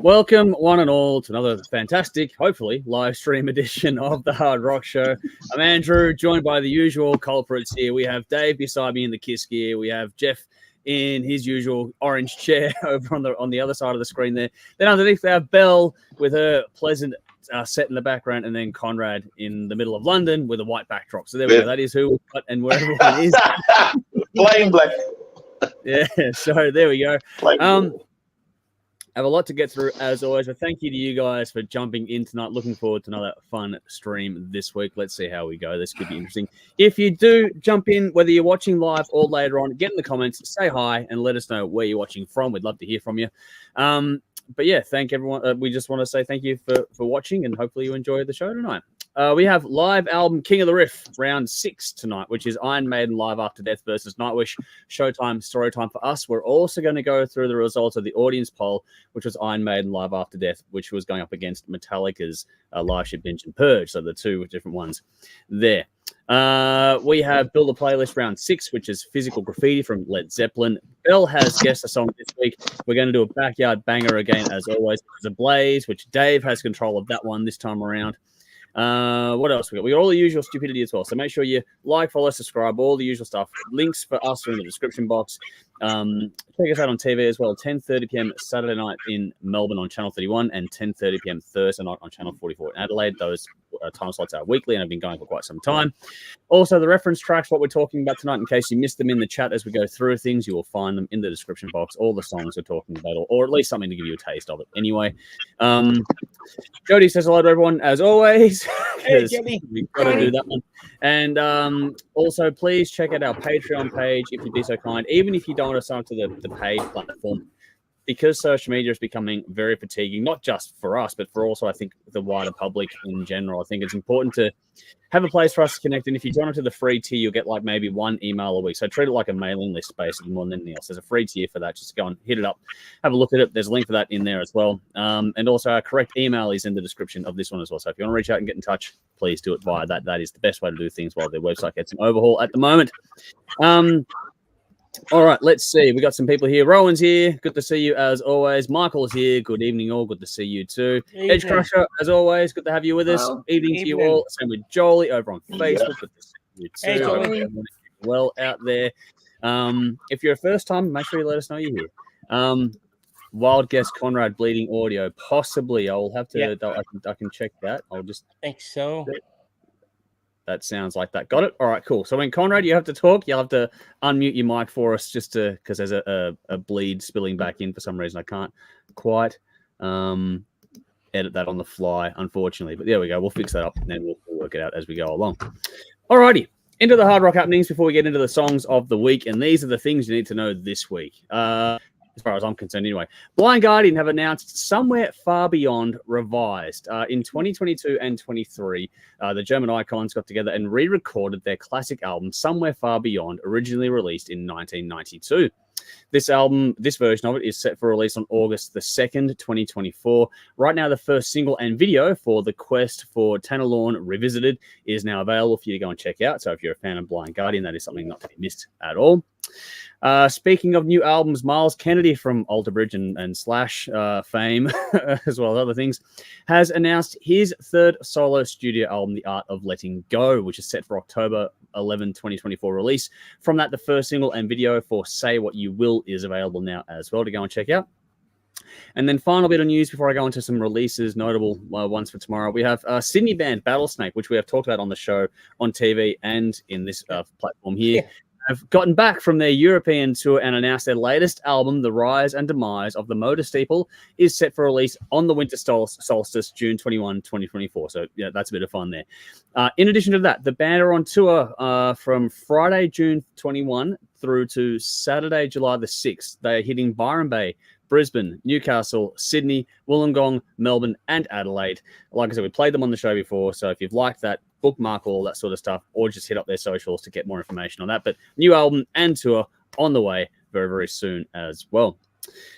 Welcome, one and all, to another fantastic, hopefully, live stream edition of the Hard Rock Show. I'm Andrew, joined by the usual culprits here. We have Dave beside me in the Kiss gear. We have Jeff in his usual orange chair over on the other side of the screen there. Then underneath we have Belle with her pleasant set in the background, and then Conrad in the middle of London with a white backdrop. So there we go. That is who we've got and where everyone is. Plain black. Yeah, so there we go. Have a lot to get through as always, but thank you to you guys for jumping in tonight. Looking forward to another fun stream this week. Let's see how we go. This could be interesting. If you do jump in, whether you're watching live or later on, get in the comments, say hi, and let us know where you're watching from. We'd love to hear from you. But yeah, thank everyone. We just want to say thank you for watching, and hopefully you enjoy the show tonight. We have live album King of the Riff, round 6 tonight, which is Iron Maiden Live After Death versus Nightwish, Showtime, Storytime for us. We're also going to go through the results of the audience poll, which was Iron Maiden Live After Death, which was going up against Metallica's Live Ship Binge and Purge. So the two different ones there. We have Build a Playlist round 6, which is Physical Graffiti from Led Zeppelin. Belle has guessed a song this week. We're going to do a backyard banger again, as always. It's Ablaze, which Dave has control of that one this time around. What else we got? We got all the usual stupidity as well. So make sure you like, follow, subscribe, all the usual stuff. Links for us are in the description box. Check us out on TV as well. 10:30 p.m. Saturday night in Melbourne on Channel 31 and 10:30 p.m. Thursday night on Channel 44 in Adelaide. Those time slots are weekly and have been going for quite some time. Also, the reference tracks, what we're talking about tonight, in case you missed them in the chat as we go through things, you will find them in the description box. All the songs we're talking about, or at least something to give you a taste of it. Anyway, Jody says hello to everyone as always. Hey, Jody. We've got to do that one. And also, please check out our Patreon page if you'd be so kind. Even if you don't want to sign up to the paid platform, because social media is becoming very fatiguing, not just for us, but for also, I think, the wider public in general. I think it's important to have a place for us to connect. And if you join into the free tier, you'll get like maybe one email a week. So treat it like a mailing list, basically, more than anything else. There's a free tier for that. Just go and hit it up, have a look at it. There's a link for that in there as well. And also, our correct email is in the description of this one as well. So if you want to reach out and get in touch, please do it via that. That is the best way to do things while their website gets an overhaul at the moment. All right, let's see. We got some people here. Rowan's here. Good to see you as always. Michael's here. Good evening, all. Good to see you too. Evening. Edge Crusher, as always. Good to have you with us. Evening to you all. Same with Jolie over on Facebook. Good to see you too. Hey, Jolie. Well out there. If you're a first time, make sure you let us know you're here. Wild guess Conrad bleeding audio. Possibly. I'll have to. I can check that. I'll just think so. That sounds like that. Got it? All right, cool. So when Conrad, you have to talk, you'll have to unmute your mic for us just to, because there's a bleed spilling back in for some reason. I can't quite edit that on the fly, unfortunately. But there we go. We'll fix that up and then we'll work it out as we go along. All righty. Into the hard rock happenings before we get into the songs of the week. And these are the things you need to know this week. As far as I'm concerned anyway. Blind Guardian have announced Somewhere Far Beyond revised. In 2022 and 23, the German icons got together and re-recorded their classic album Somewhere Far Beyond, originally released in 1992. This version of it is set for release on August the 2nd, 2024. Right now, the first single and video for The Quest for Tanalorn Revisited is now available for you to go and check out. So if you're a fan of Blind Guardian, that is something not to be missed at all. Speaking of new albums, Miles Kennedy from Alter Bridge and Slash fame, as well as other things, has announced his third solo studio album, The Art of Letting Go, which is set for October 11, 2024 release. From that, the first single and video for Say What You Will is available now as well to go and check out. And then final bit of news before I go into some releases, notable ones for tomorrow. We have Sydney band Battlesnake, which we have talked about on the show, on TV, and in this platform here. Yeah. Have gotten back from their European tour and announced their latest album, The Rise and Demise of the Motor Steeple, is set for release on the winter solstice, June 21, 2024. So, yeah, that's a bit of fun there. In addition to that, the band are on tour from Friday, June 21 through to Saturday, July the 6th. They are hitting Byron Bay, Brisbane, Newcastle, Sydney, Wollongong, Melbourne, and Adelaide. Like I said, we played them on the show before, so if you've liked that, bookmark all that sort of stuff, or just hit up their socials to get more information on that. But new album and tour on the way very, very soon as well.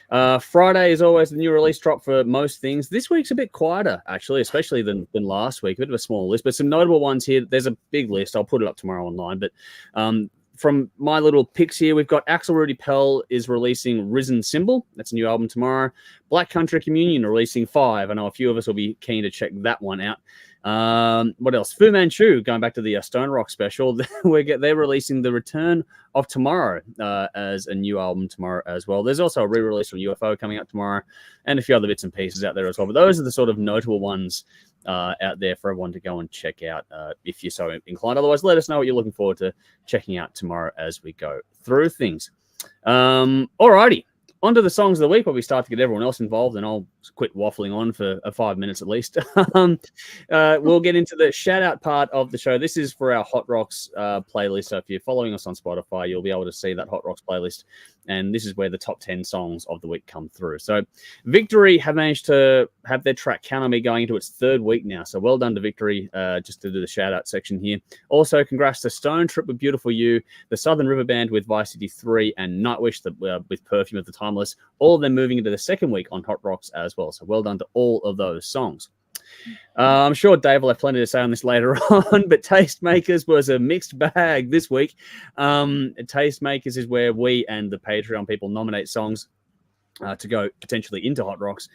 Friday is always the new release drop for most things. This week's a bit quieter, actually, especially than last week. A bit of a small list, but some notable ones here. There's a big list. I'll put it up tomorrow online. But from my little picks here, we've got Axel Rudy Pell is releasing Risen Symbol. That's a new album tomorrow. Black Country Communion releasing 5. I know a few of us will be keen to check that one out. What else? Fu Manchu, going back to the Stone Rock special, they're releasing The Return of Tomorrow as a new album tomorrow as well. There's also a re-release from UFO coming out tomorrow, and a few other bits and pieces out there as well. But those are the sort of notable ones out there for everyone to go and check out if you're so inclined. Otherwise, let us know what you're looking forward to checking out tomorrow as we go through things. Alrighty. On to the songs of the week where we start to get everyone else involved, and I'll quit waffling on for 5 minutes at least. We'll get into the shout-out part of the show. This is for our Hot Rocks playlist. So if you're following us on Spotify, you'll be able to see that Hot Rocks playlist. And this is where the top 10 songs of the week come through. So Victory have managed to have their track Count On Me going into its 3rd week now. So well done to Victory, just to do the shout-out section here. Also, congrats to Stone Trip with Beautiful You, the Southern River Band with Vice City 3, and Nightwish with Perfume of the Timeless. All of them moving into the 2nd week on Hot Rocks as well. So well done to all of those songs. I'm sure Dave will have plenty to say on this later on, but Tastemakers was a mixed bag this week. Tastemakers is where we and the Patreon people nominate songs to go potentially into Hot Rocks.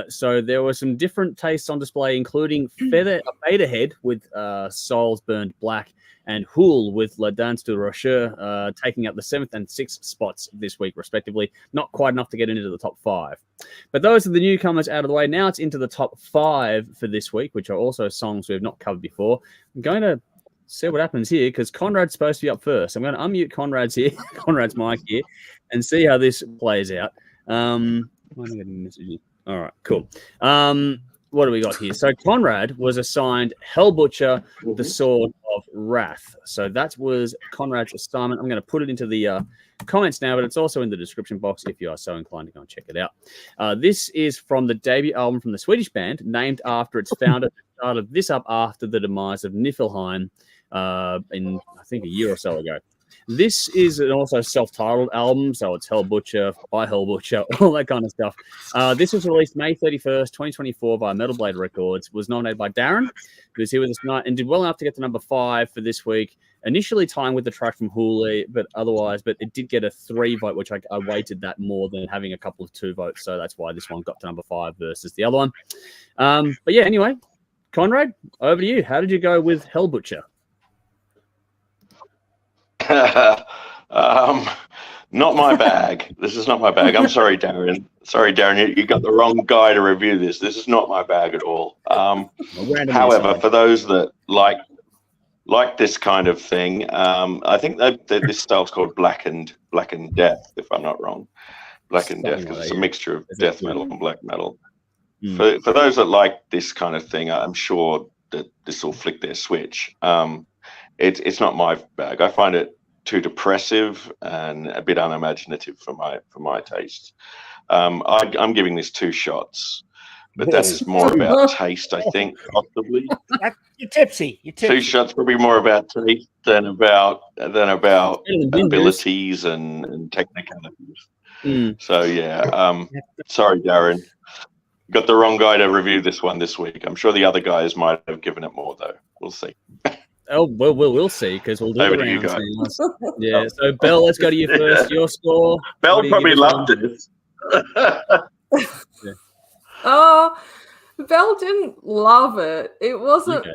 So there were some different tastes on display, including Featherhead with Souls Burned Black, and Hool with La Danse du Rocher taking up the 7th and 6th spots this week, respectively. Not quite enough to get into the top 5. But those are the newcomers out of the way. Now it's into the top 5 for this week, which are also songs we have not covered before. I'm going to see what happens here, because Conrad's supposed to be up first. I'm going to unmute Conrad's mic here, and see how this plays out. All right, cool. What do we got here? So Conrad was assigned Hellbutcher, the Sword of Wrath. So that was Conrad's assignment. I'm going to put it into the comments now, but it's also in the description box if you are so inclined to go and check it out. This is from the debut album from the Swedish band, named after its founder. Started this up after the demise of Niflheim in, I think, a year or so ago. This is an also self-titled album, so it's Hellbutcher by Hellbutcher, all that kind of stuff. This was released May 31st, 2024 by Metal Blade Records. Was nominated by Darren, who was here with us tonight, and did well enough to get to number 5 for this week. Initially tying with the track from Hooley, but it did get a 3 vote, which I weighted that more than having a couple of 2 votes. So that's why this one got to number 5 versus the other one. But yeah, anyway, Conrad, over to you. How did you go with Hellbutcher? Not my bag. This is not my bag. I'm sorry, Darren. You got the wrong guy to review this. This is not my bag at all. However, for those that like this kind of thing, I think that this style's called Blackened Death, if I'm not wrong. Blackened Death, because it's a mixture of death metal and black metal. For those that like this kind of thing, I'm sure that this will flick their switch. It's not my bag. I find it too depressive and a bit unimaginative for my taste. I'm giving this 2 shots, but that's more about taste, I think, possibly. You're tipsy. 2 shots probably more about taste than about abilities and technicalities. So yeah, sorry, Darren. Got the wrong guy to review this one this week. I'm sure the other guys might have given it more, though. We'll see. Oh, well, we'll see, because we'll do the rounds. Yeah, so Belle, let's go to you first. Your score. Belle probably loved it. Oh, Belle didn't love it. It wasn't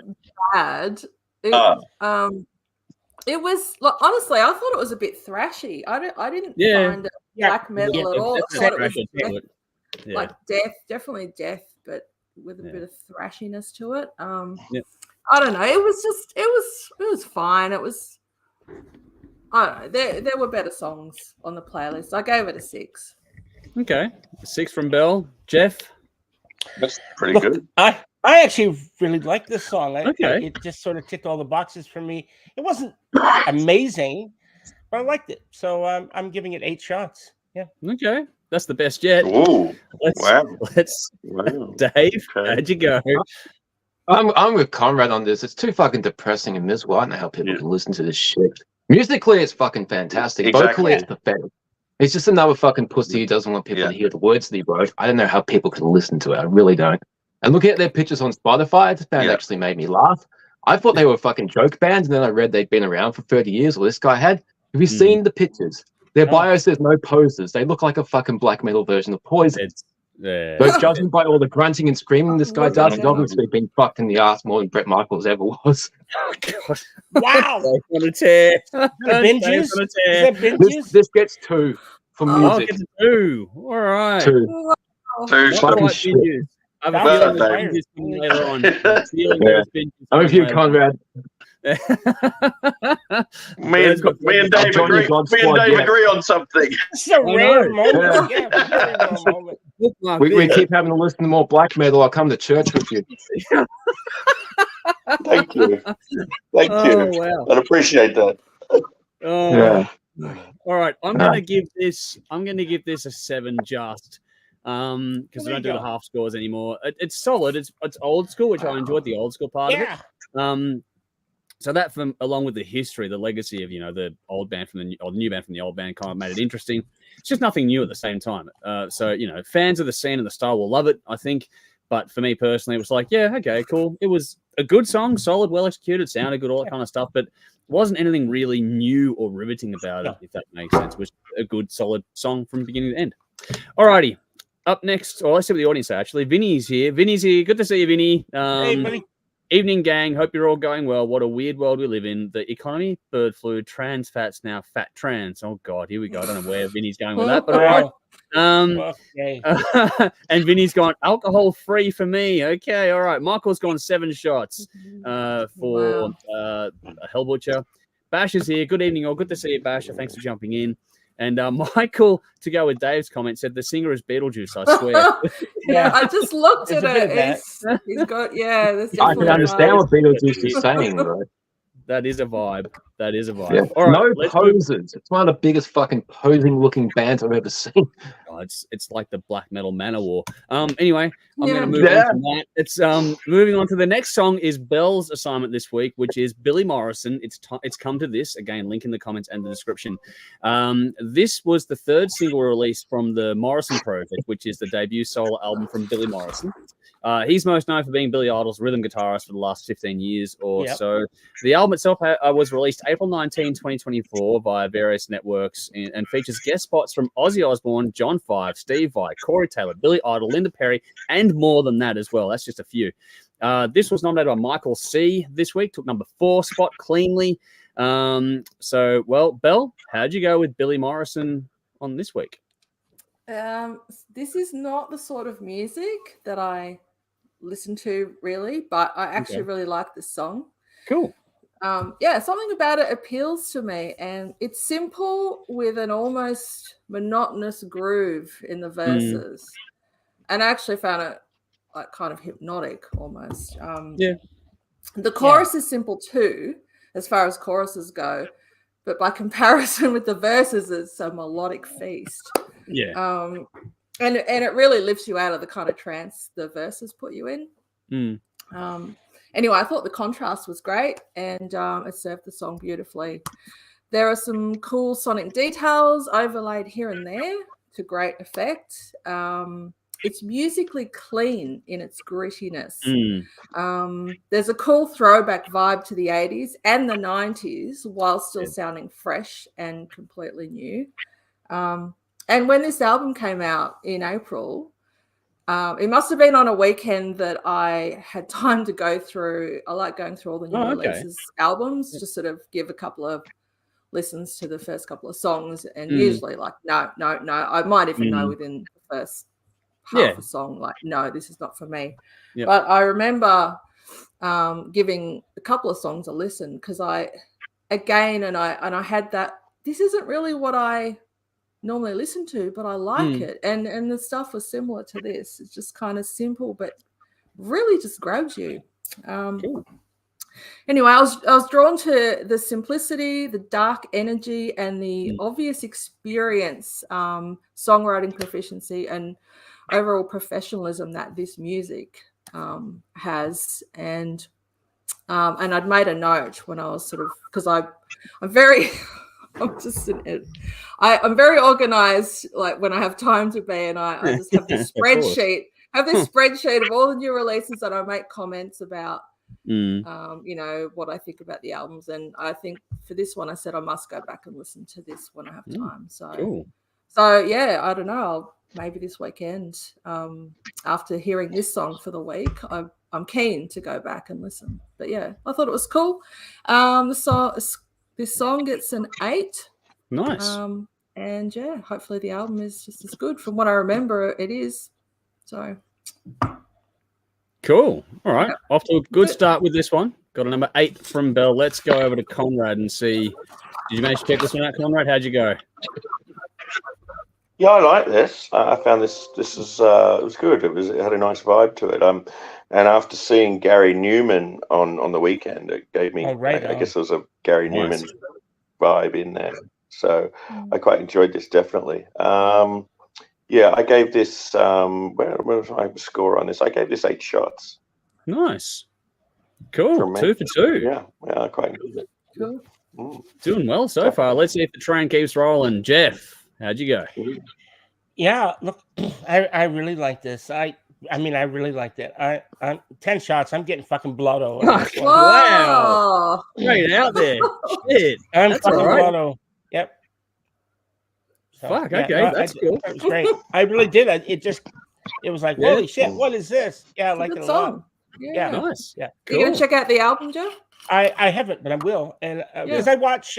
bad. It was like, honestly, I thought it was a bit thrashy. I didn't find it black metal at all. I thought it was like death, definitely death, but with a bit of thrashiness to it. I don't know. It was fine. It was, I don't know. There were better songs on the playlist. I gave it a 6. Okay, 6 from Belle. Jeff, that's pretty good. I actually really liked this song. It just sort of ticked all the boxes for me. It wasn't amazing, but I liked it. So I'm giving it 8 shots. Yeah. Okay, that's the best yet. Ooh, Let's Dave, how'd you go? I'm with Conrad on this. It's too fucking depressing and miserable. I don't know how people can listen to this shit. Musically, it's fucking fantastic. Exactly. Vocally, it's pathetic. It's just another fucking pussy who doesn't want people to hear the words that he wrote. I don't know how people can listen to it. I really don't. And looking at their pictures on Spotify, this band actually made me laugh. I thought they were fucking joke bands, and then I read they'd been around for 30 years, or this guy had. Have you seen the pictures? Their bio says no poses. They look like a fucking black metal version of Poison. But judging by all the grunting and screaming this guy does, he's obviously been fucked in the ass more than Bret Michaels ever was. Oh, God. Wow. On a tear. This gets 2 for music. Oh, it gets 2. All right. 2. Fucking shit. I'm a feeling there's binges later on. I'm with you, Conrad. me and Dave agree on something. It's a rare moment. Very rare moment. We keep having to listen to more black metal. I'll come to church with you. Thank you. Wow. I appreciate that. All right. I'm gonna give this a 7 just. Because we don't do the half scores anymore. It's solid. It's old school, which I enjoyed the old school part of it. So that, along with the history, the legacy of the old band from the new band from the old band, kind of made it interesting. It's just nothing new at the same time. So fans of the scene and the style will love it, I think. But for me personally, it was like, yeah, okay, cool. It was a good song, solid, well executed, sounded good, all that kind of stuff. But wasn't anything really new or riveting about it, if that makes sense. It was a good, solid song from beginning to end. Alrighty. Up next, let's see what the audience say, actually. Vinny's here. Good to see you, Vinny. Hey, buddy. Evening, gang. Hope you're all going well. What a weird world we live in. The economy, bird flu, trans fats, now fat trans. Oh, God, here we go. I don't know where Vinny's going with that, but all right. And Vinny's gone, alcohol-free for me. Okay, all right. Michael's gone 7 shots for Hellbutcher. Bash is here. Good evening, all. Good to see you, Bash. Thanks for jumping in. And Michael, to go with Dave's comment, said the singer is Beetlejuice, I swear. I just looked at it. He's got, I can understand what Beetlejuice is saying, right? That is a vibe. Yeah. All right, no poses. It's one of the biggest fucking posing-looking bands I've ever seen. Oh, it's like the black metal Manowar. Anyway, I'm going to move on from that. It's moving on to the next song is Belle's assignment this week, which is Billy Morrison. It's come to this again. Link in the comments and the description. This was the 3rd single released from the Morrison Project, which is the debut solo album from Billy Morrison. He's most known for being Billy Idol's rhythm guitarist for the last 15 years or so. The album itself was released April 19, 2024 via various networks and features guest spots from Ozzy Osbourne, John Five, Steve Vai, Corey Taylor, Billy Idol, Linda Perry, and more than that as well. That's just a few. This was nominated by Michael C. this week, took number 4 spot cleanly. Belle, how'd you go with Billy Morrison on this week? This is not the sort of music that I listen to really, but I actually really like this song. Cool. Something about it appeals to me, and it's simple with an almost monotonous groove in the verses. And I actually found it like kind of hypnotic almost. The chorus is simple too, as far as choruses go, but by comparison with the verses, it's a melodic feast. And it really lifts you out of the kind of trance the verses put you in. Anyway, I thought the contrast was great, and it served the song beautifully. There are some cool sonic details overlaid here and there to great effect. It's musically clean in its grittiness. There's a cool throwback vibe to the 80s and the 90s while still sounding fresh and completely new. And when this album came out in April, it must have been on a weekend that I had time to go through. I like going through all the new releases, albums, just sort of give a couple of listens to the first couple of songs. And usually like, no, I might even know within the first half a song, like, no, this is not for me. But I remember giving a couple of songs a listen because I had that, this isn't really what I normally listen to, but I like it. And the stuff was similar to this. It's just kind of simple, but really just grabs you. Anyway, I was drawn to the simplicity, the dark energy, and the obvious experience, songwriting proficiency, and overall professionalism that this music has. And I'd made a note when I was sort of, because I'm very I'm very organized, like when I have time to be, and I just have this spreadsheet. Of all the new releases that I make comments about You know, what I think about the albums. And I think for this one, I said I must go back and listen to this when I have time. So, cool. So yeah, I don't know. Maybe this weekend, after hearing this song for the week, I'm keen to go back and listen. But yeah, I thought it was cool. This song gets an 8. Nice. And yeah, hopefully the album is just as good. From what I remember, it is. So cool. All right. Off to a good start with this one. Got a number 8 from Bell. Let's go over to Conrad and see. Did you manage to check this one out, Conrad? How'd you go? Yeah, I like this. I found this is it was good. It had a nice vibe to it. And after seeing Gary Newman on the weekend, it gave me. I guess there was a Gary Newman vibe in there. So I quite enjoyed this, definitely. Yeah, I gave this. Where was my score on this? I gave this 8 shots. Nice. Cool. 2 for 2. Yeah, I quite enjoyed it. Cool. Doing well so far. Let's see if the train keeps rolling. Jeff, how'd you go? Yeah, look, I really like this. I mean, I really liked it. I'm 10 shots. I'm getting fucking blotto. Wow. Right out there. Shit. I'm fucking blotto. Yep. So, fuck, okay. That's cool. It was great. I really did. It was like, holy shit, what is this? Yeah, I like it a lot. Yeah. Nice. Yeah. Cool. You gonna check out the album, Joe? I haven't, but I will. And because I watch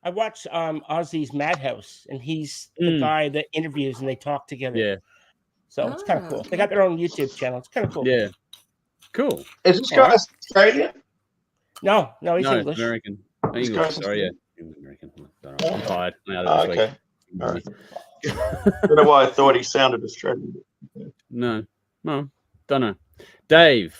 Ozzy's Madhouse, and he's the guy that interviews and they talk together. Yeah. So it's kind of cool. They got their own YouTube channel. It's kind of cool. Yeah. Cool. Is this guy Australian? No, he's English. American. English. Sorry, yeah. American. I'm tired. Okay. All right. I don't know why I thought he sounded Australian. No, don't know. Dave,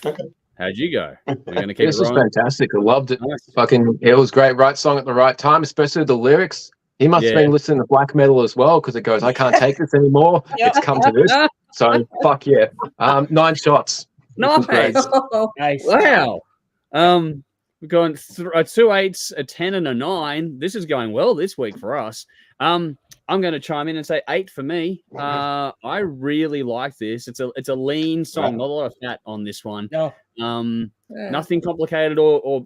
how'd you go? We're going to keep This was fantastic. I loved it. Nice. Fucking, it was great. Right song at the right time, especially the lyrics. He must have been listening to black metal as well, because it goes, I can't take this anymore. It's come to this. So, fuck yeah. 9 shots. Nice. Nice. Wow. We're going 2 8s, a 10, and a 9. This is going well this week for us. I'm going to chime in and say 8 for me. I really like this. It's a lean song, not a lot of fat on this one. No. Nothing complicated or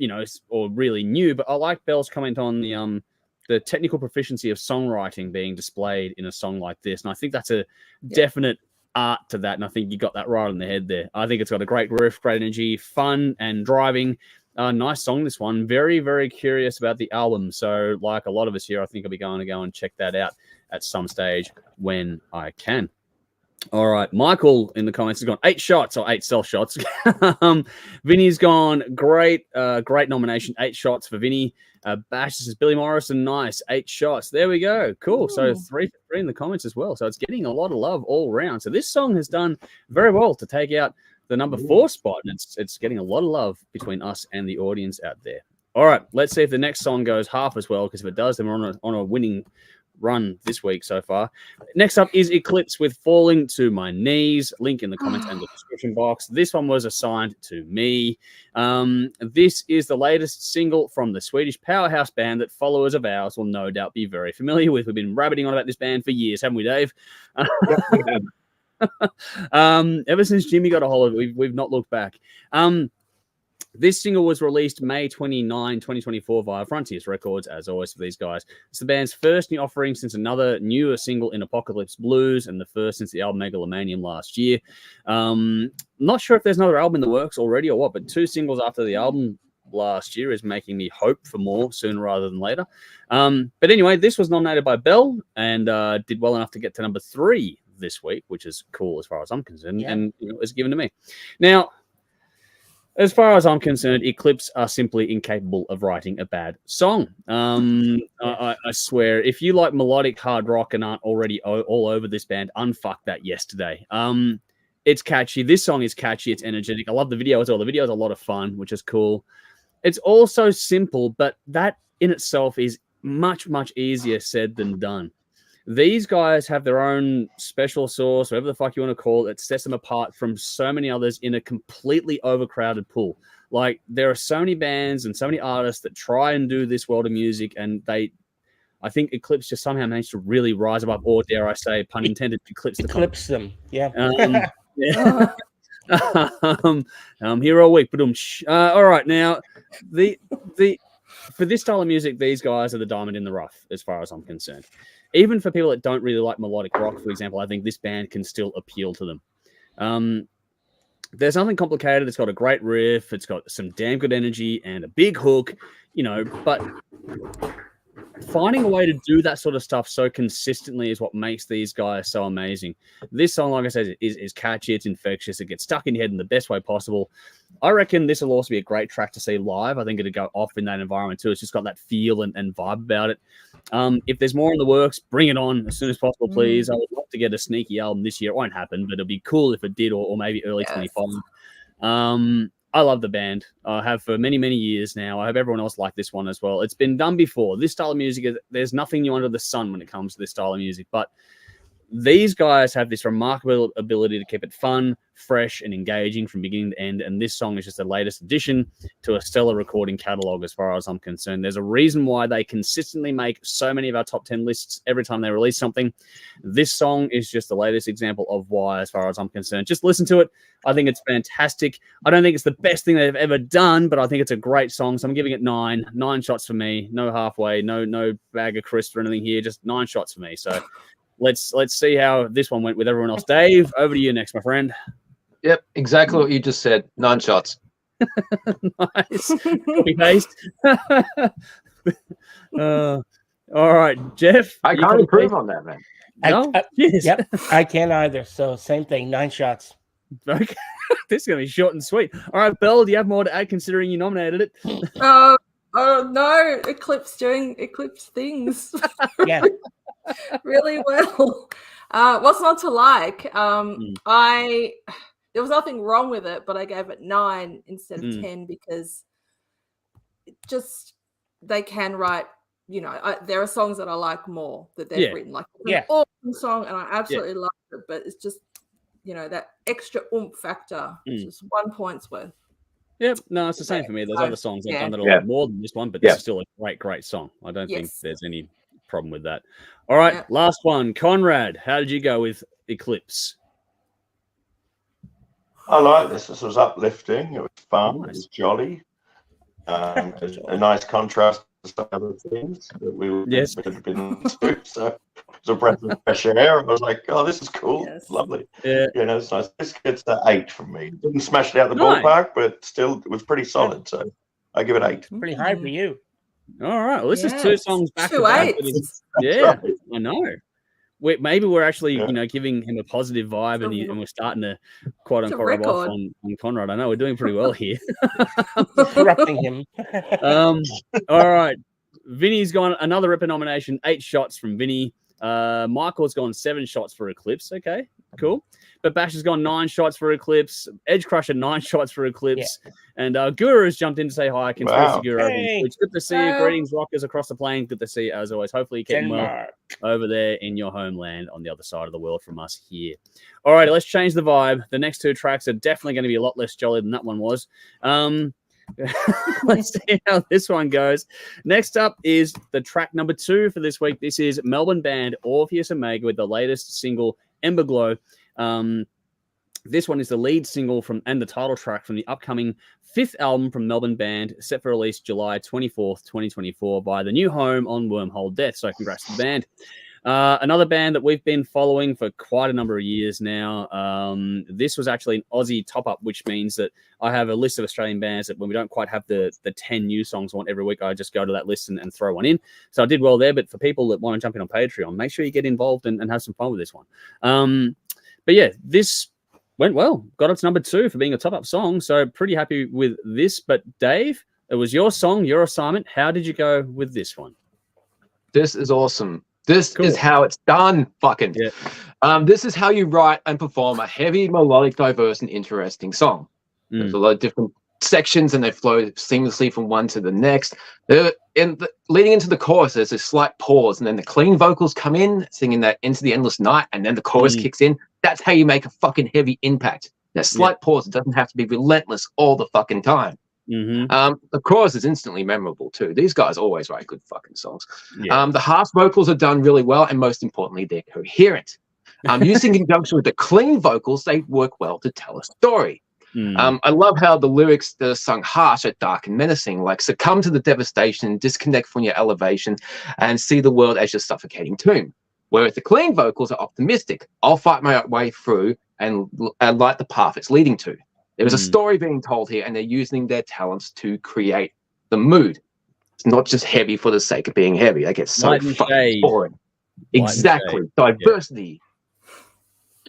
really new. But I like Bell's comment on the technical proficiency of songwriting being displayed in a song like this, and I think that's a definite art to that. And I think you got that right on the head there. I think it's got a great riff, great energy, fun and driving. Nice song, this one. Very, very curious about the album. So, like a lot of us here, I think I'll be going to go and check that out at some stage when I can. All right. Michael in the comments has gone 8 shots or 8 self shots. Vinny's gone great nomination. 8 shots for Vinny. Bash says Billy Morrison. Nice. 8 shots. There we go. Cool. Ooh. So 3 for 3 in the comments as well. So it's getting a lot of love all around. So this song has done very well to take out the number 4 spot, and it's getting a lot of love between us and the audience out there. All right, let's see if the next song goes half as well, because if it does, then we're on a winning run this week so far. Next up is Eclipse with Falling to My Knees. Link in the comments and the description box. This one was assigned to me. This is the latest single from the Swedish powerhouse band that followers of ours will no doubt be very familiar with. We've been rabbiting on about this band for years, haven't we, Dave? Yep, we have. Ever since Jimmy got a hold of it, we've not looked back. This single was released May 29, 2024 via Frontiers Records, as always for these guys. It's the band's first new offering since another newer single in Apocalypse Blues, and the first since the album Megalomanium last year. Not sure if there's another album in the works already or what, but 2 singles after the album last year is making me hope for more sooner rather than later. But anyway, this was nominated by Bell and did well enough to get to number 3 this week, which is cool as far as I'm concerned, and it was given to me. Now, as far as I'm concerned, Eclipse are simply incapable of writing a bad song. I swear, if you like melodic hard rock and aren't already all over this band, unfuck that yesterday. It's catchy. This song is catchy. It's energetic. I love the video as well. The video is a lot of fun, which is cool. It's also simple, but that in itself is much, much easier said than done. These guys have their own special sauce, whatever the fuck you want to call it, that sets them apart from so many others in a completely overcrowded pool. Like, there are so many bands and so many artists that try and do this world of music, and I think Eclipse just somehow managed to really rise above, or dare I say, pun intended, eclipse them. Yeah. I'm here all week, but all right. Now, for this style of music, these guys are the diamond in the rough, as far as I'm concerned. Even for people that don't really like melodic rock, for example, I think this band can still appeal to them. There's nothing complicated. It's got a great riff. It's got some damn good energy and a big hook, but finding a way to do that sort of stuff so consistently is what makes these guys so amazing. This song, like I said, is catchy. It's infectious. It gets stuck in your head in the best way possible. I reckon this will also be a great track to see live. I think it'll go off in that environment too. It's just got that feel and vibe about it. If there's more in the works, bring it on as soon as possible, please. I would love to get a sneaky album this year. It won't happen, but it'd be cool if it did, or maybe early 25. I love the band. I have for many, many years now. I hope everyone else liked this one as well. It's been done before. This style of music, there's nothing new under the sun when it comes to this style of music, but these guys have this remarkable ability to keep it fun, fresh, and engaging from beginning to end. And this song is just the latest addition to a stellar recording catalog as far as I'm concerned. There's a reason why they consistently make so many of our top 10 lists every time they release something. This song is just the latest example of why, as far as I'm concerned. Just listen to it. I think it's fantastic. I don't think it's the best thing they've ever done, but I think it's a great song. So I'm giving it 9 shots for me. No halfway, no bag of crisps or anything here. Just 9 shots for me. So let's see how this one went with everyone else. Dave, over to you next, my friend. Yep, exactly what you just said. 9 shots. Nice. Copy paste. All right, Jeff. I can't improve on that, man. No? Yes. Yep, I can't either. So same thing, 9 shots. Okay. This is going to be short and sweet. All right, Belle, do you have more to add considering you nominated it? Oh, no. Eclipse doing Eclipse things. Yeah. Really well. What's not to like? There was nothing wrong with it, but I gave it 9 instead of 10 because they can write. There are songs that I like more that they've written. Like an awesome song, and I absolutely love it. But it's just that extra oomph factor. It's just 1 point's worth. Yep, no, it's the same for me. There's other songs that have done it a lot more than this one, but this is still a great song. I don't think there's any problem with that. All right, last one. Conrad, how did you go with Eclipse? I like this. This was uplifting. It was fun. Nice. It was jolly. It's a nice contrast to some other things that we would have been to. So it was a breath of fresh air. I was like, oh, this is cool. Yes. Lovely. Yeah. It's nice. This gets 8 from me. Didn't smash it out the ballpark, but still it was pretty solid. So I give it 8. Pretty high for you. All right. Well, this is 2 songs back to 2 back. 8s. Yeah, right. I know. Maybe we're actually, giving him a positive vibe, and we're starting to quote unquote rub off on Conrad. I know we're doing pretty well here. Corrupting him. All right, Vinny's gone another Ripper nomination. 8 shots from Vinny. Michael's gone 7 shots for Eclipse. Okay, cool. But Bash has gone 9 shots for Eclipse. Edge Crusher 9 shots for Eclipse. Yeah. And Guru has jumped in to say hi. Conspiracy Guru. Hey. It's good to see you. Greetings, rockers across the plane. Good to see you as always. Hopefully you're keeping well over there in your homeland on the other side of the world from us here. All right, let's change the vibe. The next 2 tracks are definitely going to be a lot less jolly than that one was. Let's see how this one goes. Next up is the track number 2 for this week. This is Melbourne band Orpheus Omega with the latest single, Ember Glow. This one is the lead single and the title track from the upcoming 5th album from Melbourne band, set for release July 24th, 2024 by the new home on Wormhole Death. So congrats to the band. Another band that we've been following for quite a number of years now. This was actually an Aussie top-up, which means that I have a list of Australian bands that when we don't quite have the 10 new songs I want every week, I just go to that list and throw one in. So I did well there, but for people that want to jump in on Patreon, make sure you get involved and have some fun with this one. But yeah, this went well. Got its number 2 for being a top-up song, so pretty happy with this. But Dave, it was your song, your assignment. How did you go with this one? This is awesome. This is how it's done, fucking. Yeah. This is how you write and perform a heavy, melodic, diverse, and interesting song. There's a lot of different sections, and they flow seamlessly from one to the next. Leading into the chorus, there's a slight pause, and then the clean vocals come in, singing that Into the Endless Night, and then the chorus kicks in. That's how you make a fucking heavy impact. That slight pause. It doesn't have to be relentless all the fucking time. The chorus is instantly memorable too. These guys always write good fucking songs. The harsh vocals are done really well, and most importantly, they're coherent. Used in conjunction with the clean vocals, they work well to tell a story. I love how the lyrics that are sung harsh are dark and menacing, like succumb to the devastation, disconnect from your elevation, and see the world as your suffocating tomb. Whereas the clean vocals are optimistic. I'll fight my way through and light the path it's leading to. There is a story being told here, and they're using their talents to create the mood. It's not just heavy for the sake of being heavy. They get so fucking boring. Exactly. Diversity.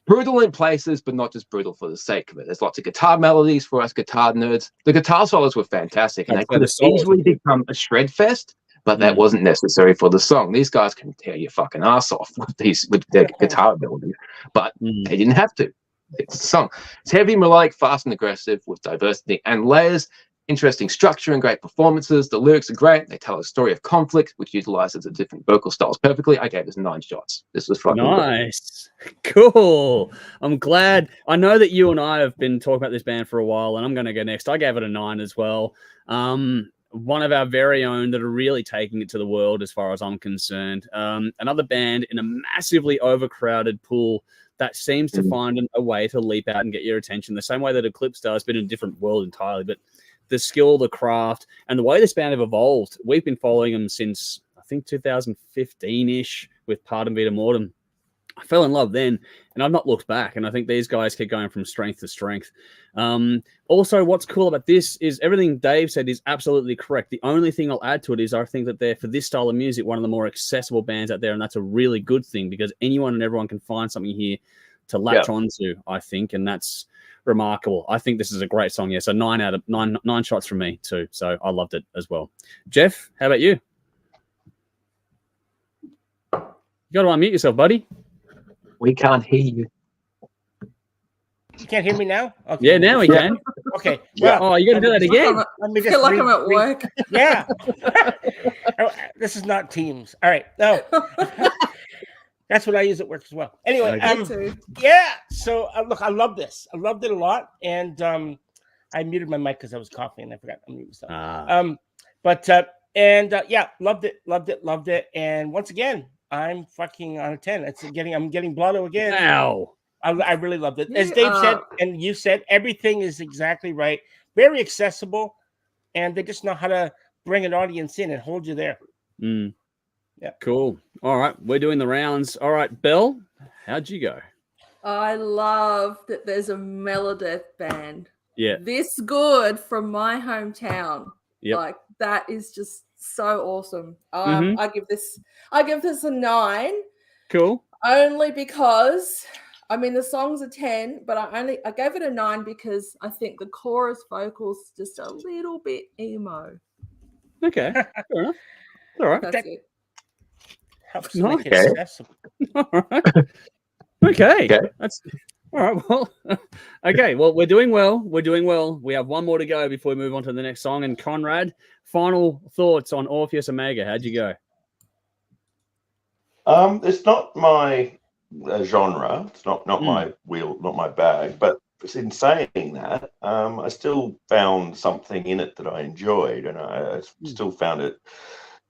Brutal in places, but not just brutal for the sake of it. There's lots of guitar melodies for us guitar nerds. The guitar solos were fantastic, and they could have easily become a shred fest, but that wasn't necessary for the song. These guys can tear your fucking ass off with their guitar ability, but they didn't have to. It's a song. It's heavy, melodic, fast, and aggressive with diversity and layers. Interesting structure and great performances. The lyrics are great. They tell a story of conflict, which utilizes the different vocal styles perfectly. I gave this 9 shots. This was fucking nice. Cool. I'm glad. I know that you and I have been talking about this band for a while, and I'm going to go next. I gave it a 9 as well. One of our very own that are really taking it to the world as far as I'm concerned. Another band in a massively overcrowded pool that seems to find a way to leap out and get your attention the same way that Eclipse does, but in a different world entirely. But the skill, the craft, and the way this band have evolved. We've been following them since, I think, 2015-ish with Pardon Vita Mortem. I fell in love then, and I've not looked back, and I think these guys keep going from strength to strength. Also, what's cool about this is everything Dave said is absolutely correct. The only thing I'll add to it is I think that they're, for this style of music, one of the more accessible bands out there, and that's a really good thing because anyone and everyone can find something here to latch onto, I think, and that's remarkable. I think this is a great song. Yeah, so 9 out of 9 shots from me too. So I loved it as well. Jeff, how about you? You got to unmute yourself, buddy. We can't hear you. You can't hear me now? Okay. Yeah, now we can. Okay. Well, you got to do that again. I feel like I'm at work. Yeah. This is not Teams. All right. No. That's what I use at work as well. Anyway, yeah. So look, I love this. I loved it a lot, and I muted my mic because I was coughing and I forgot to mute stuff. Yeah, loved it. And once again, I'm fucking on a 10. I'm getting blotto again. Wow. I really loved it. As Dave said, and you said, everything is exactly right. Very accessible, and they just know how to bring an audience in and hold you there. Yeah. Cool. All right. We're doing the rounds. All right, Belle, how'd you go? I love that there's a Melodeath band. Yeah. This good from my hometown. Yep. Like that is just so awesome. I give this a 9. Cool. Only because the songs are 10, but I gave it a 9 because I think the chorus vocals just a little bit emo. Okay. Fair enough. All right. That's it. Helps make it accessible. All right. Okay. That's all right. Well, okay. Well, we're doing well. We have one more to go before we move on to the next song. And Conrad, final thoughts on Orpheus Omega. How'd you go? It's not my genre. It's not my wheel, not my bag. But in saying that, I still found something in it that I enjoyed, and I still found it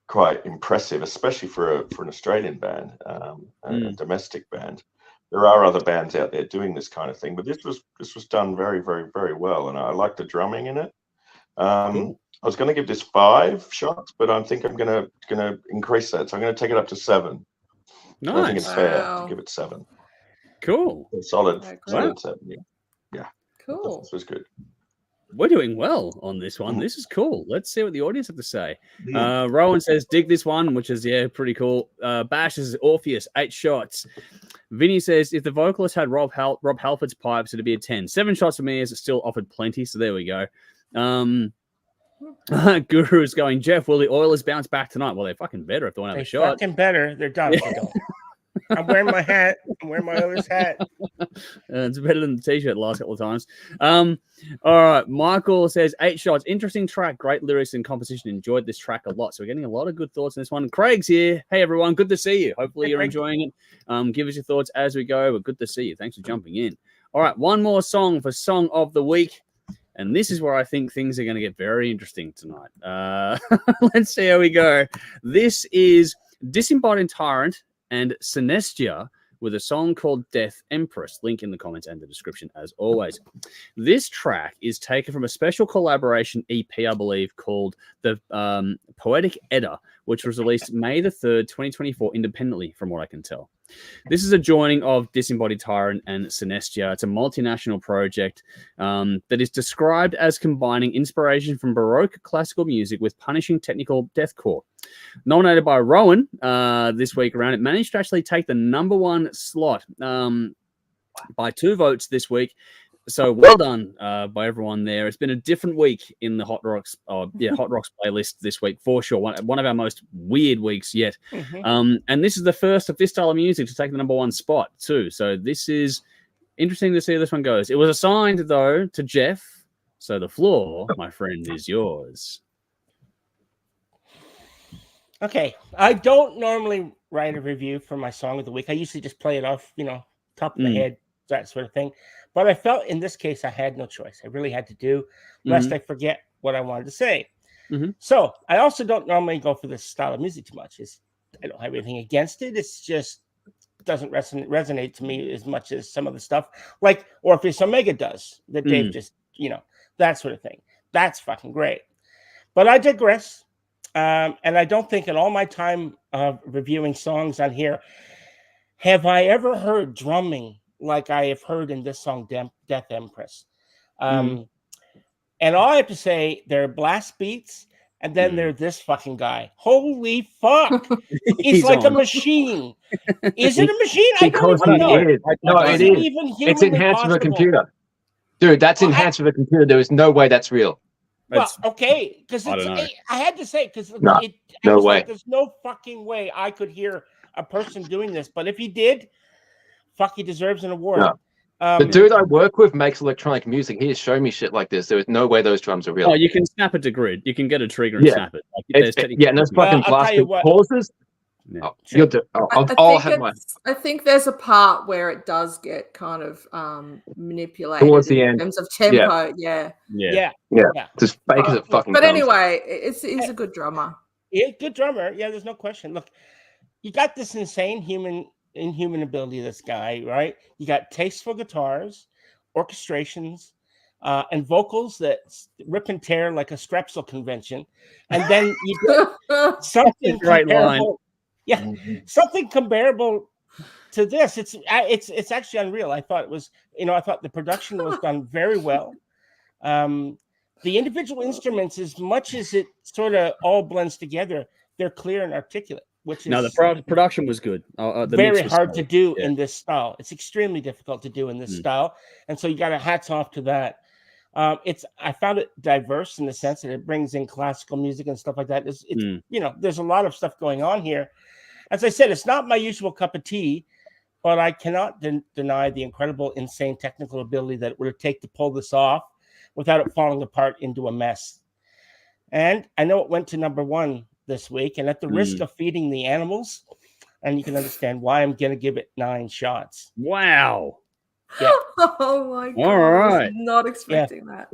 quite impressive, especially for an Australian band, a domestic band. There are other bands out there doing this kind of thing, but this was done very, very, very well, and I like the drumming in it. I was going to give this 5 shots, but I think I'm going to increase that, so I'm going to take it up to 7. Nice. I think it's fair to give it 7. Cool. A solid 7. Yeah. Cool. This was good. We're doing well on this one. This is cool. Let's see what the audience have to say. Rowan says, dig this one, which is, pretty cool. Bash says, Orpheus, 8 shots. Vinny says, if the vocalist had Rob Halford's pipes, it'd be a 10. 7 shots for me as it still offered plenty, so there we go. Guru is going, Jeff, will the Oilers bounce back tonight? Well, they're fucking better if they want to have a shot. They're fucking better. They're done if they don't. I'm wearing my hat. I'm wearing my Oilers hat. It's better than the t-shirt the last couple of times. All right. Michael says 8 shots. Interesting track. Great lyrics and composition. Enjoyed this track a lot. So we're getting a lot of good thoughts on this one. Craig's here. Hey, everyone. Good to see you. Hopefully you're enjoying it. Give us your thoughts as we go. But good to see you. Thanks for jumping in. All right. One more song for Song of the Week. And this is where I think things are going to get very interesting tonight. Let's see how we go. This is Disembodied Tyrant and Synestia with a song called Death Empress. Link in the comments and the description as always. This track is taken from a special collaboration EP, I believe, called the Poetic Edda, which was released May the 3rd, 2024, independently, from what I can tell. This is a joining of Disembodied, Tyrant, and Synestia. It's a multinational project that is described as combining inspiration from Baroque classical music with punishing technical deathcore. Nominated by Rowan this week around, it managed to actually take the #1 slot by 2 votes this week. So well done by everyone there. It's been a different week in the Hot Rocks playlist this week for sure. One of our most weird weeks yet. And this is the first of this style of music to take the #1 spot too. So this is interesting to see how this one goes. It was assigned though to Jeff. So the floor, my friend, is yours. Okay. I don't normally write a review for my song of the week. I usually just play it off, top of the head, that sort of thing. But I felt in this case I had no choice. I really had to do, lest I forget what I wanted to say. So I also don't normally go for this style of music too much. I don't have anything against it. It's just doesn't resonate to me as much as some of the stuff like Orpheus Omega does that Dave just, that sort of thing. That's fucking great. But I digress. And I don't think in all my time reviewing songs on here have I ever heard drumming like I have heard in this song, Death Empress. And all I have to say, there are blast beats, and then there's this fucking guy. Holy fuck. He's like a machine. Is it a machine? I don't even know. No, it is. It's enhanced with a computer. Dude, that's enhanced with a computer. There is no way that's real. Well, okay, because I had to say, because no way. There's no fucking way I could hear a person doing this. But if he did, fuck, he deserves an award. No. The dude I work with makes electronic music. He has shown me shit like this. There is no way those drums are real. Oh, you can snap it to grid. You can get a trigger and snap it. And those fucking blasted pauses. Yeah. I think there's a part where it does get kind of manipulated towards the end in terms of tempo. Yeah. Just fake as it fucking. But anyway, he's a good drummer. Yeah, good drummer. Yeah, there's no question. Look, you got this insane inhuman ability, this guy, right? You got tasteful guitars, orchestrations, and vocals that rip and tear like a Strepsil convention, and then you get something comparable. Yeah, something comparable to this. It's actually unreal. I thought it was, I thought the production was done very well. The individual instruments, as much as it sort of all blends together, they're clear and articulate. Which is the production was good. Very hard to do in this style. It's extremely difficult to do in this style, and so you got a hats off to that. I found it diverse in the sense that it brings in classical music and stuff like that. It's there's a lot of stuff going on here. As I said, it's not my usual cup of tea, but I cannot deny the incredible, insane technical ability that it would take to pull this off without it falling apart into a mess. And I know it went to #1 this week, and at the risk of feeding the animals, and you can understand why I'm going to give it 9 shots. Wow. Yeah. Oh my god! All right. I was not expecting that.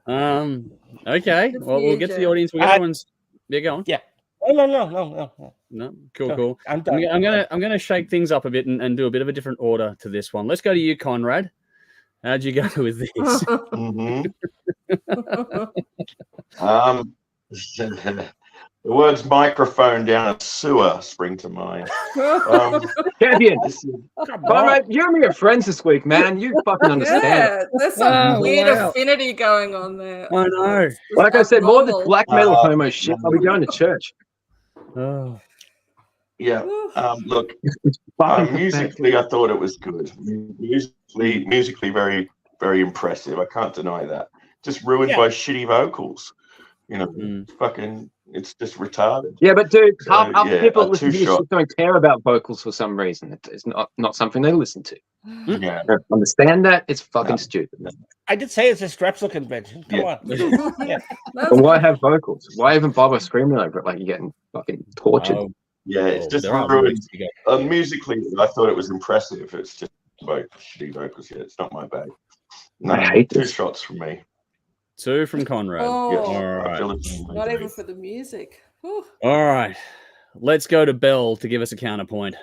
Okay. Well, we'll get to the audience. We got ones. Yeah, go on. Yeah. No. Cool. I'm done. I'm gonna shake things up a bit and do a bit of a different order to this one. Let's go to you, Conrad. How'd you go with this? The words microphone down a sewer spring to mind. Champion, Conrad, you and me are friends this week, man. You fucking understand. Yeah, there's some weird affinity going on there. I know. Like I said, more of this black metal homo shit. I'll be going to church. Yeah. Look, musically, I thought it was good. Musically, very, very impressive. I can't deny that. Just ruined by shitty vocals. Fucking. It's just retarded. Yeah, but dude, half people listen to this don't care about vocals for some reason. It's not something they listen to. Yeah, understand that? It's fucking stupid. I did say it's a Strepsil convention. Come on. But why have vocals? Why even bother screaming over it like you're getting fucking tortured? It's just ruined. Musically, I thought it was impressive. It's just about shitty vocals. Yeah, it's not my bag. No, I hate 2 shots from me. 2 from Conrad. All right. Not even for the music. Whew. All right. Let's go to Belle to give us a counterpoint.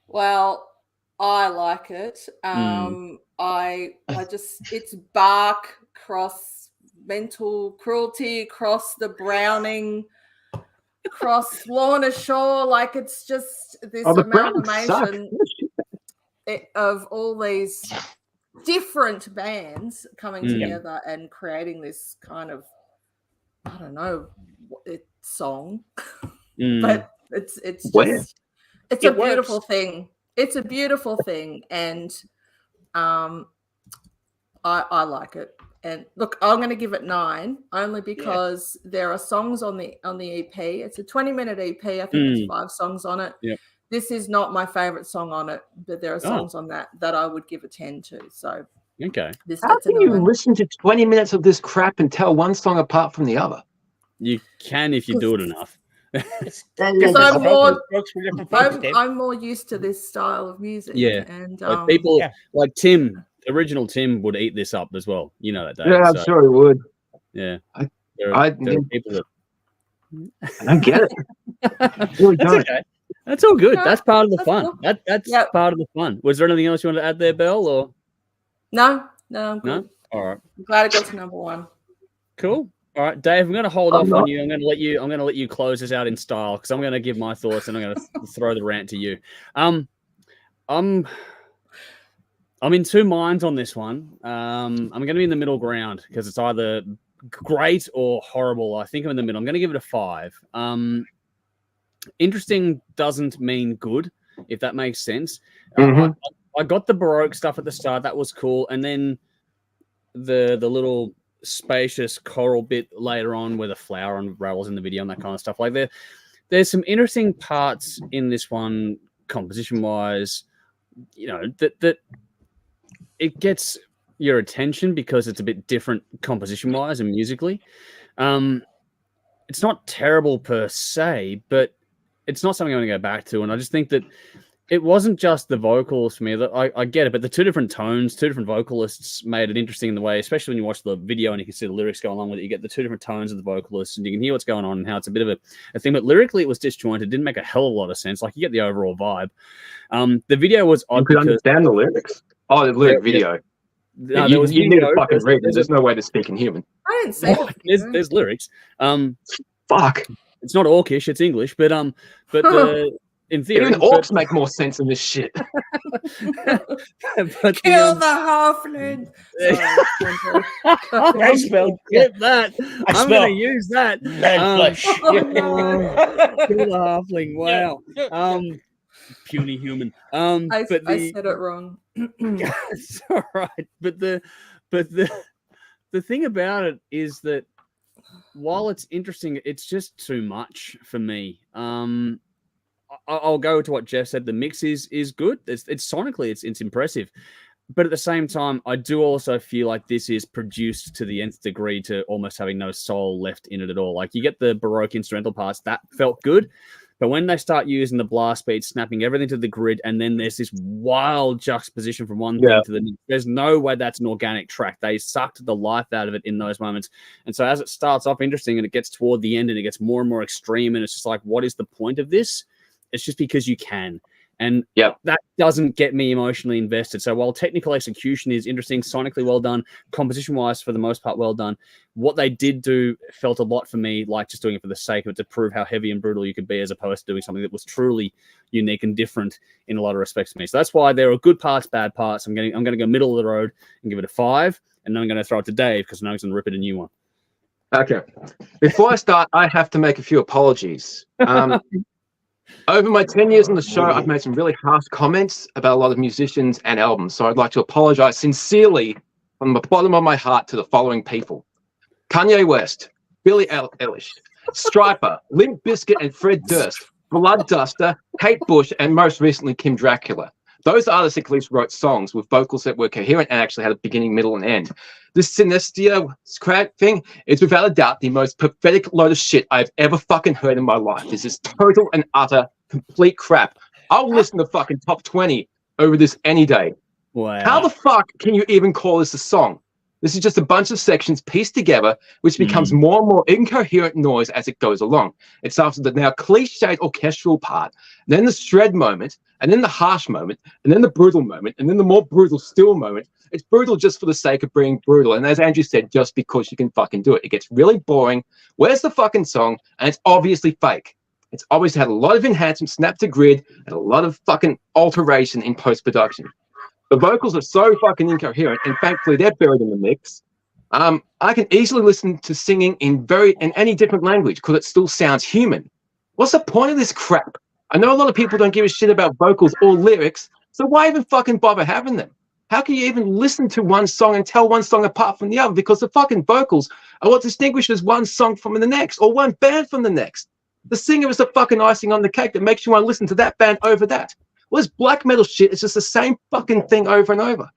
Well, I like it. I just, it's Bark cross mental cruelty, cross the Browning, cross Lorna Shore. Like, it's just this amalgamation of all these different bands coming together and creating this kind of, I don't know, song, but it's just it's a beautiful thing. It's a beautiful thing, and I like it. And look, I'm going to give it 9 only because there are songs on the EP. It's a 20-minute EP. I think there's 5 songs on it. Yep. This is not my favorite song on it, but there are songs on that I would give a 10 to. So how can you listen to 20 minutes of this crap and tell one song apart from the other? You can if you do it enough. Because I'm more used to this style of music. Yeah, and like people like Tim, original Tim, would eat this up as well. You know that, Dave. Yeah, I'm sure he would. Yeah, there are people that I don't get it. Really don't. Okay. That's all good. That's part of the fun. Cool. That's part of the fun. Was there anything else you wanted to add there, Belle? Or no, I'm good. No? All right. I'm glad I got to number 1. Cool. All right, Dave, I'm going to hold off on you. I'm going to let you close this out in style because I'm going to give my thoughts and I'm going to throw the rant to you. I'm in 2 minds on this one. I'm going to be in the middle ground because it's either great or horrible. I think I'm in the middle. I'm going to give it a 5. Interesting doesn't mean good, if that makes sense. I got the Baroque stuff at the start. That was cool. And then the little spacious choral bit later on where the flower unravels in the video and that kind of stuff. Like there's some interesting parts in this one, composition-wise, you know, that it gets your attention because it's a bit different composition-wise and musically. It's not terrible per se, but it's not something I'm going to go back to. And I just think that it wasn't just the vocals for me. I get it, but the 2 different tones, 2 different vocalists made it interesting in the way, especially when you watch the video and you can see the lyrics go along with it. You get the 2 different tones of the vocalists and you can hear what's going on and how it's a bit of a thing. But lyrically, it was disjointed. It didn't make a hell of a lot of sense. Like, you get the overall vibe. The video was odd. You could understand the lyrics. Oh, the lyric video. No, you need to fucking read it. There's no way to speak in human. I didn't say there's lyrics. Fuck. It's not Orcish, it's English, but in theory, even orcs make more sense in this shit. Kill the halfling. I spelled get that. I'm going to use that. Kill the halfling. Wow. Puny human. I said it wrong. It's all right. But the thing about it is that while it's interesting, it's just too much for me. I'll go to what Jeff said. The mix is good. It's sonically it's impressive, but at the same time, I do also feel like this is produced to the nth degree to almost having no soul left in it at all. Like, you get the Baroque instrumental parts that felt good, but when they start using the blast beat, snapping everything to the grid, and then there's this wild juxtaposition from one thing to the next, there's no way that's an organic track. They sucked the life out of it in those moments. And so as it starts off interesting and it gets toward the end and it gets more and more extreme, and it's just like, what is the point of this? It's just because you can. And that doesn't get me emotionally invested. So while technical execution is interesting, sonically well done, composition-wise for the most part well done, what they did do felt a lot for me like just doing it for the sake of it, to prove how heavy and brutal you could be, as opposed to doing something that was truly unique and different in a lot of respects for me. So that's why there are good parts, bad parts. I'm going to go middle of the road and give it a 5, and then I'm going to throw it to Dave because I know he's going to rip it a new one. Okay. Before I start, I have to make a few apologies. Over my 10 years on the show, I've made some really harsh comments about a lot of musicians and albums. So I'd like to apologize sincerely from the bottom of my heart to the following people: Kanye West, Billie Eilish, Stryper, Limp Bizkit and Fred Durst, Blood Duster, Kate Bush, and most recently Kim Dracula. Those artists at least wrote songs with vocals that were coherent and actually had a beginning, middle, and end. This Synestia crap thing is without a doubt the most pathetic load of shit I've ever fucking heard in my life. This is total and utter complete crap. I'll listen to fucking top 20 over this any day. Wow. How the fuck can you even call this a song? This is just a bunch of sections pieced together, which becomes more and more incoherent noise as it goes along. It starts with the now cliched orchestral part, then the shred moment, and then the harsh moment, and then the brutal moment, and then the more brutal still moment. It's brutal just for the sake of being brutal. And as Andrew said, just because you can fucking do it. It gets really boring. Where's the fucking song? And it's obviously fake. It's obviously had a lot of enhancement, snap to grid, and a lot of fucking alteration in post-production. The vocals are so fucking incoherent, and thankfully they're buried in the mix. I can easily listen to singing in any different language because it still sounds human. What's the point of this crap? I know a lot of people don't give a shit about vocals or lyrics, so why even fucking bother having them? How can you even listen to one song and tell one song apart from the other? Because the fucking vocals are what distinguishes one song from the next, or one band from the next. The singer is the fucking icing on the cake that makes you want to listen to that band over that. Well, this black metal shit is just the same fucking thing over and over.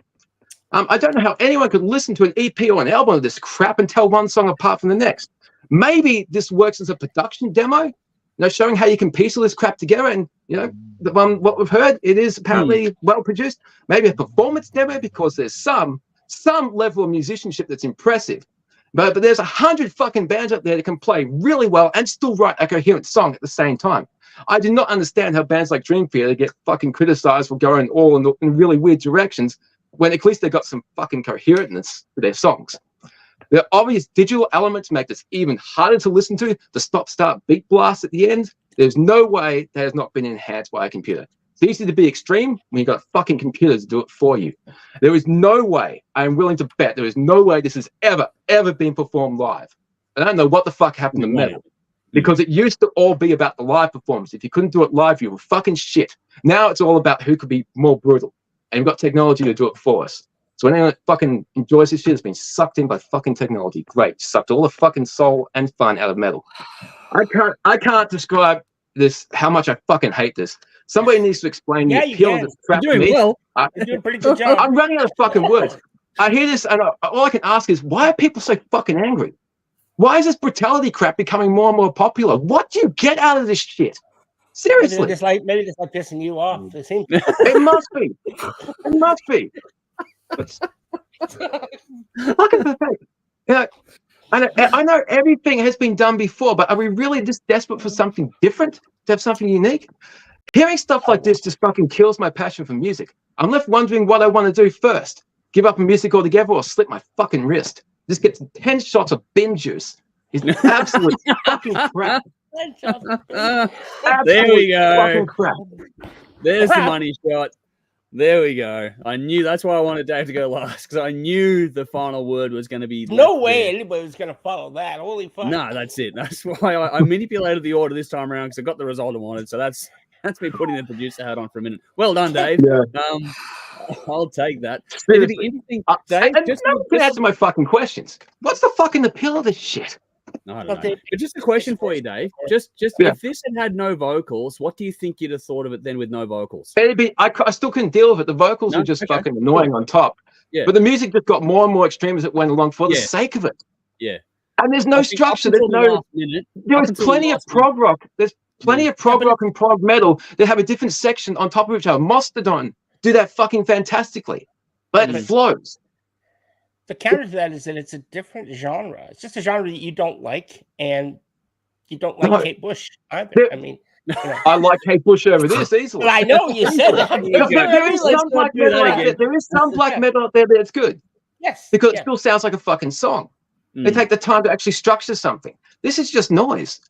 I don't know how anyone could listen to an EP or an album of this crap and tell one song apart from the next. Maybe this works as a production demo, showing how you can piece all this crap together. And, what we've heard, it is apparently well produced. Maybe a performance demo because there's some level of musicianship that's impressive. But there's 100 fucking bands out there that can play really well and still write a coherent song at the same time. I do not understand how bands like Dream Theater get fucking criticized for going all in really weird directions when at least they got some fucking coherentness to their songs. The obvious digital elements make this even harder to listen to. The stop-start beat blast at the end, there's no way that has not been enhanced by a computer. It's easy to be extreme when you've got a fucking computer to do it for you. There is no way, I'm willing to bet, there is no way this has ever been performed live. I don't know what the fuck happened to metal. Because it used to all be about the live performance. If you couldn't do it live, you were fucking shit. Now it's all about who could be more brutal. And you've got technology to do it for us. So anyone that fucking enjoys this shit has been sucked in by fucking technology. Great. Sucked all the fucking soul and fun out of metal. I can't describe this, how much I fucking hate this. Somebody needs to explain the appeal of this crap to me. You're doing a pretty good job. I'm running out of fucking words. I hear this and all I can ask is, why are people so fucking angry? Why is this brutality crap becoming more and more popular? What do you get out of this shit? Seriously. Maybe just like pissing you off. It must be. It must be. Fucking pathetic. I know everything has been done before, but are we really just desperate for something different? To have something unique? Hearing stuff like this just fucking kills my passion for music. I'm left wondering what I want to do first. Give up on music altogether or slip my fucking wrist. Just gets 10 shots of bin juice. It's absolute fucking crap. There we go. There's the money shot. There we go. I knew that's why I wanted Dave to go last, because I knew the final word was going to be. No way anybody was going to follow that. Holy fuck. No, that's it. That's why I manipulated the order this time around, because I got the result I wanted. So that's me putting the producer hat on for a minute. Well done, Dave. Yeah. I'll take that. It'd be interesting, Dave. Just answer my fucking questions. What's the fucking appeal of this shit? I don't know. But just a question for you, Dave. Just if this had no vocals, what do you think you'd have thought of it then with no vocals? I still couldn't deal with it. The vocals were just fucking annoying on top. Yeah. But the music just got more and more extreme as it went along for the sake of it. Yeah. And there's no structure. There's plenty of prog rock. There's plenty of prog rock and prog metal that have a different section on top of each other. Mastodon do that fucking fantastically. But it flows. The counter to that is that it's a different genre. It's just a genre that you don't like, and you don't like Kate Bush either. I mean, I like Kate Bush over this easily. Well, I know you said that. There is some black metal out there that's good. Yes. Because it still sounds like a fucking song. They take the time to actually structure something. This is just noise.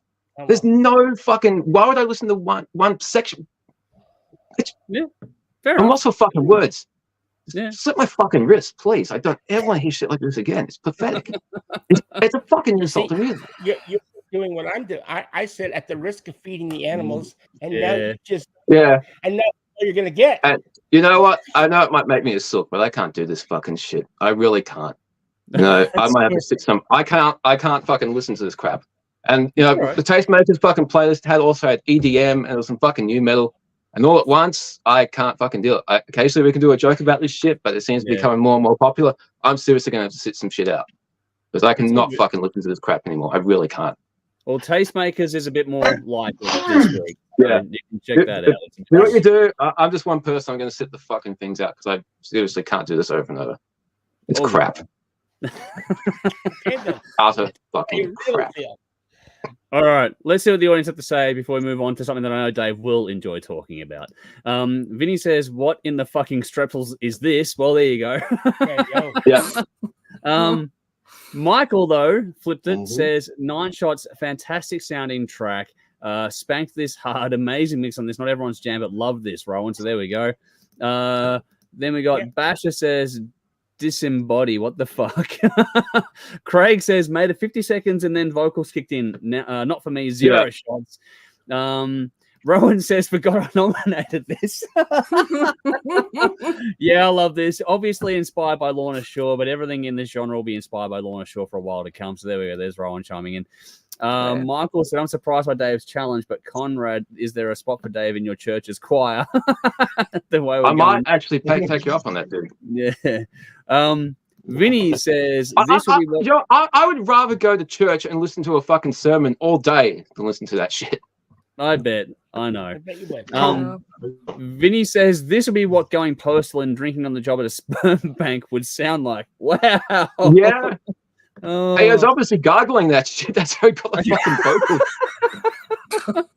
There's no fucking. Why would I listen to one section? Fair I'm lost for fucking words. Yeah. Slip my fucking wrist, please. I don't ever want to hear shit like this again. It's pathetic. It's a fucking insult to music. You're doing what I'm doing. I said at the risk of feeding the animals, and now you just and now you're gonna get. And you know what? I know it might make me a sook, but I can't do this fucking shit. I really can't. I might have to sit some. I can't fucking listen to this crap. And the Tastemakers fucking playlist also had EDM and there was some fucking new metal. And all at once, I can't fucking deal it. Occasionally, we can do a joke about this shit, but it seems to be becoming more and more popular. I'm seriously going to have to sit some shit out because I cannot fucking listen to this crap anymore. I really can't. Well, Tastemakers is a bit more like this week. Yeah. You can check that out. Do what you do. I'm just one person. I'm going to sit the fucking things out because I seriously can't do this over and over. It's crap. Utter fucking crap. All right, let's see what the audience have to say before we move on to something that I know Dave will enjoy talking about. Vinny says, "What in the fucking strepsils is this?" Well, there you go. Yeah. Michael, though, flipped it, says 9 shots, fantastic sounding track. Spanked this hard, amazing mix on this. Not everyone's jam, but love this, Rowan. So there we go. Then we got Basher says, Disembodied. What the fuck? Craig says, made it 50 seconds and then vocals kicked in. Not for me, 0 shots. Rowan says, forgot I nominated this. Yeah, I love this. Obviously inspired by Lorna Shore, but everything in this genre will be inspired by Lorna Shore for a while to come. So there we go. There's Rowan chiming in. Michael said, I'm surprised by Dave's challenge, but Conrad, is there a spot for Dave in your church's choir? The way I might actually take you up on that, dude. Yeah. Vinny says, this will be what... I would rather go to church and listen to a fucking sermon all day than listen to that shit. I bet. I know. I bet you would. Vinny says, this will be what going postal and drinking on the job at a sperm bank would sound like. Wow. Yeah. Oh. Hey, I was obviously gargling that shit. That's how he got the fucking vocal.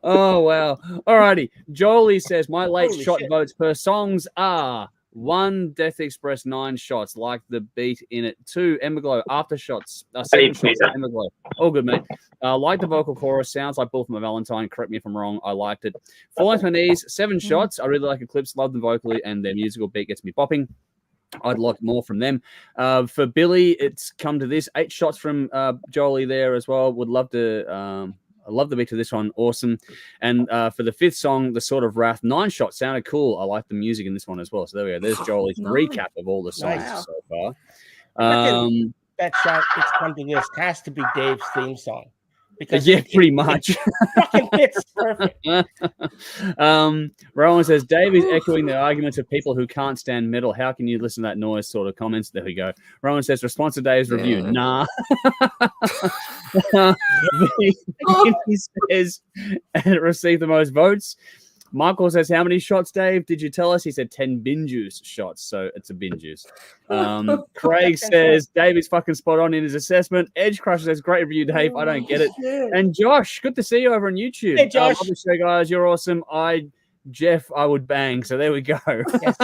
Oh, wow. Alrighty. Jolie says, my late shot votes per songs are 1, Death Express, 9 shots, like the beat in it. 2, Emberglow, after shots. 7 shots, Emberglow. All good, mate. Like the vocal chorus, sounds like Bull from a Valentine. Correct me if I'm wrong. I liked it. Falling to my knees, 7 shots. I really like Eclipse, love them vocally, and their musical beat gets me bopping. I'd like more from them. For Billy, it's come to this. 8 shots from Jolie there as well. Would love to. I love the beat of this one. Awesome. And for the 5th song, The Sword of Wrath, 9 shots. Sounded cool. I like the music in this one as well. So there we go. There's Jolie's recap of all the songs so far. That shot, it's come to this, has to be Dave's theme song. Because pretty much. Fucking fits perfect. Rowan says, Dave is echoing the arguments of people who can't stand metal. How can you listen to that noise sort of comments? There we go. Rowan says, response to Dave's review. Nah. He says, receive the most votes. Michael says, how many shots, Dave? Did you tell us? He said 10 bin juice shots, so it's a bin juice. Craig says, Dave is fucking spot on in his assessment. Edge Crusher says, great review, Dave. I don't get it. And Josh, good to see you over on YouTube. Hey, Josh. Love the show, guys. You're awesome. Jeff, I would bang. So there we go. Yes.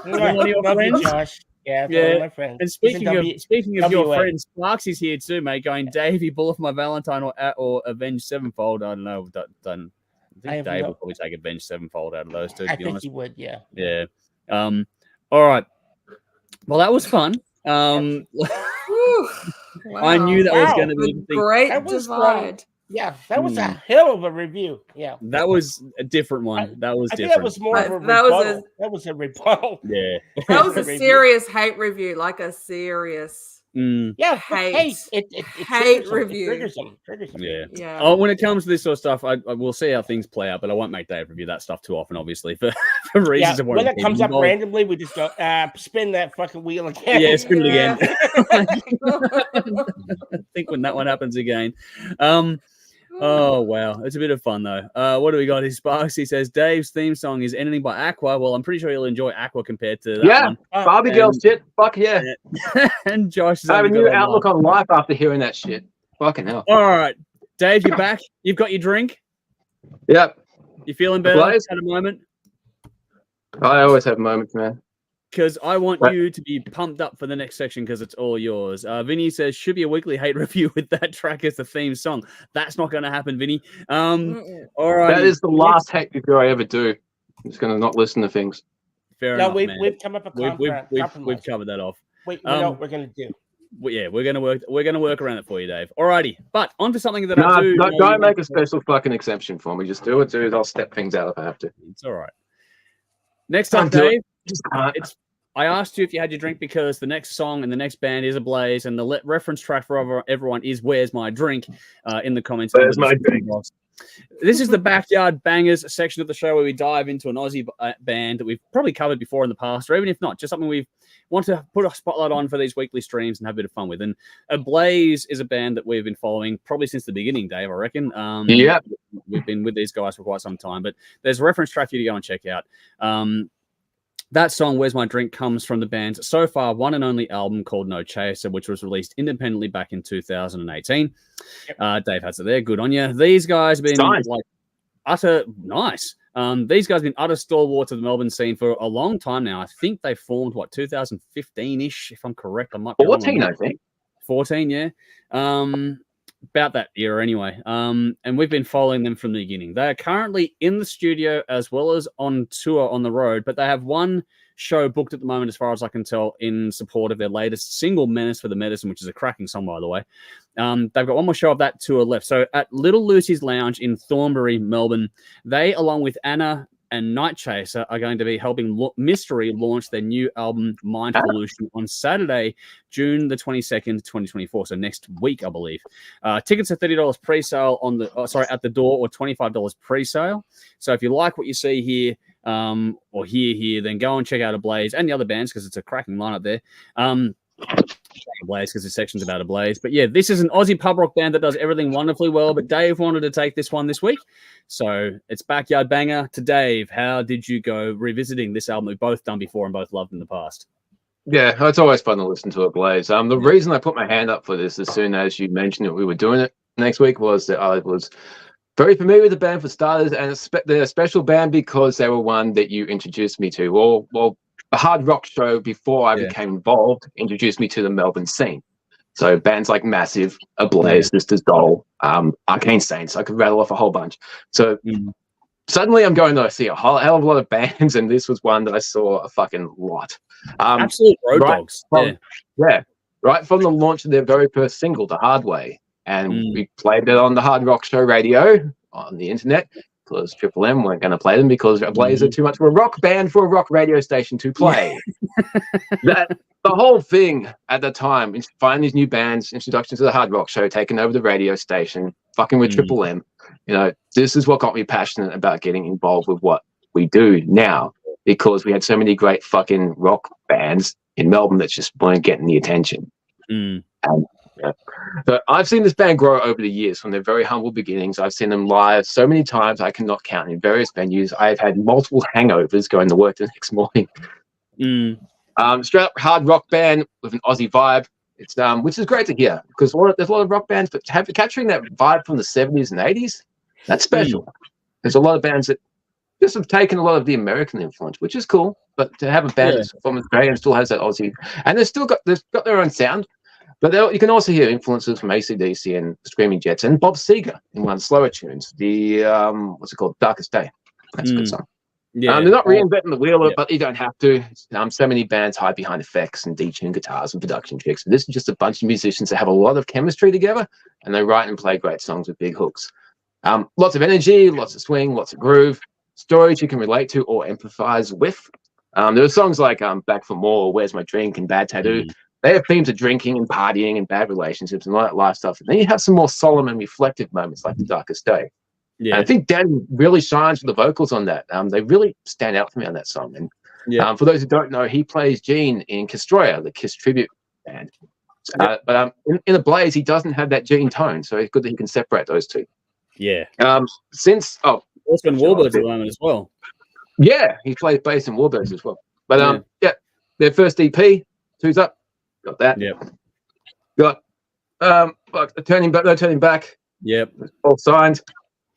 One of your friends? Josh. Yeah, my friend. And speaking of your friend, Sparks is here too, mate, going, Davey, Bull of my Valentine or Avenged Sevenfold. I don't know. I think Dave will probably take Avenged Sevenfold out of those two, to be honest. He would, yeah. Yeah. All right. Well, that was fun. I knew that was going to be a great divide. Yeah, that was a hell of a review. Yeah. That was a different one. That was different. That was more of a rebuttal. That was a rebuttal. Yeah. That was a serious hate review, like a serious... Yeah, hate review. Triggers them. Yeah. Oh, when it comes to this sort of stuff, I will see how things play out, but I won't make Dave review that stuff too often, obviously, for reasons of when it comes up randomly, we just go spin that fucking wheel again. Yeah, spin it again. I think when that one happens again. Oh, wow. It's a bit of fun, though. What do we got? His Sparks, he says, Dave's theme song is Anything by Aqua. Well, I'm pretty sure he'll enjoy Aqua compared to that one. Barbie girl shit. Fuck yeah. And Josh I have a new outlook on life after hearing that shit. Fucking hell. All right. Dave, you're back. You've got your drink. Yep. You feeling better at a moment? I always have moments, man. Because I want you to be pumped up for the next section because it's all yours. Vinny says, should be a weekly hate review with that track as the theme song. That's not going to happen, Vinny. All right. That is the last hate review I ever do. I'm just going to not listen to things. Fair enough, we've come up we've covered that off. We know what we're going to do. Yeah, we're going to work around it for you, Dave. Alrighty. But onto something that I do. Don't make a special fucking exception for me. Just do it, dude. I'll step things out if I have to. It's all right. Next time, Dave. I asked you if you had your drink because the next song and the next band is Ablaze, and the reference track for everyone is "Where's My Drink" in the comments. Where's my drink? This is the Backyard Bangers section of the show where we dive into an Aussie band that we've probably covered before in the past, or even if not, just something we want to put a spotlight on for these weekly streams and have a bit of fun with. And Ablaze is a band that we've been following probably since the beginning, Dave, I reckon. Yeah. We've been with these guys for quite some time, but there's a reference track for you to go and check out. That song, Where's My Drink, comes from the band's so far one and only album called No Chaser, which was released independently back in 2018. Dave has it there. Good on you. These guys have been like utter nice. These guys have been utter stalwarts of the Melbourne scene for a long time now. I think they formed, 2015-ish, if I'm correct. I might be 14, I think. 14, yeah. About that era anyway. And we've been following them from the beginning. They are currently in the studio as well as on tour on the road, but they have one show booked at the moment, as far as I can tell, in support of their latest single, Menace for the Medicine, which is a cracking song, by the way. They've got one more show of that tour left. So at Little Lucy's Lounge in Thornbury, Melbourne, they, along with Anna and Night Chaser, are going to be helping Mystery launch their new album, Mind Pollution, on Saturday, June the 22nd, 2024. So next week, I believe. Tickets are $30 pre-sale at the door, or $25 pre-sale. So if you like what you see here, or hear here, then go and check out Ablaze and the other bands, because it's a cracking lineup there. Ablaze, because the section's about Ablaze. But yeah, this is an Aussie pub rock band that does everything wonderfully well. But Dave wanted to take this one this week, so it's Backyard Banger to Dave. How did you go revisiting this album we've both done before and both loved in the past? Yeah, it's always fun to listen to Ablaze. The reason I put my hand up for this as soon as you mentioned that we were doing it next week was that I was very familiar with the band for starters, and they're a special band because they were one that you introduced me to. Well, a hard rock show before I became involved introduced me to the Melbourne scene. So bands like Massive, Ablaze, Sisters Doll, Arcane Saints, I could rattle off a whole bunch. So suddenly I'm going to see a hell of a lot of bands, and this was one that I saw a fucking lot. Absolute road dogs. Right from the launch of their very first single, The Hard Way. And we played it on the Hard Rock Show radio on the internet, because Triple M weren't going to play them because Ablaze are too much of a rock band for a rock radio station to play. The whole thing at the time, finding these new bands, introduction to the Hard Rock Show, taking over the radio station, fucking with Triple M. This is what got me passionate about getting involved with what we do now, because we had so many great fucking rock bands in Melbourne that just weren't getting the attention. So I've seen this band grow over the years from their very humble beginnings. I've seen them live so many times I cannot count in various venues. I've had multiple hangovers going to work the next morning. Straight up hard rock band with an Aussie vibe. It's which is great to hear, because there's a lot of rock bands, but capturing that vibe from the 70s and 80s, that's special. There's a lot of bands that just have taken a lot of the American influence, which is cool. But to have a band that's from Australia and still has that Aussie, and they've got their own sound. But you can also hear influences from AC/DC and Screaming Jets and Bob Seger in one of the slower tunes. The what's it called? Darkest Day. That's a good song. They're not reinventing the wheel, but you don't have to. So many bands hide behind effects and detuned guitars and production tricks. This is just a bunch of musicians that have a lot of chemistry together, and they write and play great songs with big hooks. Lots of energy, lots of swing, lots of groove, stories you can relate to or empathize with. There are songs like Back for More, Where's My Drink, and Bad Tattoo. They have themes of drinking and partying and bad relationships and all that life stuff. And then you have some more solemn and reflective moments like The Darkest Day. And I think Dan really shines with the vocals on that. They really stand out for me on that song. And for those who don't know, he plays Gene in Kistroya, the Kiss tribute band. But in Ablaze, he doesn't have that Gene tone, so it's good that he can separate those two. Also in Warbirds at the moment as well. Yeah, he plays bass in Warbirds as well. But their first EP, Two's Up. Got that. Got Turning Back. All signed,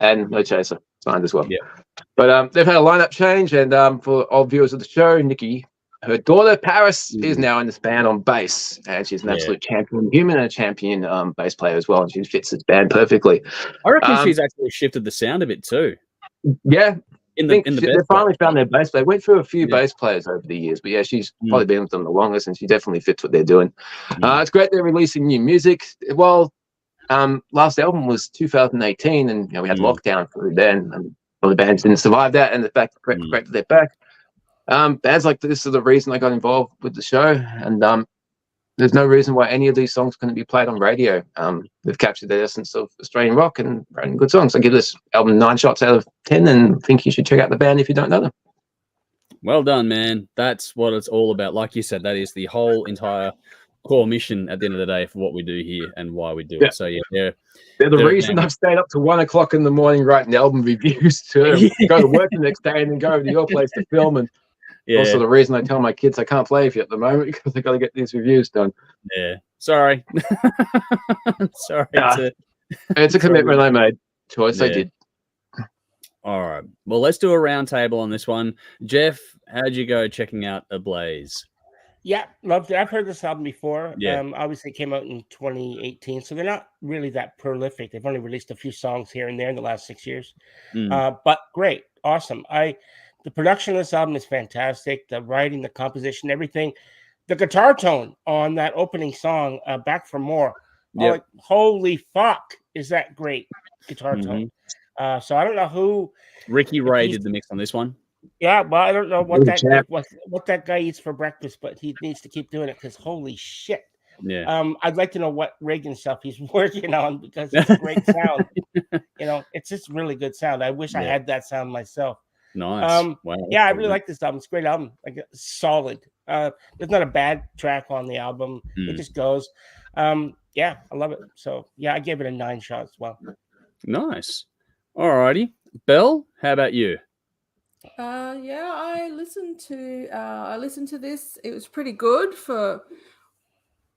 and No Chaser signed as well. But they've had a lineup change, and for all viewers of the show, Nikki, her daughter Paris, is now in this band on bass, and she's an absolute champion human and a champion bass player as well, and she fits this band perfectly. I reckon she's actually shifted the sound a bit too. They finally found their bass player. Went through a few bass players over the years, but she's probably been with them the longest, and she definitely fits what they're doing. It's great they're releasing new music. Well, last album was 2018, and we had lockdown through then, and all the bands didn't survive that, and great that they're back. Bands like this are the reason I got involved with the show, and there's no reason why any of these songs couldn't be played on radio. They've captured the essence of Australian rock and writing good songs. I give this album 9 shots out of 10, and think you should check out the band if you don't know them. Well done, man. That's what it's all about. Like you said, that is the whole entire core mission at the end of the day for what we do here and why we do it. So they're the reason I've stayed up to 1 o'clock in the morning writing album reviews to go to work the next day and then go over to your place to film. And Yeah. Also, the reason I tell my kids I can't play with you at the moment because I got to get these reviews done. Yeah. Sorry. Sorry. It's a commitment I made. Choice I did. All right. Well, let's do a round table on this one. Jeff, how'd you go checking out Ablaze? Yeah, loved it. I've heard this album before. Yeah. Obviously, it came out in 2018, so they're not really that prolific. They've only released a few songs here and there in the last 6 years. But great, awesome. The production of this album is fantastic. The writing, the composition, everything. The guitar tone on that opening song, Back for More. Yep. Like, holy fuck, is that great guitar tone? So I don't know who. Ricky Ray did the mix on this one. Yeah, well, I don't know what that guy eats for breakfast, but he needs to keep doing it because holy shit. Yeah. I'd like to know what Reagan stuff he's working on because it's a great sound. It's just really good sound. I wish I had that sound myself. Nice. Wow, yeah, I really like this album. It's a great album. Like solid. There's not a bad track on the album. It just goes. Yeah, I love it. So yeah, I gave it a 9 shot as well. Nice. All righty. Belle, how about you? Yeah, I listened to this. It was pretty good for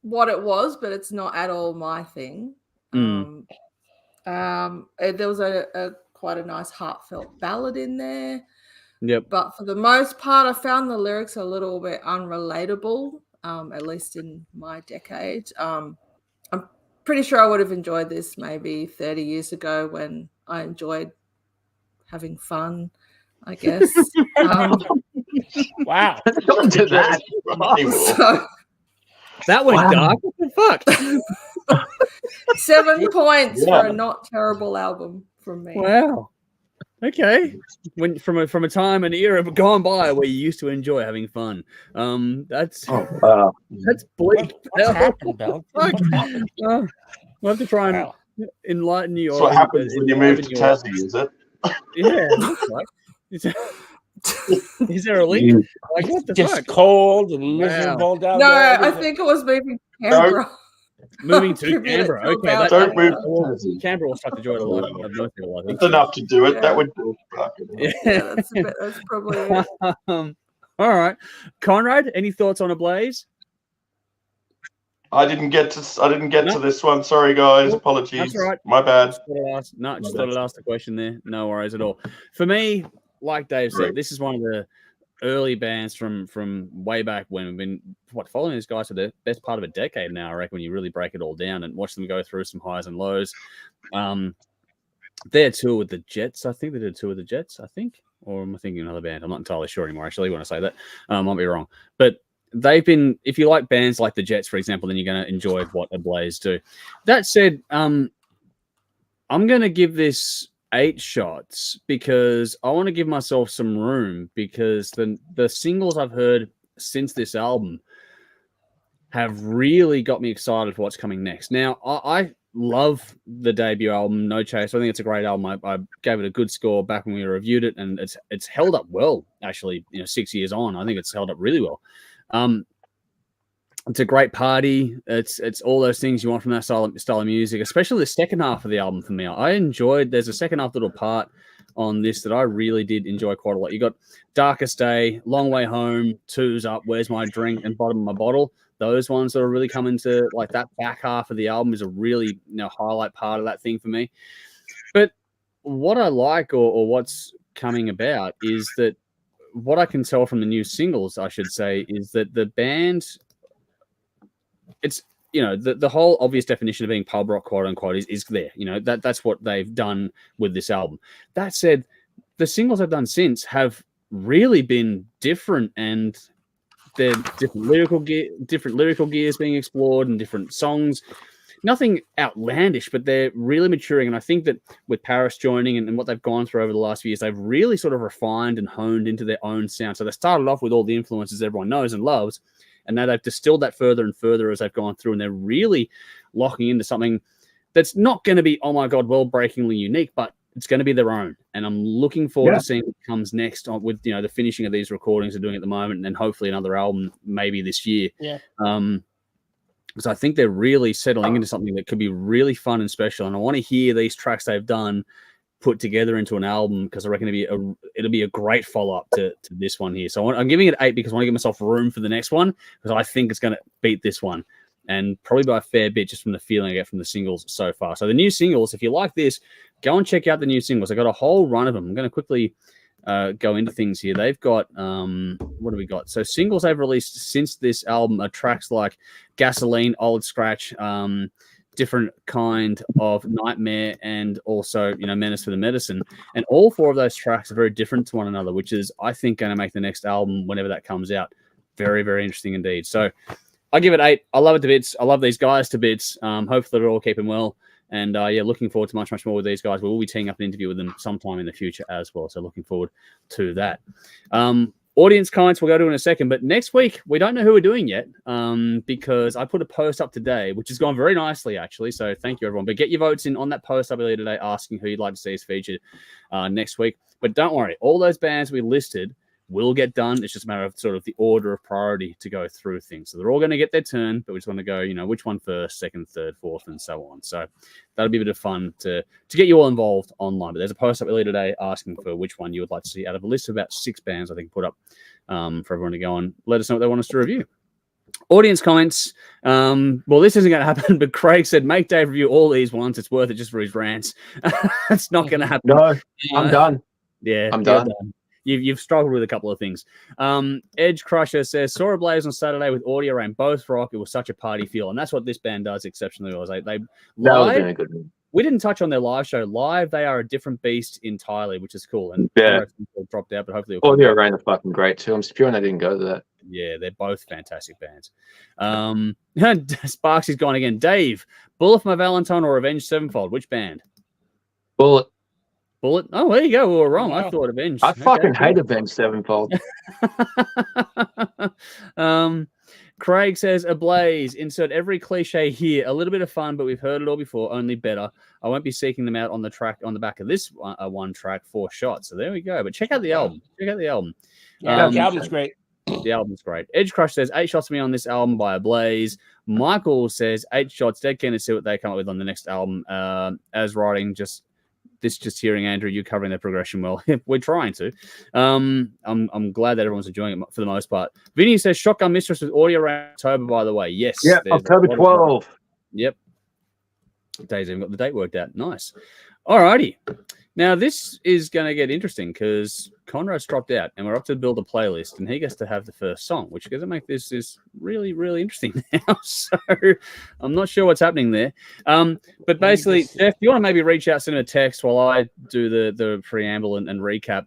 what it was, but it's not at all my thing. There was a quite a nice heartfelt ballad in there. Yep. But for the most part, I found the lyrics a little bit unrelatable, at least in my decade. I'm pretty sure I would have enjoyed this maybe 30 years ago when I enjoyed having fun, I guess. Wow. Don't do that. That went dark. What the fuck? 7 points for a not terrible album from me. Wow. Okay. From a time, an era gone by where you used to enjoy having fun. That's bleak. What's happened, Belle? We'll have to try and enlighten you. That's what happens when you move to Tassie, is it? Yeah. Is there a link? Like, what the just fuck? Cold and miserable down no, there. I think it was moving to Canberra. Moving to Canberra. Okay, don't move to Tassie. Canberra will start to join a lot. It's enough to do it. That would do it. Yeah, that's probably it. All right, Conrad, any thoughts on Ablaze? I didn't get to this one. Sorry, guys. Apologies. That's right. My bad. Just thought I'd ask the question there. No worries at all. For me, like Dave said, this is one of the early bands from way back when. We've been following these guys for the best part of a decade now, I reckon, when you really break it all down and watch them go through some highs and lows. Their tour with the Jets, I think they did a tour with the Jets, or am I thinking another band? I'm not entirely sure anymore, actually, when I say that. I might be wrong. But they've been, if you like bands like the Jets, for example, then you're going to enjoy what Ablaze do. That said, I'm going to give this 8 shots because I want to give myself some room, because the singles I've heard since this album have really got me excited for what's coming next. Now, I love the debut album, No Chase. I think it's a great album. I gave it a good score back when we reviewed it, and it's held up well, actually, 6 years on. I think it's held up really well. It's a great party. It's all those things you want from that style of music, especially the second half of the album for me. There's a second half little part on this that I really did enjoy quite a lot. You got Darkest Day, Long Way Home, Two's Up, Where's My Drink, and Bottom of My Bottle. Those ones that are really coming to, like, that back half of the album is a really highlight part of that thing for me. But what I like or what's coming about is that what I can tell from the new singles, I should say, is that the band, it's, the whole obvious definition of being pub rock, quote unquote, is there. That's what they've done with this album. That said, the singles I've done since have really been different, and they're different lyrical gears being explored and different songs. Nothing outlandish, but they're really maturing. And I think that with Paris joining and what they've gone through over the last few years, they've really sort of refined and honed into their own sound. So they started off with all the influences everyone knows and loves, and now they've distilled that further and further as they've gone through, and they're really locking into something that's not going to be, oh my God, world-breakingly unique, but it's going to be their own. And I'm looking forward to seeing what comes next with, the finishing of these recordings they're doing at the moment, and then hopefully another album maybe this year. Yeah. Because I think they're really settling into something that could be really fun and special. And I want to hear these tracks they've done put together into an album, because I reckon it'll be a great follow-up to this one here. So I'm giving it 8 because I want to give myself room for the next one, because I think it's going to beat this one, and probably by a fair bit just from the feeling I get from the singles so far. So the new singles, if you like this, go and check out the new singles. I got a whole run of them. I'm going to quickly go into things here. They've got what do we got? So singles they've released since this album are tracks like Gasoline, Old Scratch, different kind of Nightmare, and also Menace for the Medicine. And all 4 of those tracks are very different to one another, which is, I think, going to make the next album, whenever that comes out, very, very interesting indeed. So I give it 8. I love it to bits. I love these guys to bits. Hopefully they're all keeping well. And looking forward to much, much more with these guys. We will be teeing up an interview with them sometime in the future as well. So looking forward to that. Audience comments we'll go to in a second, but next week we don't know who we're doing yet, because I put a post up today, which has gone very nicely actually. So thank you everyone. But get your votes in on that post up earlier today, asking who you'd like to see us featured next week. But don't worry, all those bands we listed will get done. It's just a matter of sort of the order of priority to go through things. So they're all going to get their turn, but we just want to go, which one first, second, third, fourth, and so on. So that'll be a bit of fun to get you all involved online. But there's a post up earlier today asking for which one you would like to see out of a list of about 6 bands, I think, put up for everyone to go and let us know what they want us to review. Audience comments. Well, this isn't going to happen, but Craig said, make Dave review all these ones. It's worth it just for his rants. It's not going to happen. No, I'm done. Yeah, I'm done. You've struggled with a couple of things. Edge Crusher says, saw Ablaze on Saturday with Audio Rain, both rock. It was such a party feel. And that's what this band does exceptionally well. They live, we didn't touch on their live show. Live, they are a different beast entirely, which is cool. And dropped out, but hopefully Audio Rain are fucking great too. I'm spewing I didn't go to that. Yeah, they're both fantastic bands. Sparks is gone again. Dave, Bullet for My Valentine or Avenged Sevenfold? Which band? Bullet. Oh, there you go. We were wrong. Wow. I thought Avenged. I fucking hate Avenged Sevenfold. Craig says, Ablaze, insert every cliche here. A little bit of fun, but we've heard it all before, only better. I won't be seeking them out on the back of this one track, 4 shots. So there we go. But check out the album. Yeah, the album's great. The album's great. Edge Crush says 8 shots for me on this album by Ablaze. Michael says 8 shots. Dead keen to see what they come up with on the next album. As writing, just hearing Andrew, you covering their progression well. We're trying to. I'm glad that everyone's enjoying it for the most part. Vinny says Shotgun Mistress with Audio Rain October, by the way. Yes. Yeah, October 12th. Yep. Dave's even got the date worked out. Nice. All righty. Now, this is going to get interesting because Conrad's dropped out and we're up to build a playlist and he gets to have the first song, which is going to make this really, really interesting now. So I'm not sure what's happening there. But basically, Jeff, do you want to maybe reach out, send a text while I do the preamble and recap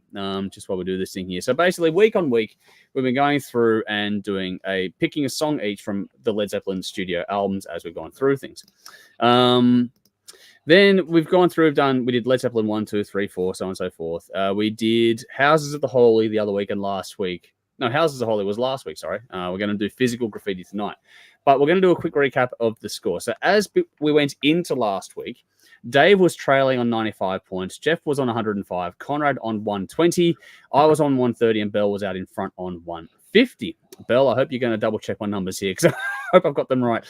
just while we do this thing here. So basically, week on week, we've been going through and picking a song each from the Led Zeppelin studio albums as we've gone through things. Then we've gone through, we did Led Zeppelin 1, 2, 3, 4, so on and so forth. We did Houses of the Holy the other week and last week. No, Houses of the Holy was last week, sorry. We're going to do Physical Graffiti tonight. But we're going to do a quick recap of the score. So as we went into last week, Dave was trailing on 95 points. Jeff was on 105. Conrad on 120. I was on 130 and Bell was out in front on 150. Bell, I hope you're going to double check my numbers here because I hope I've got them right.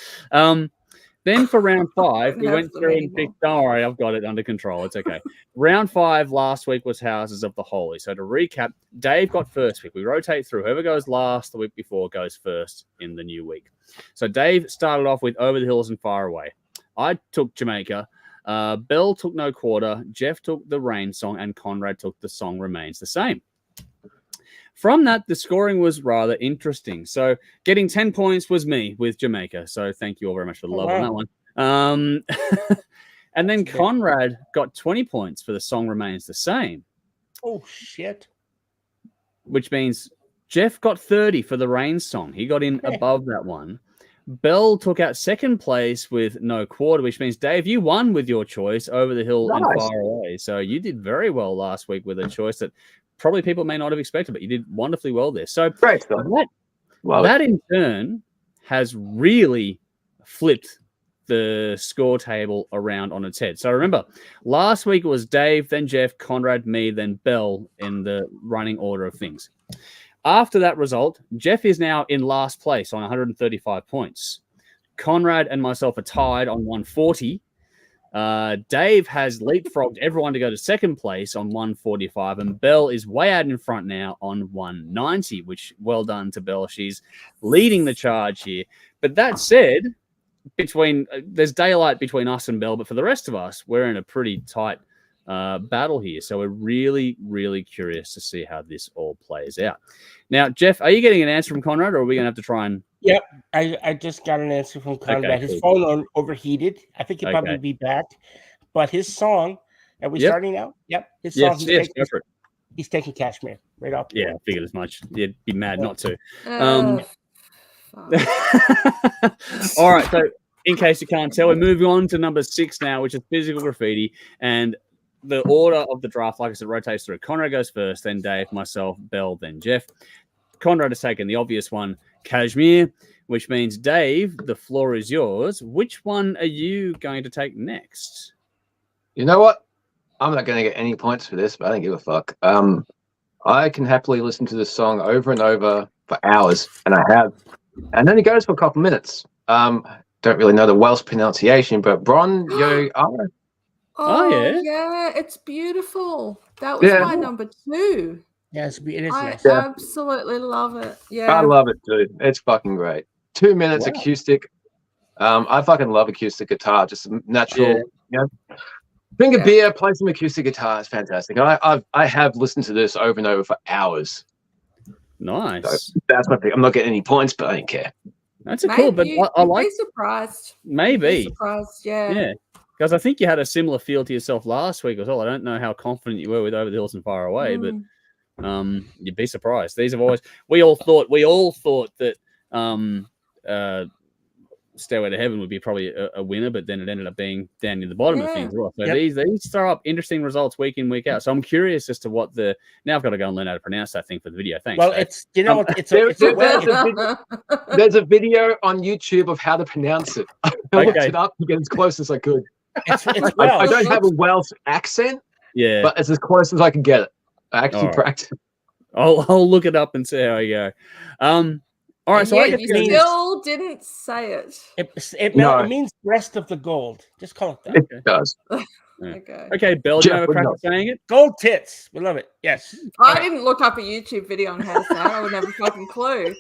Then for round 5, we went through and picked. Don't worry, I've got it under control. It's okay. Round 5 last week was Houses of the Holy. So to recap, Dave got first pick. We rotate through. Whoever goes last the week before goes first in the new week. So Dave started off with Over the Hills and Far Away. I took Jamaica. Bell took No Quarter. Jeff took the Rain song, and Conrad took The Song Remains the Same. From that, the scoring was rather interesting. So getting 10 points was me with Jamaica. So thank you all very much for the love on that one. And then Conrad got 20 points for The Song Remains the Same. Oh, shit. Which means Jeff got 30 for the Rain song. He got in above that one. Bell took out second place with No Quarter, which means, Dave, you won with your choice, Over the Hill and Far Away. So you did very well last week with a choice that probably people may not have expected, but you did wonderfully well there. So that in turn has really flipped the score table around on its head. So remember, last week it was Dave, then Jeff, Conrad, me, then Bell in the running order of things. After that result, Jeff is now in last place on 135 points. Conrad and myself are tied on 140. Dave has leapfrogged everyone to go to second place on 145, and Belle is way out in front now on 190, which well done to Belle. She's leading the charge here. But that said, there's daylight between us and Belle, but for the rest of us, we're in a pretty tight battle here. So we're really, really curious to see how this all plays out. Now, Jeff, are you getting an answer from Conrad, or are we going to have to try and... Yep, I just got an answer from Conrad. Okay, his cool. phone overheated. I think he'll probably be back. But his song, are we starting now? Yep. His song, yes, go for it. He's taking Kashmir right off. Yeah, I figured as much. You'd be mad not to. All right, so in case you can't tell, we're moving on to number 6 now, which is Physical Graffiti. And the order of the draft, like I said, rotates through. Conrad goes first, then Dave, myself, Belle, then Jeff. Conrad has taken the obvious one, Kashmir, which means, Dave, the floor is yours. Which one are you going to take next? You know what? I'm not going to get any points for this, but I don't give a fuck. I can happily listen to this song over and over for hours, and I have. And then it goes for a couple minutes. Don't really know the Welsh pronunciation, but Bron Yo Ara. Oh yeah, it's beautiful. That was my number 2. Yeah, it is I nice. absolutely love it. Yeah, I love it, dude. It's fucking great. 2 minutes acoustic. I fucking love acoustic guitar. Just natural. Drink a beer, play some acoustic guitar. It's fantastic. I have listened to this over and over for hours. Nice. So that's my pick. I'm not getting any points, but I don't care. That's cool, but I like. Be surprised. Maybe. Be surprised. Yeah. Yeah. Because I think you had a similar feel to yourself last week as well. I don't know how confident you were with Over the Hills and Far Away, but you'd be surprised. These have always we all thought that Stairway to Heaven would be probably a winner, but then it ended up being down near the bottom of things. So these throw up interesting results week in, week out. So I'm curious as to what now I've got to go and learn how to pronounce that thing for the video. Thanks. Well, Dave. There's a video on YouTube of how to pronounce it. I looked it up to get as close as I could. I don't have a Welsh accent, but it's as close as I can get it. I actually practice. I'll look it up and see how I go. All right, so you still didn't say it. It means breast of the gold. Just call it that. It does. Okay, Belle, do you have a crack at saying it? Gold tits. We love it. Yes. I didn't look up a YouTube video on how to say it. I would have a fucking clue.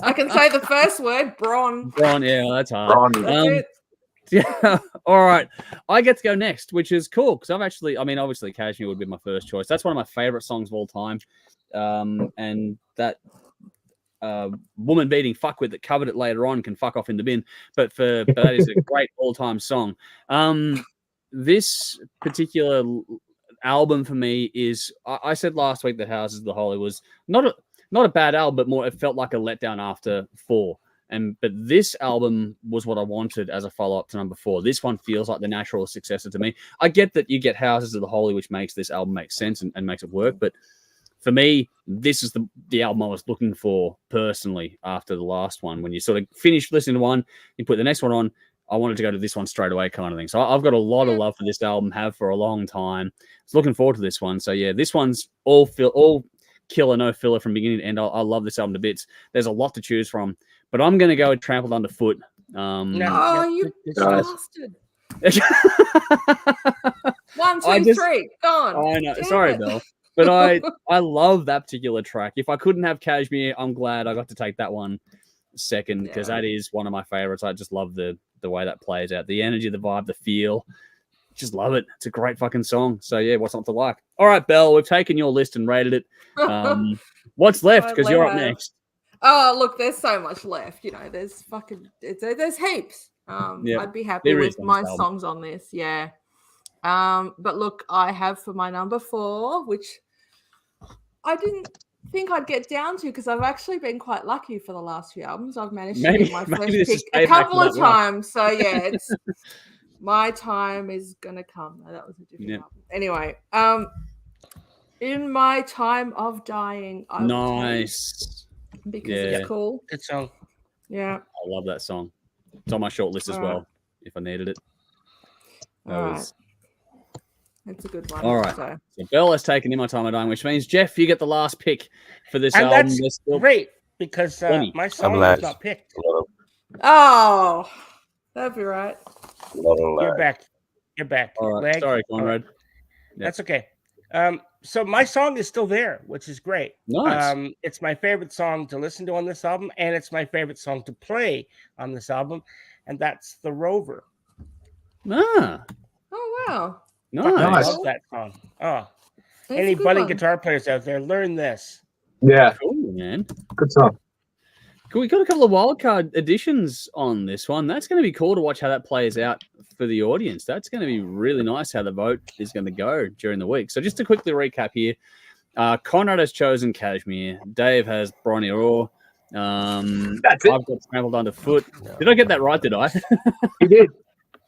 I can say the first word, Bron. Bron, yeah, that's hard. Bron. Yeah. All right. I get to go next, which is cool because obviously Kashmir would be my first choice. That's one of my favorite songs of all time. And that woman beating fuckwit that covered it later on can fuck off in the bin. But that is a great all-time song. This particular album for me is, I said last week that Houses of the Holy was not a bad album, but more it felt like a letdown after 4. But this album was what I wanted as a follow-up to number 4. This one feels like the natural successor to me. I get that you get Houses of the Holy, which makes this album make sense and makes it work. But for me, this is the album I was looking for personally after the last one. When you sort of finish listening to one, you put the next one on, I wanted to go to this one straight away kind of thing. So I've got a lot of love for this album, have for a long time. I was looking forward to this one. So yeah, this one's all killer, no filler from beginning to end. I love this album to bits. There's a lot to choose from. But I'm going to go with Trampled Underfoot. You bastard. 1, 2, 3, gone. I know. Sorry, Belle. But I love that particular track. If I couldn't have Kashmir, I'm glad I got to take that one second because that is one of my favorites. I just love the way that plays out. The energy, the vibe, the feel. Just love it. It's a great fucking song. So yeah, what's not to like? All right, Belle, we've taken your list and rated it. What's left? Because you're up next. Oh, look, there's so much left. There's there's heaps. I'd be happy with my songs on this. Yeah. But look, I have for my number 4, which I didn't think I'd get down to because I've actually been quite lucky for the last few albums. I've managed to get my first pick a couple of times. So yeah, it's my time is gonna come. That was a different album. Anyway, in my time of dying, nice. Because it's cool. Good song. Yeah. I love that song. It's on my short list as well, if I needed it. That's a good one. All right. So Belle has taken In My Time of Dying, which means, Jeff, you get the last pick for this album. That's great, because my song was not picked. Oh, that'd be right. You're back. You're back. All right. Sorry, Conrad. Right. Yep. That's okay. So my song is still there, which is great. Nice. It's my favorite song to listen to on this album, and it's my favorite song to play on this album, and that's The Rover. Ah. Oh, wow. Nice. I love that song. Oh. That's any budding guitar players out there, learn this. Yeah. Cool, man. Good song. Cool. We got a couple of wildcard additions on this one. That's going to be cool to watch how that plays out for the audience. That's going to be really nice how the vote is going to go during the week. So just to quickly recap here, Conrad has chosen Kashmir. Dave has Bronny Raw. That's it. I've got Trampled Underfoot. Did I get that right? Did I? You did.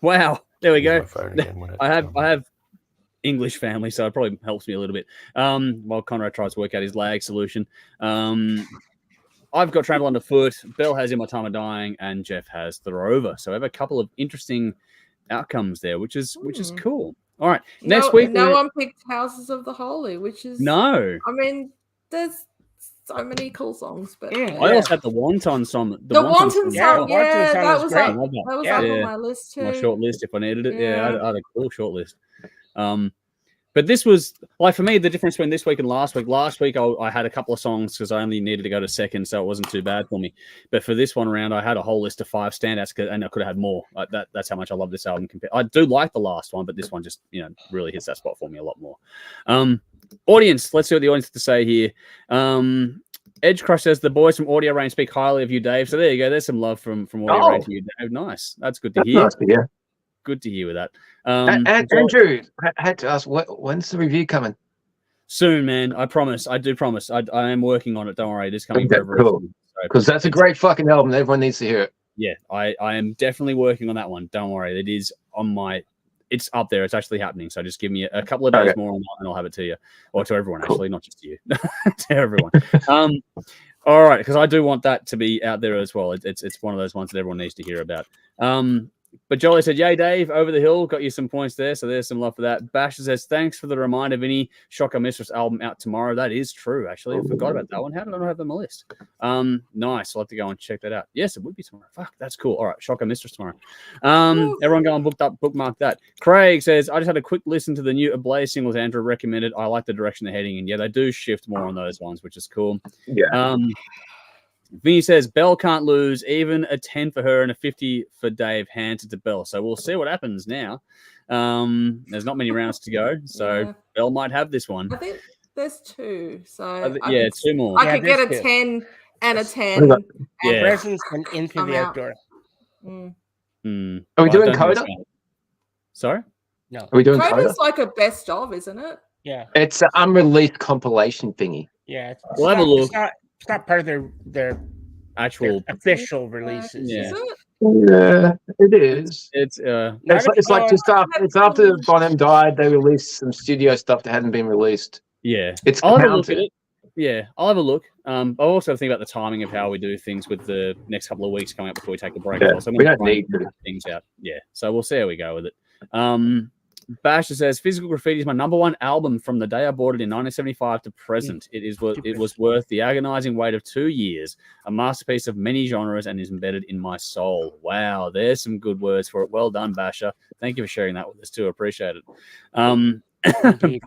Wow. There we go. I have English family, so it probably helps me a little bit. While Conrad tries to work out his lag solution. I've got Trampled Underfoot. Bell has In My Time of Dying, and Jeff has The Rover. So I have a couple of interesting outcomes there, which is cool. All right, next week. No one picked Houses of the Holy, which is no. I mean, there's so many cool songs, but I also had the Wonton song. The Wonton song, yeah, that was great. up on my list too. My short list, if I needed it. Yeah, I had a cool short list. But this was, like, for me, the difference between this week and last week. Last week, I had a couple of songs because I only needed to go to second, so it wasn't too bad for me. But for this one around, I had a whole list of 5 standouts, and I could have had more. That's how much I love this album. I do like the last one, but this one just, really hits that spot for me a lot more. Audience, let's see what the audience has to say here. Edge Crush says, the boys from Audio Range speak highly of you, Dave. So there you go. There's some love from Audio Range to you, Dave. Nice. That's good to hear. Nice to hear. Good to hear with that. Andrew, I had to ask, when's the review coming? Soon, man. I promise. I do promise. I am working on it. Don't worry. It is coming very cool. Because that's a great fucking album. Everyone needs to hear it. Yeah, I am definitely working on that one. Don't worry. It is on my... It's up there. It's actually happening. So just give me a couple of days more on that and I'll have it to you. Or to everyone, actually. Not just to you. To everyone. All right. Because I do want that to be out there as well. It's one of those ones that everyone needs to hear about. But Jolly said, yay, Dave, over the hill. Got you some points there. So there's some love for that. Basher says, thanks for the reminder, Vinny. Shocker Mistress album out tomorrow. That is true, actually. I forgot about that one. How did I not have that on my list? Nice. I'll have to go and check that out. Yes, it would be tomorrow. Fuck, that's cool. All right, Shocker Mistress tomorrow. Everyone go and bookmark that. Craig says, I just had a quick listen to the new Ablaze singles Andrew recommended. I like the direction they're heading in. Yeah, they do shift more on those ones, which is cool. Yeah. Vinny says, Bell can't lose. Even a 10 for her and a 50 for Dave handed to Bell. So we'll see what happens now. There's not many rounds to go. So Bell might have this one. I think there's 2. So 2 more. I could get a 10 and a 10. Presence and into the outdoor. Are we doing Coda? Sorry? No. Are we doing Coda? Coda's like a best of, isn't it? Yeah. It's an unreleased compilation thingy. Yeah. We'll have a look. It's not part of their actual official releases. Is it? Yeah, it is. It's like just after Bonham died, they released some studio stuff that hadn't been released. Yeah, I'll have a look at it. Yeah, I'll have a look. I also think about the timing of how we do things with the next couple of weeks coming up before we take a break. Yeah, so we don't need to things out. Yeah, so we'll see how we go with it. Basher says, Physical Graffiti is my #1 album from the day I bought it in 1975 to present. It was worth the agonizing wait of 2 years, a masterpiece of many genres, and is embedded in my soul. Wow, there's some good words for it. Well done, Basher. Thank you for sharing that with us too. Appreciate it.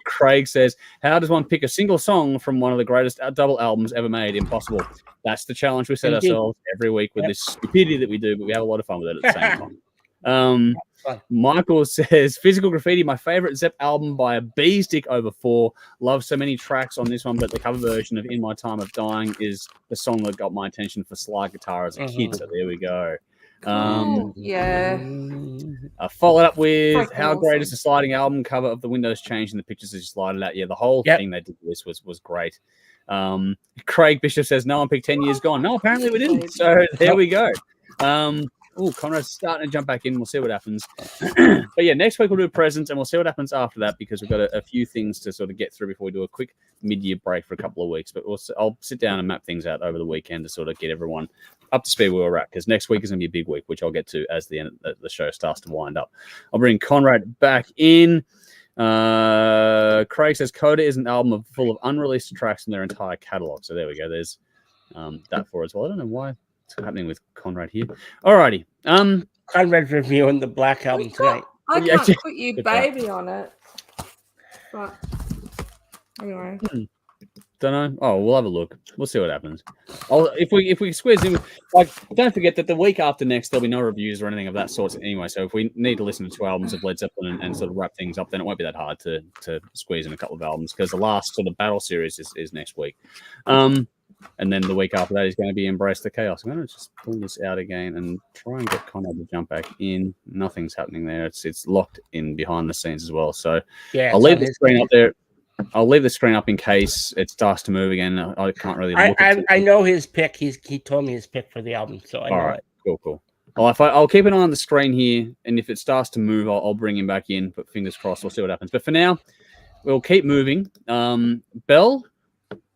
Craig says, how does one pick a single song from one of the greatest double albums ever made? Impossible. That's the challenge we set ourselves every week with this stupidity that we do, but we have a lot of fun with it at the same time. Michael says, Physical Graffiti, my favorite Zepp album by a B stick over 4. Love so many tracks on this one, but the cover version of In My Time of Dying is the song that got my attention for slide guitar as a kid. So there we go. Followed up with how great is the sliding album cover of the windows changing the pictures as you slide it out. Yeah, the whole thing they did with this was great. Craig Bishop says, no one picked 10 Years Gone. No, apparently we didn't. So there we go. Conrad's starting to jump back in. We'll see what happens. But yeah, next week we'll do presents and we'll see what happens after that because we've got a few things to sort of get through before we do a quick mid-year break for a couple of weeks. But I'll sit down and map things out over the weekend to sort of get everyone up to speed where we're at because next week is going to be a big week, which I'll get to as the show starts to wind up. I'll bring Conrad back in. Craig says Coda is an album full of unreleased tracks in their entire catalog. So there we go. There's that for as well. I don't know why it's happening with Conrad here. Alrighty. Conrad's reviewing the Black Album tonight. I can't put you baby on it. But anyway. Don't know. Oh, we'll have a look. We'll see what happens. If we squeeze in, like, don't forget that the week after next there'll be no reviews or anything of that sort anyway. So if we need to listen to 2 albums of Led Zeppelin and sort of wrap things up, then it won't be that hard to squeeze in a couple of albums because the last sort of battle series is next week. And then the week after that is going to be Embrace the Chaos. I'm going to just pull this out again and try and get Conrad to jump back in. Nothing's happening there. It's locked in behind the scenes as well. So yeah, I'll leave the screen up there. I'll leave the screen up in case it starts to move again. I can't really look at it. I know his pick. He told me his pick for the album. So I know. All right, cool. Well, I'll keep an eye on the screen here, and if it starts to move, I'll bring him back in. But fingers crossed, we'll see what happens. But for now, we'll keep moving. Belle,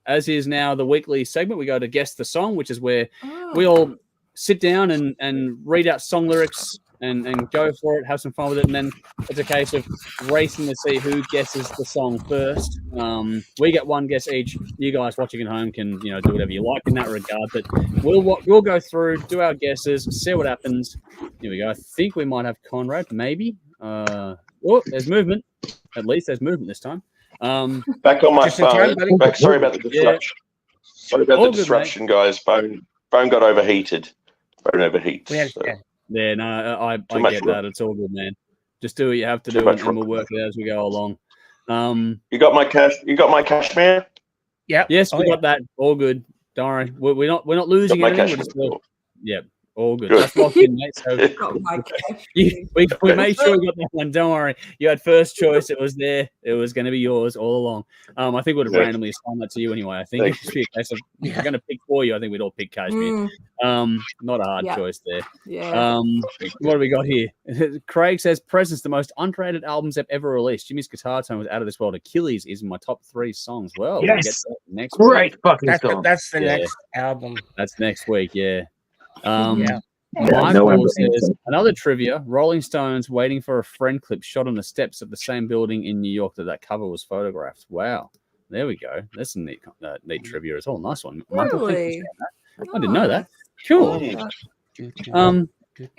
as is now the weekly segment, we go to Guess the Song, which is where we all sit down and read out song lyrics and go for it, have some fun with it, and then it's a case of racing to see who guesses the song first. We get 1 guess each. You guys watching at home can do whatever you like in that regard, but we'll go through, do our guesses, see what happens. Here we go. I think we might have Conrad, maybe. There's movement. At least there's movement this time. Back on my phone. Sorry about the disruption. Sorry about the disruption, guys. Phone got overheated. Phone overheats. Yeah, no, I get that. It's all good, man. Just do what you have to do, and we'll work it out as we go along. You got my cash? You got my cashmere? Yeah. Yes, we got that. All good. Don't worry. We're not losing anything. Yep. All good. That's locked in, mate. So we made sure we got that one. Don't worry. You had first choice. It was there. It was going to be yours all along. I think we'd have randomly assigned that to you anyway. I think it'd be a case of if we're going to pick for you, I think we'd all pick Kashmir. Not a hard choice there. Yeah. What do we got here? Craig says Presence, the most underrated albums they've ever released. Jimmy's guitar tone was out of this world. Achilles is in my top 3 songs. Well, yes. We'll get that next great week. Fucking song. That's the next album. That's next week. Yeah. Michael says another trivia: Rolling Stones waiting for a friend clip shot on the steps of the same building in New York that cover was photographed. Wow, there we go. That's a neat trivia as well. Nice one, Michael. Really? I didn't know that. Cool. He's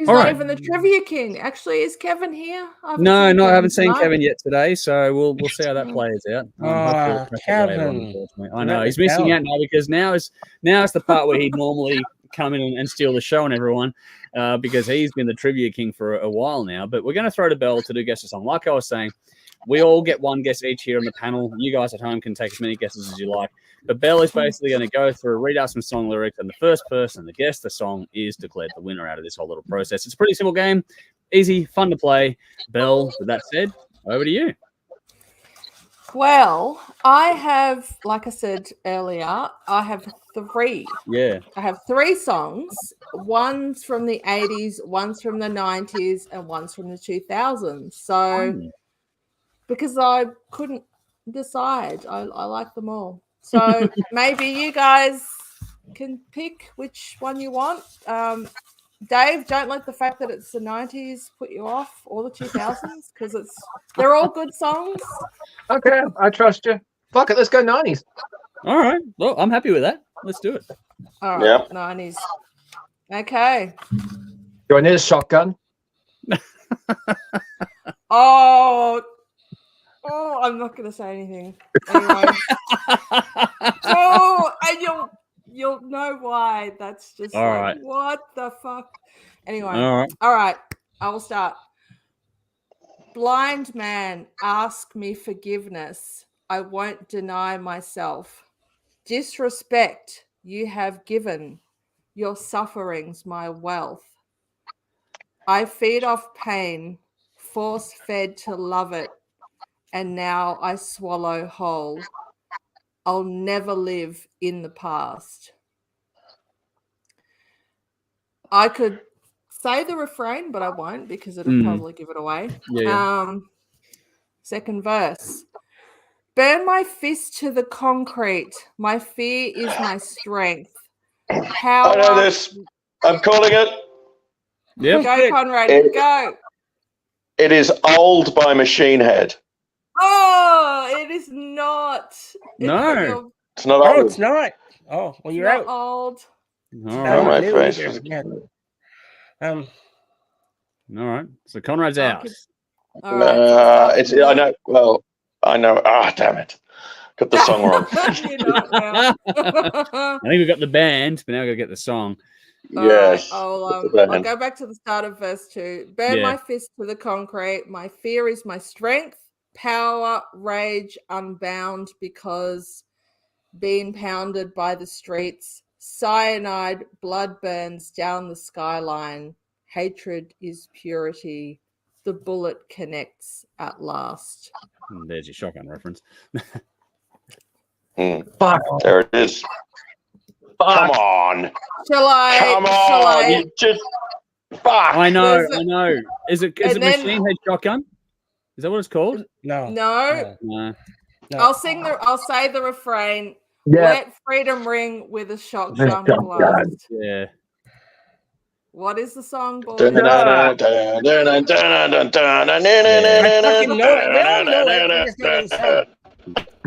not even the trivia king. Actually, is Kevin here? No, I haven't seen Kevin yet today, so we'll see how that plays out. Kevin, I know he's missing out now because now is the part where he'd normally come in and steal the show on everyone because he's been the trivia king for a while now. But we're going to throw to Belle to do guess the song. Like I was saying, we all get 1 guess each here on the panel. You guys at home can take as many guesses as you like. But Belle is basically going to go through, read out some song lyrics, and the first person to guess the song is declared the winner out of this whole little process. It's a pretty simple game, easy, fun to play. Belle, with that said, over to you. Well, I have, like I said earlier, I have 3. Yeah. I have 3 songs. One's from the 80s, one's from the 90s, and one's from the 2000s. So, because I couldn't decide, I like them all. So maybe you guys can pick which one you want. Dave, don't let the fact that it's the 90s put you off, or the 2000s, because they're all good songs. Okay, I trust you. Fuck it, let's go 90s. All right. Well, I'm happy with that. Let's do it. All right, 90s. Okay. Do I need a shotgun? Oh, I'm not going to say anything. Anyway. And you'll know why. That's just what the fuck. Anyway. All right. I will start. Blind man, ask me forgiveness. I won't deny myself. Disrespect, you have given. Your sufferings, my wealth. I feed off pain, force-fed to love it, and now I swallow whole. I'll never live in the past. I could say the refrain, but I won't because it'll probably give it away. Second verse. Burn my fist to the concrete. My fear is my strength. I know this. I'm calling it. Yep. Go, Conrad. Go. It is Old by Machine Head. Oh, it is not. No. It's not old. Oh, it's not. Oh, well, you're out. Old. All right. Yeah. All right. So Conrad's out. It's I know. Well, I know. Ah, damn it. Got the song wrong. I think we got the band, but now we got to get the song. Yes. I'll go back to the start of verse 2. Burn my fist to the concrete. My fear is my strength. Power, rage, unbound, because being pounded by the streets. Cyanide, blood burns down the skyline. Hatred is purity. The bullet connects at last. There's your shotgun reference. Fuck. There it is. Fuck. Come on. Shall I? You just fuck. I know. Is it Machine Head Shotgun? Is that what it's called? No. I'll say the refrain. Yeah. Let freedom ring with a shotgun blast. Yeah. What is the song, boy?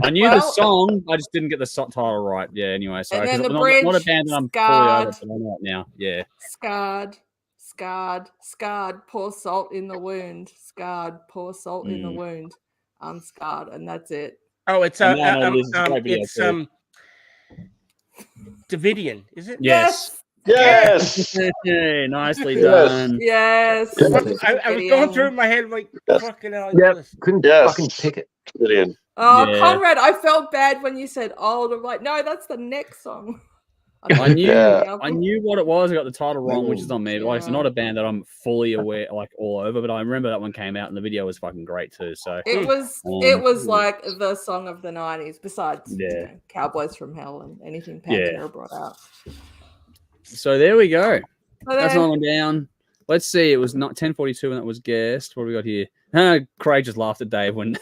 I knew the song, I just didn't get the title right. Yeah, anyway. Sorry. And then the not bridge, a band that I'm fully over, but I know it now. Yeah. Scarred, pour salt in the wound. Scarred, pour salt in the wound. Unscarred, and that's it. Oh, it's Davidian, is it? Yes. Nicely done. Yes. I was going through in my head like fucking hell. Couldn't fucking pick it. Brilliant. Oh, Conrad, I felt bad when you said old. I'm like, no, that's the next song. I knew what it was. I got the title wrong, which is on me. But like, it's not a band that I'm fully aware, like all over. But I remember that one came out, and the video was fucking great too. So it was like the song of the '90s. Besides, Cowboys from Hell and anything Pantera brought out. So there we go. That's another one down. Let's see. It was not 10:42 when that was guessed. What do we got here? Craig just laughed at Dave when